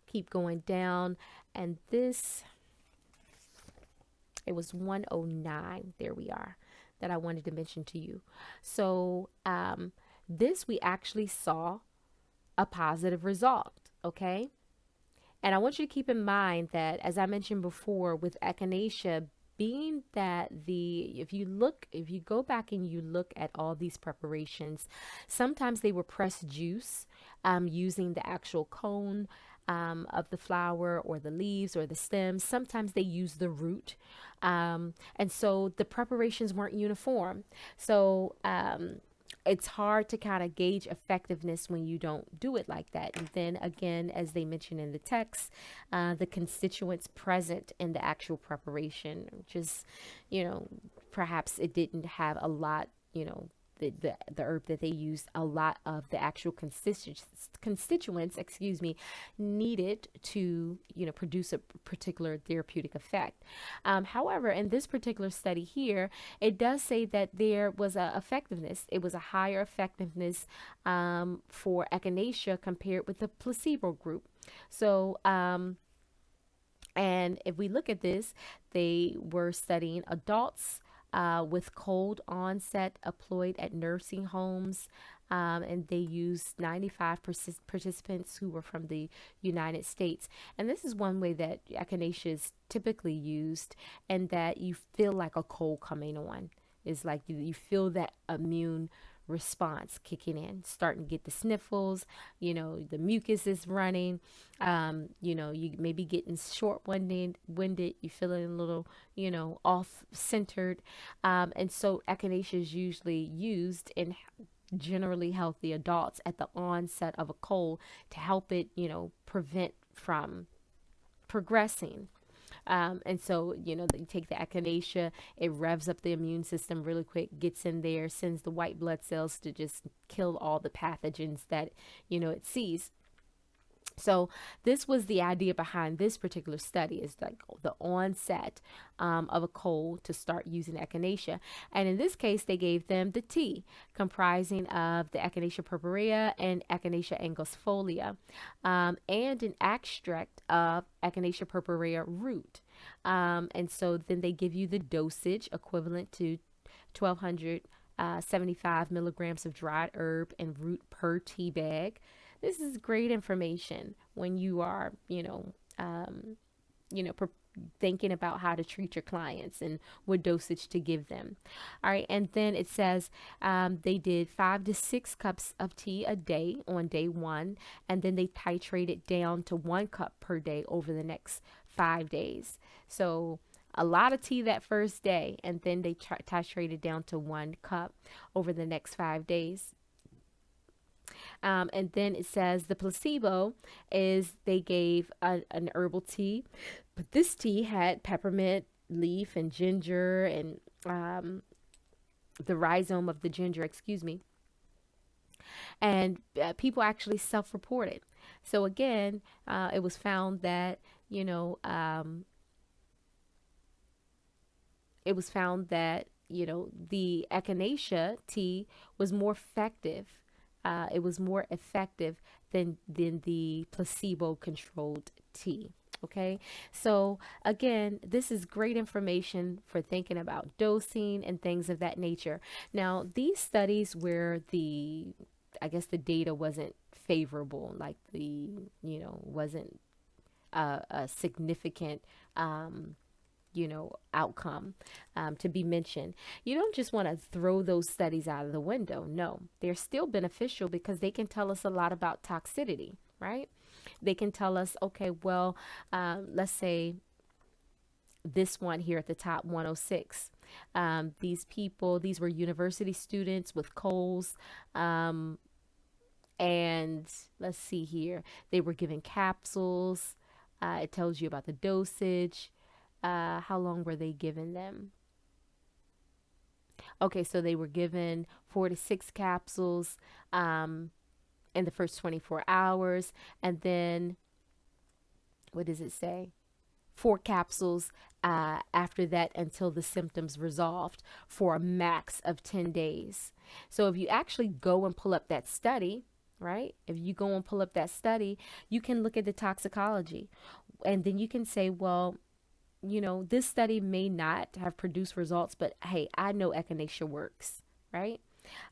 Speaker 1: keep going down, and this, it was 109. There we are, that I wanted to mention to you. So this, we actually saw a positive result. Okay. And I want you to keep in mind that, as I mentioned before, with echinacea, being that if you go back and you look at all these preparations, sometimes they were pressed juice using the actual cone of the flower or the leaves or the stems. Sometimes they use the root. And so the preparations weren't uniform. So it's hard to kind of gauge effectiveness when you don't do it like that. And then again, as they mentioned in the text, the constituents present in the actual preparation, which is, perhaps it didn't have a lot, the herb that they used, a lot of the actual constituents, needed to, produce a particular therapeutic effect. However, in this particular study here, it does say that there was a effectiveness. It was a higher effectiveness for echinacea compared with the placebo group. So, and if we look at this, they were studying adults with cold onset employed at nursing homes, and they used 95 participants who were from the United States. And this is one way that echinacea is typically used, and that you feel like a cold coming on. It's like you feel that immune response kicking in, starting to get the sniffles, the mucus is running, you may be getting short-winded, you feeling a little, off-centered. And so echinacea is usually used in generally healthy adults at the onset of a cold to help it, prevent from progressing. And so, you take the echinacea, it revs up the immune system really quick, gets in there, sends the white blood cells to just kill all the pathogens that, it sees. So this was the idea behind this particular study, is like the onset of a cold to start using echinacea. And in this case, they gave them the tea comprising of the Echinacea purpurea and Echinacea angustifolia, and an extract of Echinacea purpurea root. And so then they give you the dosage equivalent to 1,275 milligrams of dried herb and root per tea bag. This is great information when you are, thinking about how to treat your clients and what dosage to give them. All right. And then it says they did 5 to 6 cups of tea a day on day 1. And then they titrated down to 1 cup per day over the next 5 days. So a lot of tea that first day, and then they titrated down to 1 cup over the next 5 days. And then it says the placebo is they gave an herbal tea, but this tea had peppermint leaf and ginger and the rhizome of the ginger, excuse me. And people actually self-reported. So again, it was found that, you know, it was found that, you know, the echinacea tea was more effective. It was more effective than the placebo controlled tea. Okay, so again, this is great information for thinking about dosing and things of that nature. Now, these studies where I guess the data wasn't favorable, like wasn't a significant outcome to be mentioned. You don't just want to throw those studies out of the window. No, they're still beneficial because they can tell us a lot about toxicity, right? They can tell us, okay, well, let's say this one here at the top, 106. These were university students with colds. And let's see here, they were given capsules. It tells you about the dosage. How long were they given them? Okay, so they were given 4 to 6 capsules in the first 24 hours. And then, what does it say? 4 capsules after that until the symptoms resolved for a max of 10 days. So if you actually go and pull up that study, right? If you go and pull up that study, you can look at the toxicology. And then you can say, well, this study may not have produced results, but hey, I know echinacea works, right?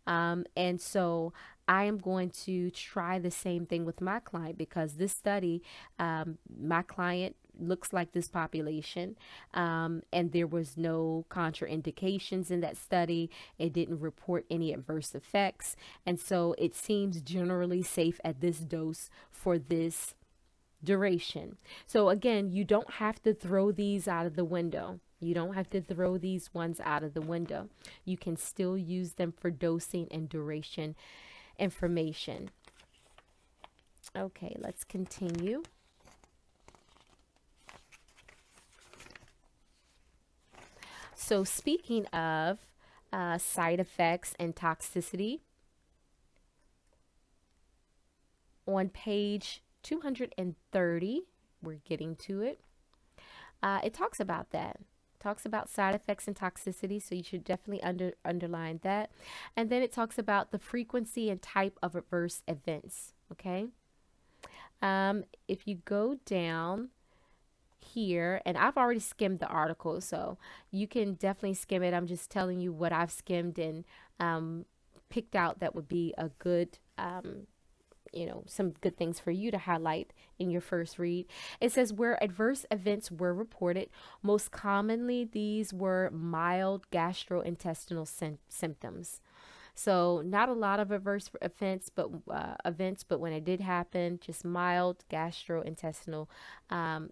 Speaker 1: And so I am going to try the same thing with my client because this study, my client looks like this population, and there was no contraindications in that study. It didn't report any adverse effects. And so it seems generally safe at this dose for this duration. So again, you don't have to throw these out of the window. You don't have to throw these ones out of the window. You can still use them for dosing and duration information. Okay, let's continue. So speaking of side effects and toxicity, on page 230, we're getting to it. It talks about that. Talks about side effects and toxicity, so you should definitely underline that. And then it talks about the frequency and type of adverse events. Okay. If you go down here, and I've already skimmed the article, so you can definitely skim it. I'm just telling you what I've skimmed and picked out that would be a good some good things for you to highlight in your first read. It says where adverse events were reported, most commonly these were mild gastrointestinal symptoms. So not a lot of adverse events, but when it did happen, just mild gastrointestinal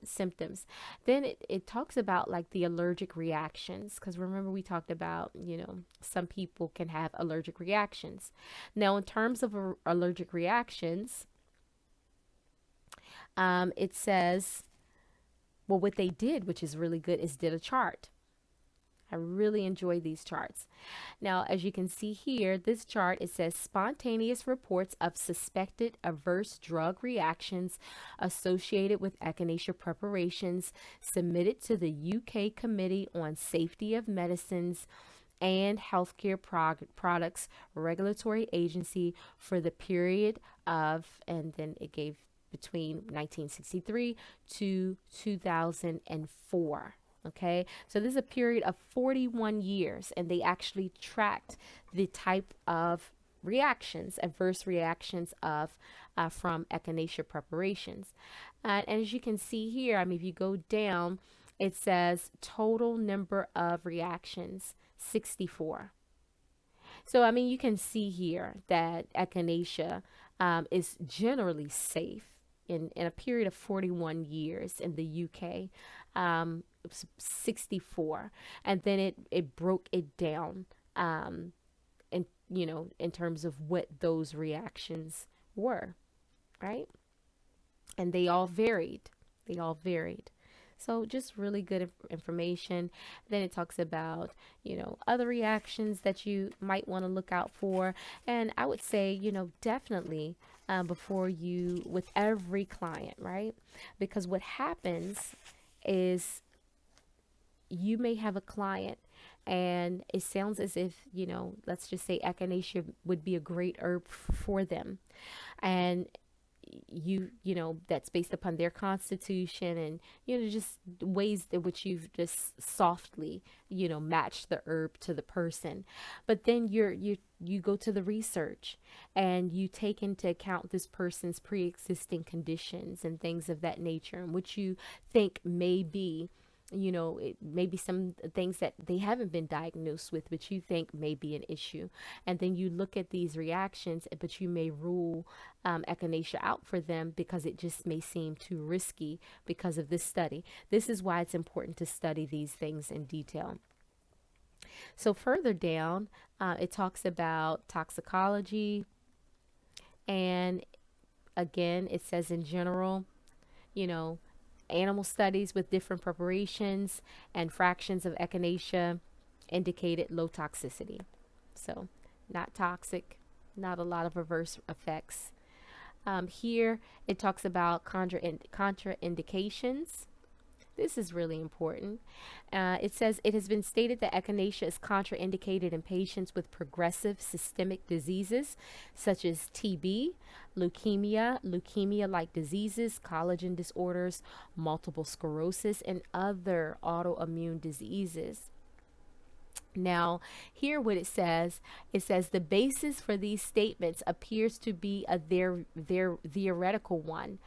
Speaker 1: symptoms. Then it talks about like the allergic reactions, because remember we talked about, some people can have allergic reactions. Now, in terms of allergic reactions, it says, well, what they did, which is really good, is did a chart. I really enjoy these charts. Now, as you can see here, this chart, it says spontaneous reports of suspected adverse drug reactions associated with echinacea preparations submitted to the UK Committee on Safety of Medicines and Healthcare Products Regulatory Agency for the period of, and then it gave between 1963 to 2004. Okay, so this is a period of 41 years, and they actually tracked the type of reactions, adverse reactions of from echinacea preparations. And as you can see here, if you go down, it says total number of reactions, 64. So, you can see here that echinacea is generally safe in a period of 41 years in the UK. 64, and then it broke it down in terms of what those reactions were, right? And they all varied. They all varied. So just really good information. Then it talks about, other reactions that you might want to look out for. And I would say, definitely before you, with every client, right? Because what happens is you may have a client and it sounds as if, let's just say echinacea would be a great herb for them. And that's based upon their constitution and just ways in which you've just softly matched the herb to the person. But then you go to the research and you take into account this person's pre-existing conditions and things of that nature, and which you think may be it may be some things that they haven't been diagnosed with, but you think may be an issue. And then you look at these reactions, but you may rule echinacea out for them because it just may seem too risky because of this study. This is why it's important to study these things in detail. So further down, it talks about toxicology. And again, it says in general, animal studies with different preparations and fractions of echinacea indicated low toxicity. So not toxic, not a lot of adverse effects. Here it talks about contraindications. This is really important. It says it has been stated that echinacea is contraindicated in patients with progressive systemic diseases such as TB, leukemia-like diseases, collagen disorders, multiple sclerosis, and other autoimmune diseases. Now, here what it says the basis for these statements appears to be a theoretical one.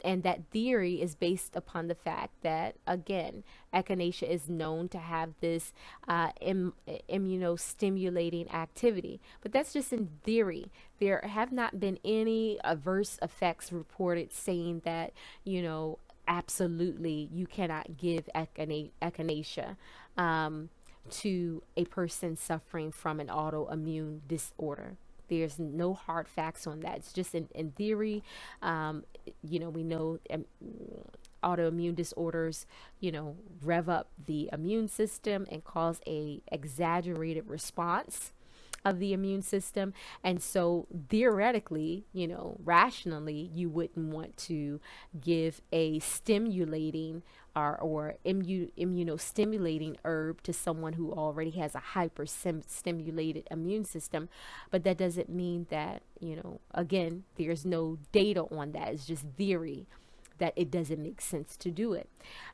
Speaker 1: And that theory is based upon the fact that, again, echinacea is known to have this immunostimulating activity. But that's just in theory. There have not been any adverse effects reported saying that, absolutely you cannot give echinacea to a person suffering from an autoimmune disorder. There's no hard facts on that. It's just in theory. We know autoimmune disorders, rev up the immune system and cause a exaggerated response of the immune system. And so theoretically, rationally, you wouldn't want to give a stimulating or immunostimulating herb to someone who already has a hyper stimulated immune system. But that doesn't mean that, again, there's no data on that. It's just theory that it doesn't make sense to do it.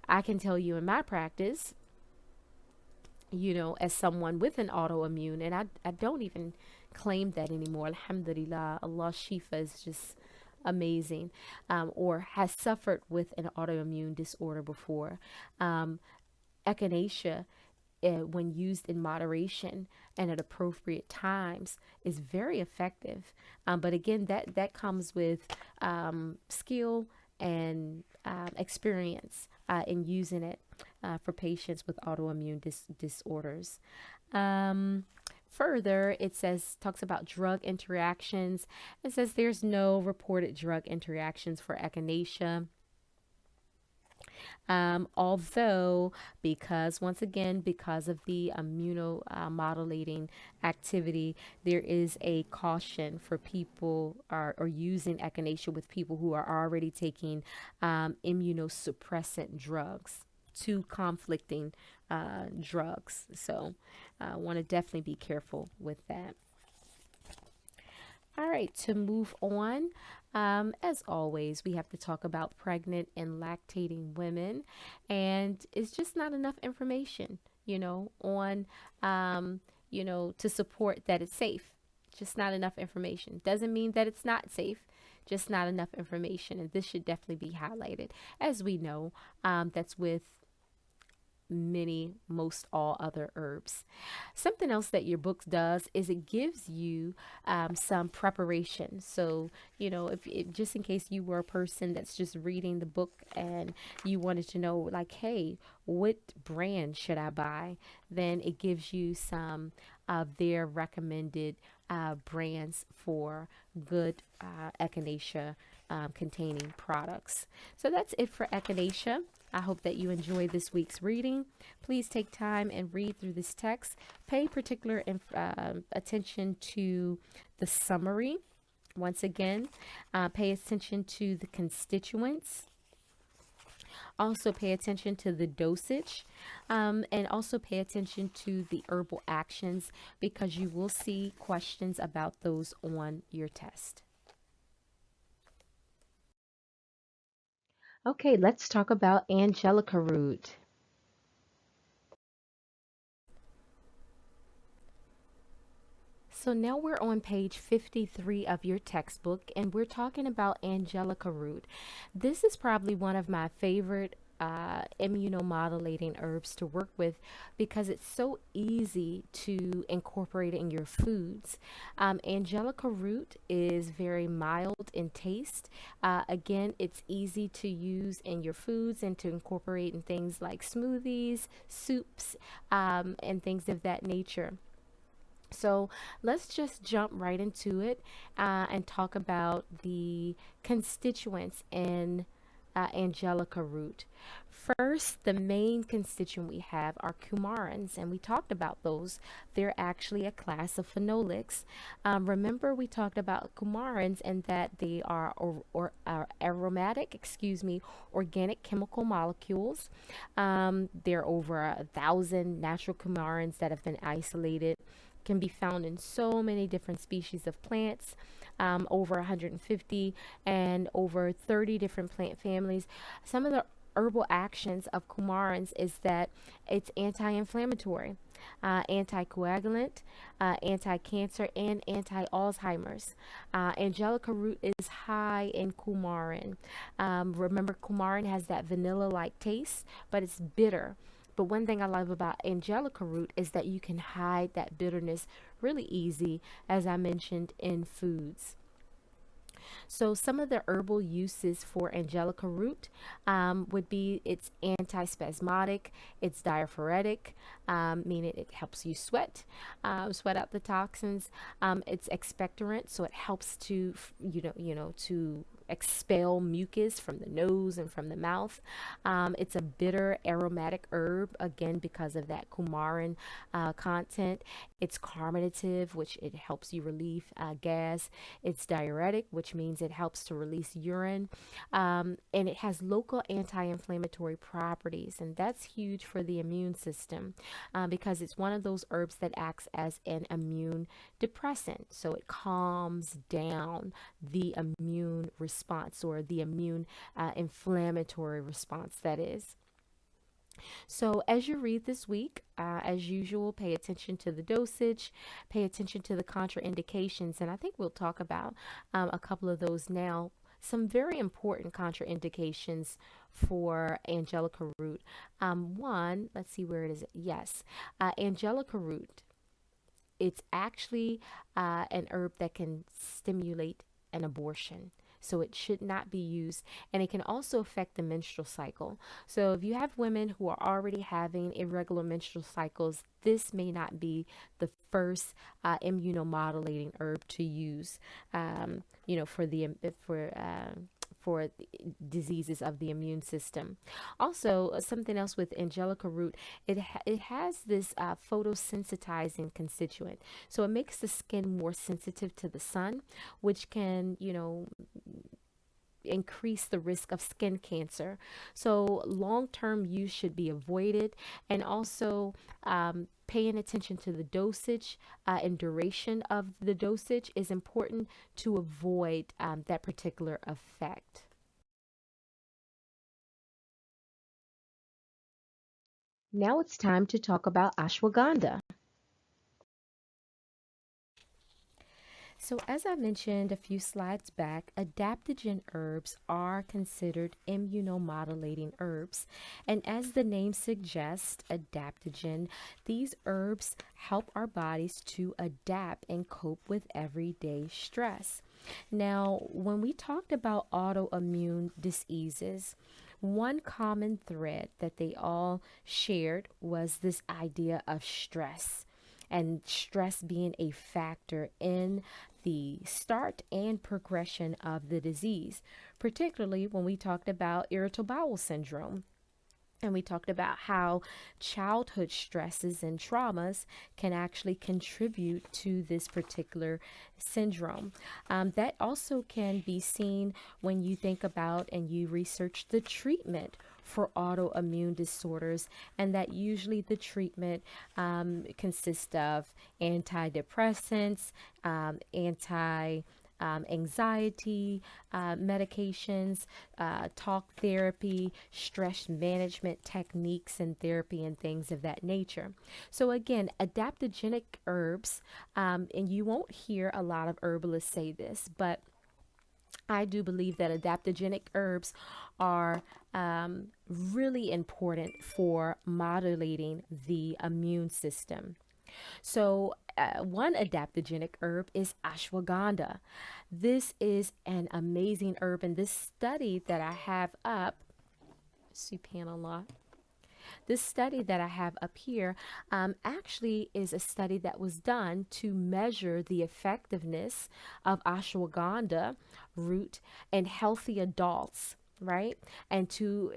Speaker 1: I can tell you in my practice, as someone with an autoimmune, and I don't even claim that anymore. Alhamdulillah, Allah Shifa is just amazing, or has suffered with an autoimmune disorder before. Echinacea, when used in moderation and at appropriate times, is very effective. But again, that comes with skill and experience in using it for patients with autoimmune disorders. Further, it talks about drug interactions. It says there's no reported drug interactions for echinacea. Although, because of the immunomodulating activity, there is a caution for people or using echinacea with people who are already taking immunosuppressant drugs, two conflicting drugs. So I want to definitely be careful with that. All right, to move on, as always, we have to talk about pregnant and lactating women, and it's just not enough information, on, to support that it's safe. Just not enough information. Doesn't mean that it's not safe, just not enough information, and this should definitely be highlighted. As we know, that's with most all other herbs. Something else that your book does is it gives you some preparation. So, if just in case you were a person that's just reading the book and you wanted to know, like, hey, what brand should I buy? Then it gives you some their recommended brands for good echinacea containing products. So that's it for echinacea. I hope that you enjoy this week's reading. Please take time and read through this text. Pay particular attention to the summary. Once again, pay attention to the constituents. Also pay attention to the dosage, and also pay attention to the herbal actions, because you will see questions about those on your test. Okay, let's talk about angelica root. So now we're on page 53 of your textbook, and we're talking about angelica root. This is probably one of my favorite immunomodulating herbs to work with, because it's so easy to incorporate in your foods. Angelica root is very mild in taste. Again, it's easy to use in your foods and to incorporate in things like smoothies, soups, and things of that nature. So let's just jump right into it and talk about the constituents in angelica root. First, the main constituent we have are coumarins, and we talked about those. They're actually a class of phenolics. Remember, we talked about coumarins and that they are aromatic, organic chemical molecules. There are over 1,000 natural coumarins that have been isolated. Can be found in so many different species of plants, over 150 and over 30 different plant families. Some of the herbal actions of coumarins is that it's anti-inflammatory, anticoagulant, anti-cancer, and anti-Alzheimer's. Angelica root is high in coumarin. Remember, coumarin has that vanilla-like taste, but it's bitter. But one thing I love about angelica root is that you can hide that bitterness really easy, as I mentioned, in foods. So some of the herbal uses for angelica root would be it's antispasmodic, it's diaphoretic, meaning it helps you sweat out the toxins. It's expectorant, so it helps to to expel mucus from the nose and from the mouth. It's a bitter aromatic herb, again because of that coumarin content. It's carminative, which it helps you relieve gas. It's diuretic, which means it helps to release urine, and it has local anti-inflammatory properties, and that's huge for the immune system because it's one of those herbs that acts as an immune depressant, so it calms down the immune response, or the immune inflammatory response, that is. So as you read this week, as usual, pay attention to the dosage, pay attention to the contraindications, and I think we'll talk about a couple of those now. Some very important contraindications for angelica root. One, let's see where it is. Yes, angelica root. It's actually an herb that can stimulate an abortion. So it should not be used, and it can also affect the menstrual cycle. So if you have women who are already having irregular menstrual cycles, this may not be the first immunomodulating herb to use, for diseases of the immune system. Also, something else with angelica root, it has this photosensitizing constituent. So it makes the skin more sensitive to the sun, which can, increase the risk of skin cancer. So long-term use should be avoided, and also paying attention to the dosage and duration of the dosage is important to avoid that particular effect. Now it's time to talk about ashwagandha. So as I mentioned a few slides back, adaptogen herbs are considered immunomodulating herbs. And as the name suggests, adaptogen, these herbs help our bodies to adapt and cope with everyday stress. Now, when we talked about autoimmune diseases, one common thread that they all shared was this idea of stress. and stress being a factor in the start and progression of the disease, particularly when we talked about irritable bowel syndrome. And we talked about how childhood stresses and traumas can actually contribute to this particular syndrome. That also can be seen when you think about and you research the treatment for autoimmune disorders, and that usually the treatment consists of antidepressants, anti anxiety medications, talk therapy, stress management techniques, and therapy, and things of that nature. So, again, adaptogenic herbs, and you won't hear a lot of herbalists say this, but I do believe that adaptogenic herbs are really important for modulating the immune system. So, one adaptogenic herb is ashwagandha. This is an amazing herb, and this study that I have up, subhanallah, this study that I have up here actually is a study that was done to measure the effectiveness of ashwagandha root in healthy adults, right? And to,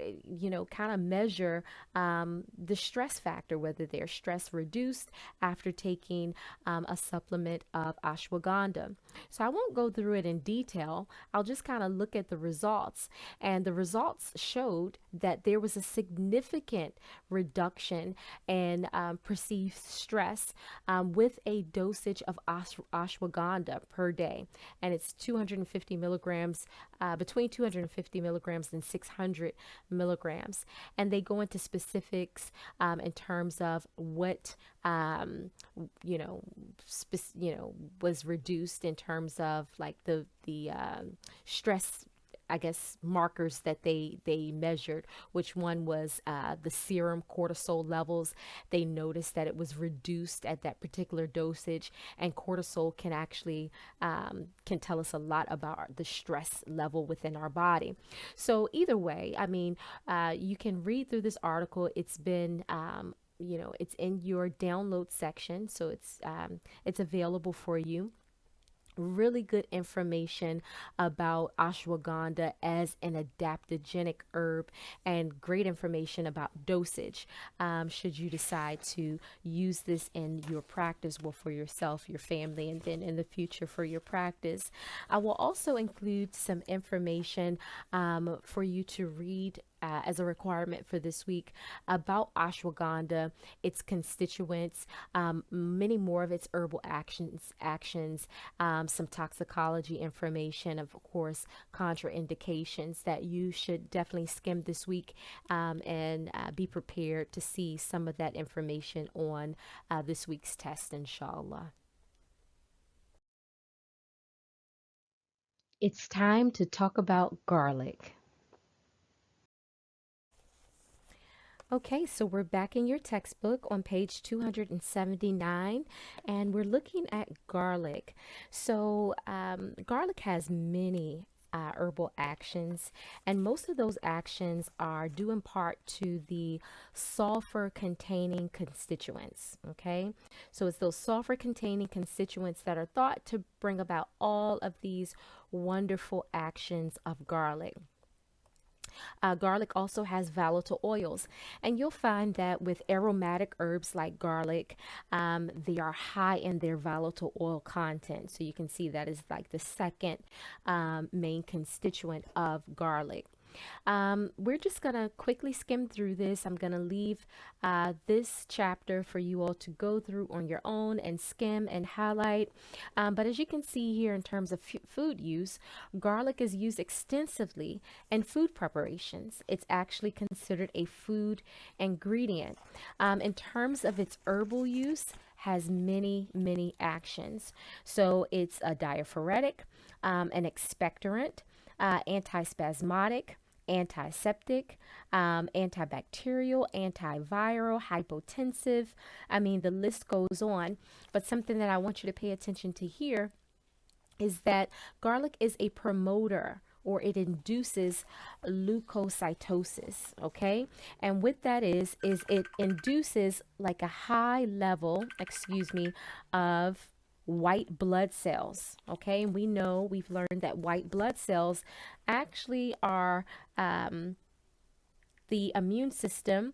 Speaker 1: kind of measure the stress factor, whether they're stress reduced after taking a supplement of ashwagandha. So I won't go through it in detail. I'll just kind of look at the results. And the results showed that there was a significant reduction in perceived stress with a dosage of ashwagandha per day. And it's 250 milligrams, between 250 milligrams and 600 milligrams. And they go into specifics in terms of what was reduced in terms of like the stress, I guess, markers that they measured, which one was the serum cortisol levels. They noticed that it was reduced at that particular dosage, and cortisol can actually can tell us a lot about the stress level within our body. So either way, I mean, you can read through this article. It's been it's in your download section, so it's available for you. Really good information about ashwagandha as an adaptogenic herb, and great information about dosage should you decide to use this in your practice, well, for yourself, your family, and then in the future for your practice. I will also include some information for you to read as a requirement for this week about ashwagandha, its constituents, many more of its herbal actions, some toxicology information, of course, contraindications that you should definitely skim this week, and be prepared to see some of that information on this week's test, inshallah. It's time to talk about garlic. Okay, so we're back in your textbook on page 279, and we're looking at garlic. So, garlic has many herbal actions, and most of those actions are due in part to the sulfur containing constituents. Okay, so it's those sulfur containing constituents that are thought to bring about all of these wonderful actions of garlic. Garlic also has volatile oils, and you'll find that with aromatic herbs like garlic, they are high in their volatile oil content. So you can see that is like the second main constituent of garlic. We're just going to quickly skim through this. I'm going to leave this chapter for you all to go through on your own and skim and highlight. But as you can see here, in terms of food use, garlic is used extensively in food preparations. It's actually considered a food ingredient. In terms of its herbal use, has many actions. So it's a diaphoretic, an expectorant, antispasmodic, antiseptic, antibacterial, antiviral, hypotensive. I mean, the list goes on. But something that I want you to pay attention to here is that garlic is a promoter or it induces leukocytosis, okay? And what that is it induces like a high level, of white blood cells, okay? And we know, we've learned that white blood cells actually are the immune system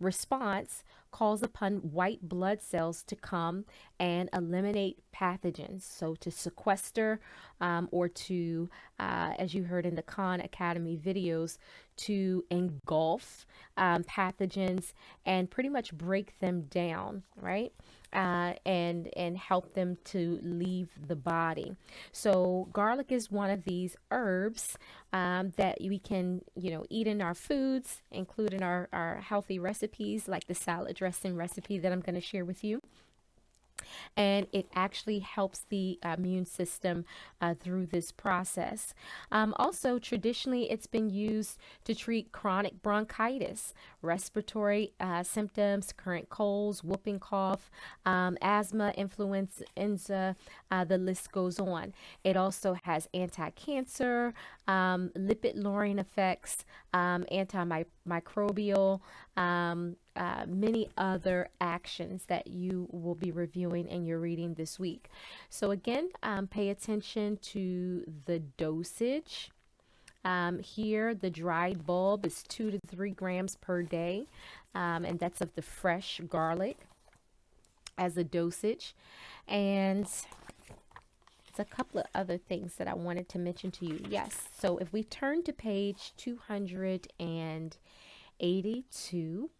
Speaker 1: response calls upon white blood cells to come and eliminate pathogens. So to sequester or to, as you heard in the Khan Academy videos, to engulf pathogens and pretty much break them down, right? And help them to leave the body. So garlic is one of these herbs that we can, eat in our foods, include in our healthy recipes, like the salad dressing recipe that I'm going to share with you. And it actually helps the immune system through this process. Also, traditionally, it's been used to treat chronic bronchitis, respiratory symptoms, current colds, whooping cough, asthma, influenza, the list goes on. It also has anti-cancer, lipid lowering effects, antimicrobial, many other actions that you will be reviewing in your reading this week. So again, pay attention to the dosage. Here, the dried bulb is 2 to 3 grams per day, and that's of the fresh garlic as a dosage. And it's a couple of other things that I wanted to mention to you. Yes, so if we turn to page 282,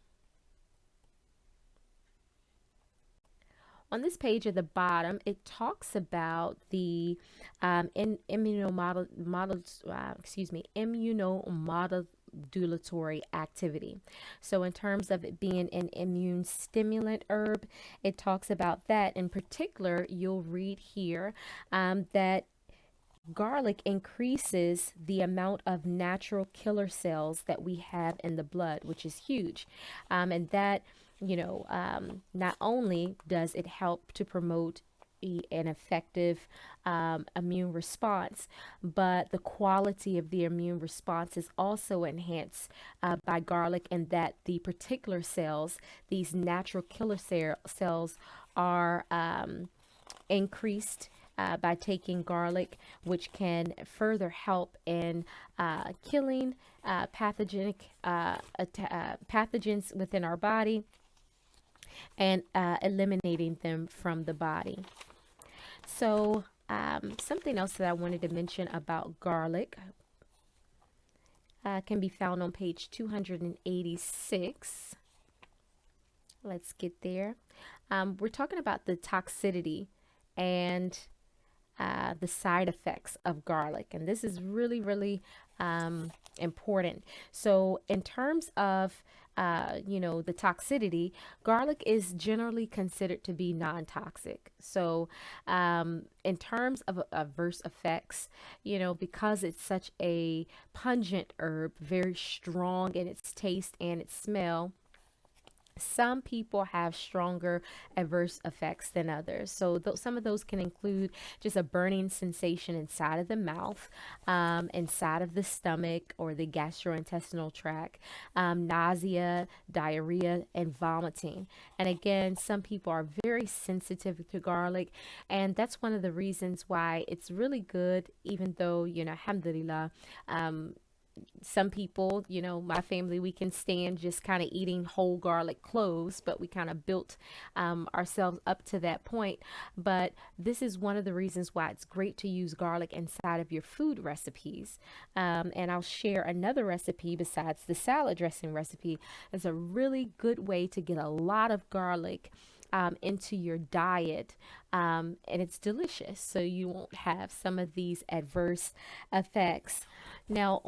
Speaker 1: on this page at the bottom, it talks about the immunomodulatory activity. So in terms of it being an immune stimulant herb, it talks about that. In particular, you'll read here that garlic increases the amount of natural killer cells that we have in the blood, which is huge. And that, not only does it help to promote an effective immune response, but the quality of the immune response is also enhanced by garlic, and that the particular cells, these natural killer cells, are increased by taking garlic, which can further help in killing pathogens within our body and eliminating them from the body. So something else that I wanted to mention about garlic can be found on page 286. Let's get there. We're talking about the toxicity and the side effects of garlic, and this is really, really important. So in terms of the toxicity, garlic is generally considered to be non-toxic. So in terms of adverse effects, because it's such a pungent herb, very strong in its taste and its smell, some people have stronger adverse effects than others. So some of those can include just a burning sensation inside of the mouth, inside of the stomach or the gastrointestinal tract, nausea, diarrhea, and vomiting. And again, some people are very sensitive to garlic, and that's one of the reasons why it's really good, even though, alhamdulillah, some people, my family, we can stand just kind of eating whole garlic cloves, but we kind of built ourselves up to that point. But this is one of the reasons why it's great to use garlic inside of your food recipes. And I'll share another recipe besides the salad dressing recipe. It's a really good way to get a lot of garlic into your diet, and it's delicious, so you won't have some of these adverse effects. Now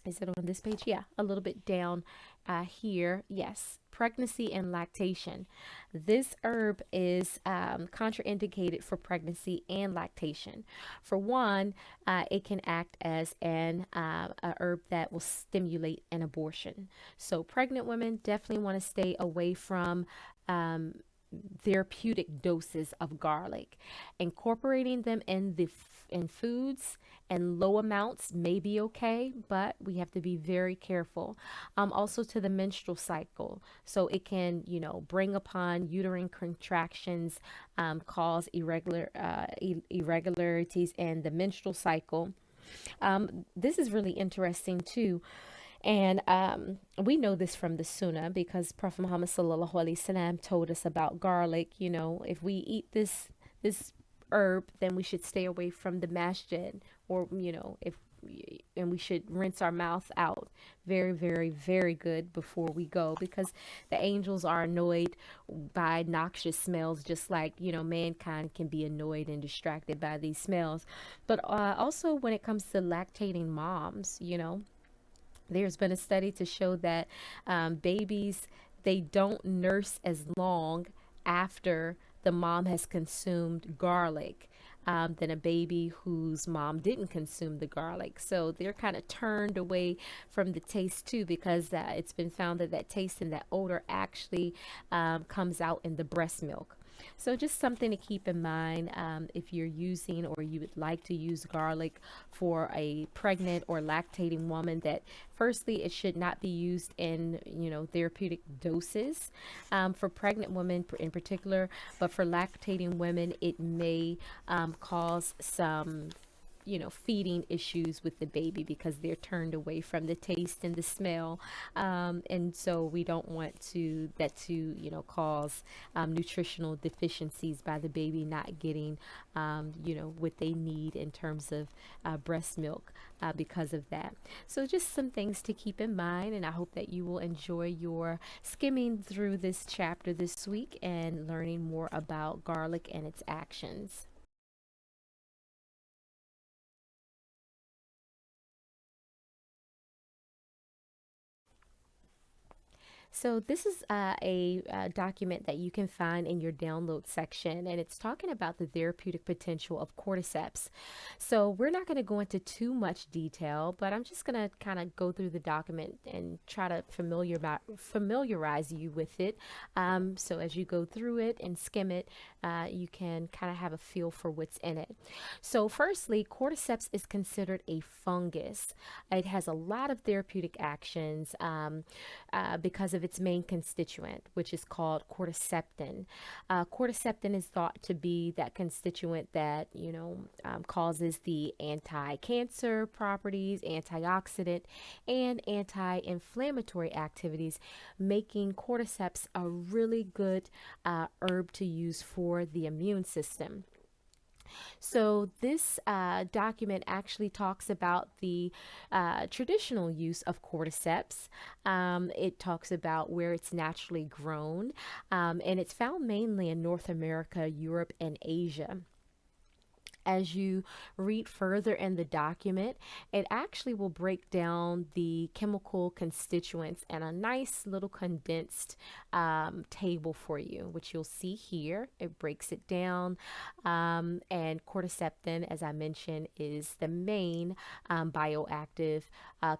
Speaker 1: is it on this page? Yeah, a little bit down here. Yes, pregnancy and lactation. This herb is contraindicated for pregnancy and lactation. For one, it can act as a herb that will stimulate an abortion. So pregnant women definitely want to stay away from therapeutic doses of garlic. Incorporating them in foods and low amounts may be okay, but we have to be very careful. Also to the menstrual cycle, so it can, bring upon uterine contractions, cause irregularities in the menstrual cycle. This is really interesting too. And we know this from the Sunnah because Prophet Muhammad sallallahu alaihi wasallam told us about garlic. If we eat this herb, then we should stay away from the masjid, or if and we should rinse our mouth out very, very, very good before we go, because the angels are annoyed by noxious smells, just like mankind can be annoyed and distracted by these smells. But also when it comes to lactating moms, there's been a study to show that babies, they don't nurse as long after the mom has consumed garlic than a baby whose mom didn't consume the garlic. So they're kind of turned away from the taste too, because it's been found that that taste and that odor actually comes out in the breast milk. So just something to keep in mind if you're using, or you would like to use garlic for a pregnant or lactating woman, that firstly, it should not be used in, therapeutic doses for pregnant women in particular, but for lactating women, it may cause some feeding issues with the baby because they're turned away from the taste and the smell. And so we don't want that to cause nutritional deficiencies by the baby not getting, what they need in terms of breast milk because of that. So just some things to keep in mind, and I hope that you will enjoy your skimming through this chapter this week and learning more about garlic and its actions. So this is a document that you can find in your download section, and it's talking about the therapeutic potential of cordyceps. So we're not going to go into too much detail, but I'm just going to kind of go through the document and try to familiarize you with it. So as you go through it and skim it, you can kind of have a feel for what's in it. So firstly, cordyceps is considered a fungus. It has a lot of therapeutic actions because of its main constituent, which is called cordycepin. Cordycepin is thought to be that constituent that causes the anti-cancer properties, antioxidant, and anti-inflammatory activities, making cordyceps a really good herb to use for the immune system. So this document actually talks about the traditional use of cordyceps. It talks about where it's naturally grown, and it's found mainly in North America, Europe, and Asia. As you read further in the document, it actually will break down the chemical constituents in a nice little condensed table for you, which you'll see here. It breaks it down, and cordycepin, as I mentioned, is the main bioactive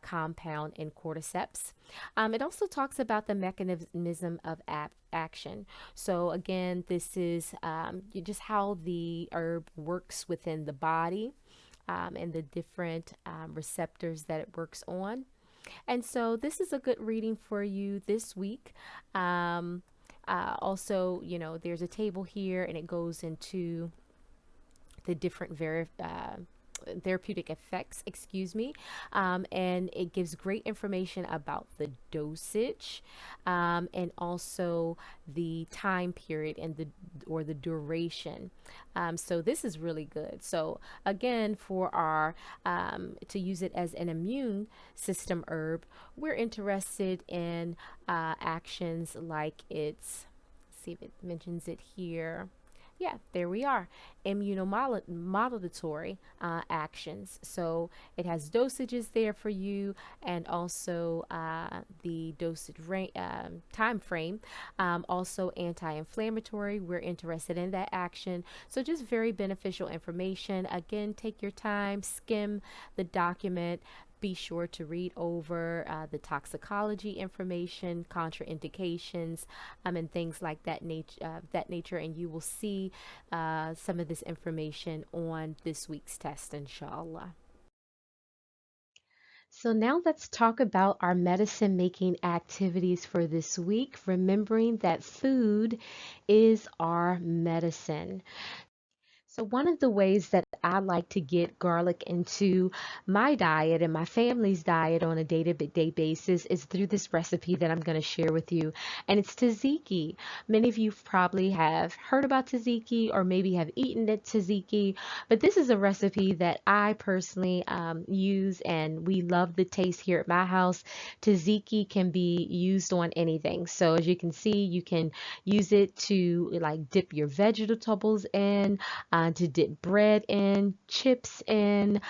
Speaker 1: compound in cordyceps. It also talks about the mechanism of action. So again, this is just how the herb works within the body, and the different receptors that it works on. And so this is a good reading for you this week. Also, there's a table here, and it goes into the different therapeutic effects, and it gives great information about the dosage, and also the time period and the duration. So this is really good. So again, for our to use it as an immune system herb, we're interested in actions like its, let's see if it mentions it here. Yeah, there we are. Immunomodulatory actions. So it has dosages there for you, and also the dosage time frame. Also anti-inflammatory. We're interested in that action. So just very beneficial information. Again, take your time, skim the document, be sure to read over the toxicology information, contraindications, and things like that nature, and you will see some of this information on this week's test, inshallah. So now let's talk about our medicine making activities for this week, remembering that food is our medicine. So one of the ways that I like to get garlic into my diet and my family's diet on a day-to-day basis is through this recipe that I'm going to share with you. And it's tzatziki. Many of you probably have heard about tzatziki or maybe have eaten it tzatziki, but this is a recipe that I personally use, and we love the taste here at my house. Tzatziki can be used on anything. So as you can see, you can use it to like dip your vegetables in, to dip bread in, chips in.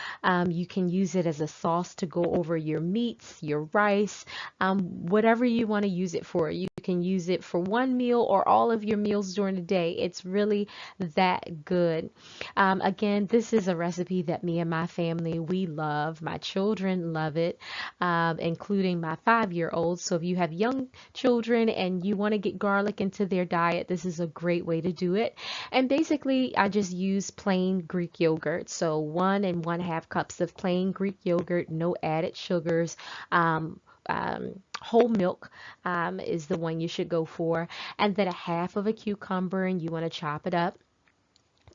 Speaker 1: You can use it as a sauce to go over your meats, your rice, whatever you want to use it for. You can use it for one meal or all of your meals during the day. It's really that good. Again, this is a recipe that me and my family, we love. My children love it, including my 5-year-old. So if you have young children and you want to get garlic into their diet, this is a great way to do it. And basically, I just use plain Greek yogurt. So 1 1/2 cups of plain Greek yogurt, no added sugars. Whole milk is the one you should go for. And then 1/2 of a cucumber, and you want to chop it up.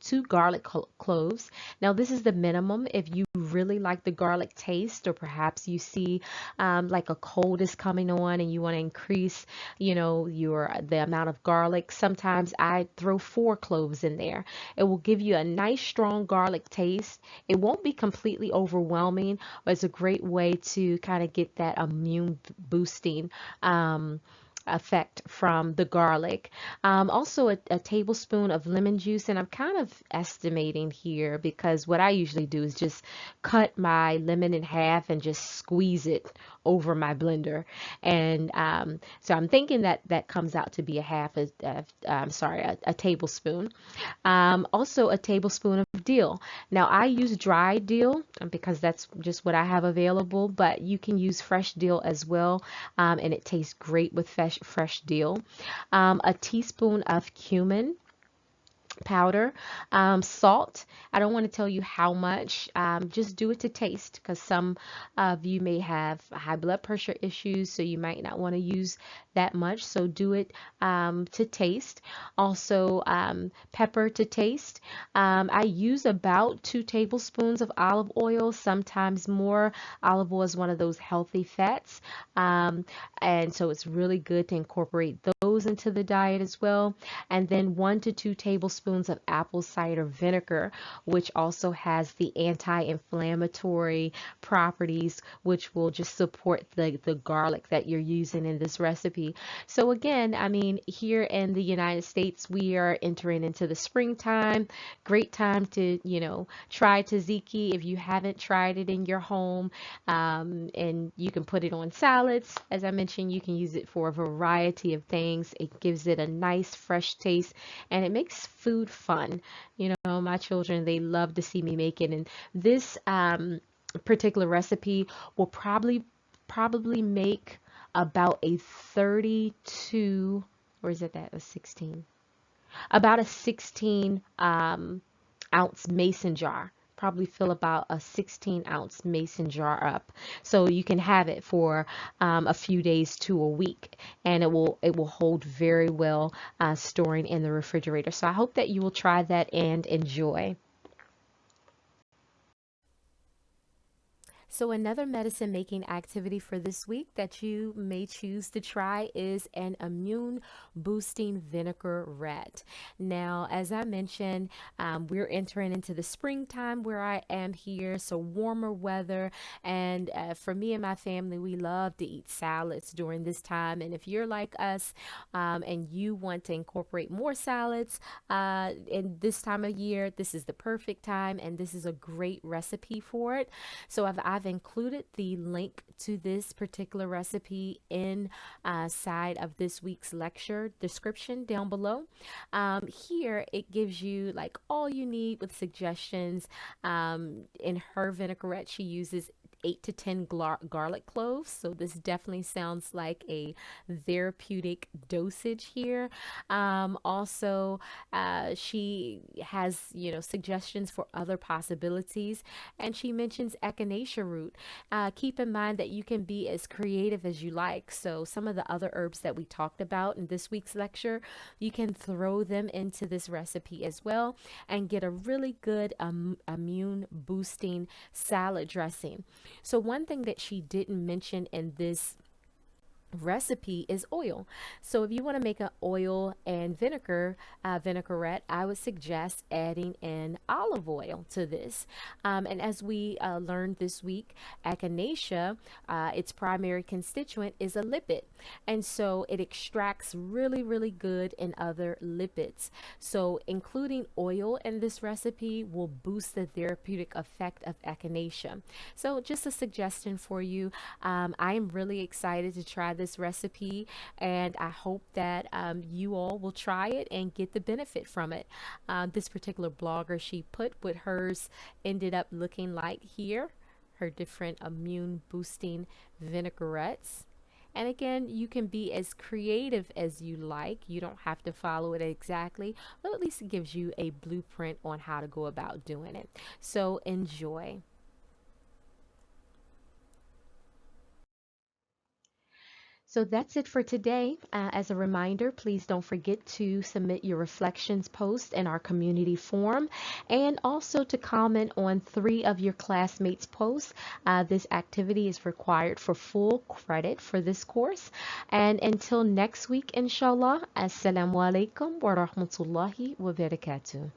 Speaker 1: 2 garlic cloves. Now this is the minimum. If you really like the garlic taste, or perhaps you see like a cold is coming on and you want to increase, the amount of garlic, sometimes I throw 4 cloves in there. It will give you a nice strong garlic taste. It won't be completely overwhelming, but it's a great way to kind of get that immune boosting effect from the garlic. Also a tablespoon of lemon juice, and I'm kind of estimating here because what I usually do is just cut my lemon in half and just squeeze it over my blender. And so I'm thinking that that comes out to be a tablespoon. Also a tablespoon of dill. Now I use dried dill because that's just what I have available, but you can use fresh dill as well, and it tastes great with fresh dill. A teaspoon of cumin powder, salt. I don't want to tell you how much, just do it to taste, because some of you may have high blood pressure issues, so you might not want to use that much, so do it to taste. Also pepper to taste. I use about 2 tablespoons of olive oil, sometimes more. Olive oil is one of those healthy fats, and so it's really good to incorporate those into the diet as well. And then 1 to 2 tablespoons of apple cider vinegar, which also has the anti-inflammatory properties, which will just support the garlic that you're using in this recipe. So again, I mean, here in the United States, we are entering into the springtime. Great time to, try tzatziki if you haven't tried it in your home. And you can put it on salads. As I mentioned, you can use it for a variety of things. It gives it a nice fresh taste, and it makes food fun. My children, they love to see me make it, and this particular recipe will probably make about a 32, or is it that a 16? About a 16 ounce mason jar. Probably fill about a 16-ounce mason jar up, so you can have it for a few days to a week, and it will hold very well, storing in the refrigerator. So I hope that you will try that and enjoy. So another medicine making activity for this week that you may choose to try is an immune boosting vinaigrette. Now, as I mentioned, we're entering into the springtime where I am here, so warmer weather. And for me and my family, we love to eat salads during this time. And if you're like us, and you want to incorporate more salads in this time of year, this is the perfect time, and this is a great recipe for it. So I've included the link to this particular recipe in side of this week's lecture description down below. Here it gives you like all you need with suggestions. In her vinaigrette, she uses 8 to 10 garlic cloves. So this definitely sounds like a therapeutic dosage here. Also, she has, suggestions for other possibilities, and she mentions echinacea root. Keep in mind that you can be as creative as you like. So some of the other herbs that we talked about in this week's lecture, you can throw them into this recipe as well and get a really good immune boosting salad dressing. So one thing that she didn't mention in this recipe is oil. So if you want to make an oil and vinaigrette, I would suggest adding in olive oil to this. And as we learned this week, echinacea, its primary constituent is a lipid, and so it extracts really, really good in other lipids. So including oil in this recipe will boost the therapeutic effect of echinacea. So just a suggestion for you. I am really excited to try this recipe, and I hope that you all will try it and get the benefit from it. This particular blogger, she put what hers ended up looking like here, her different immune boosting vinaigrettes. And again, you can be as creative as you like. You don't have to follow it exactly, but at least it gives you a blueprint on how to go about doing it. So enjoy. So that's it for today. As a reminder, please don't forget to submit your reflections post in our community forum, and also to comment on 3 of your classmates' posts. This activity is required for full credit for this course. And until next week, inshallah, Assalamu Alaikum wa rahmatullahi wa barakatuh.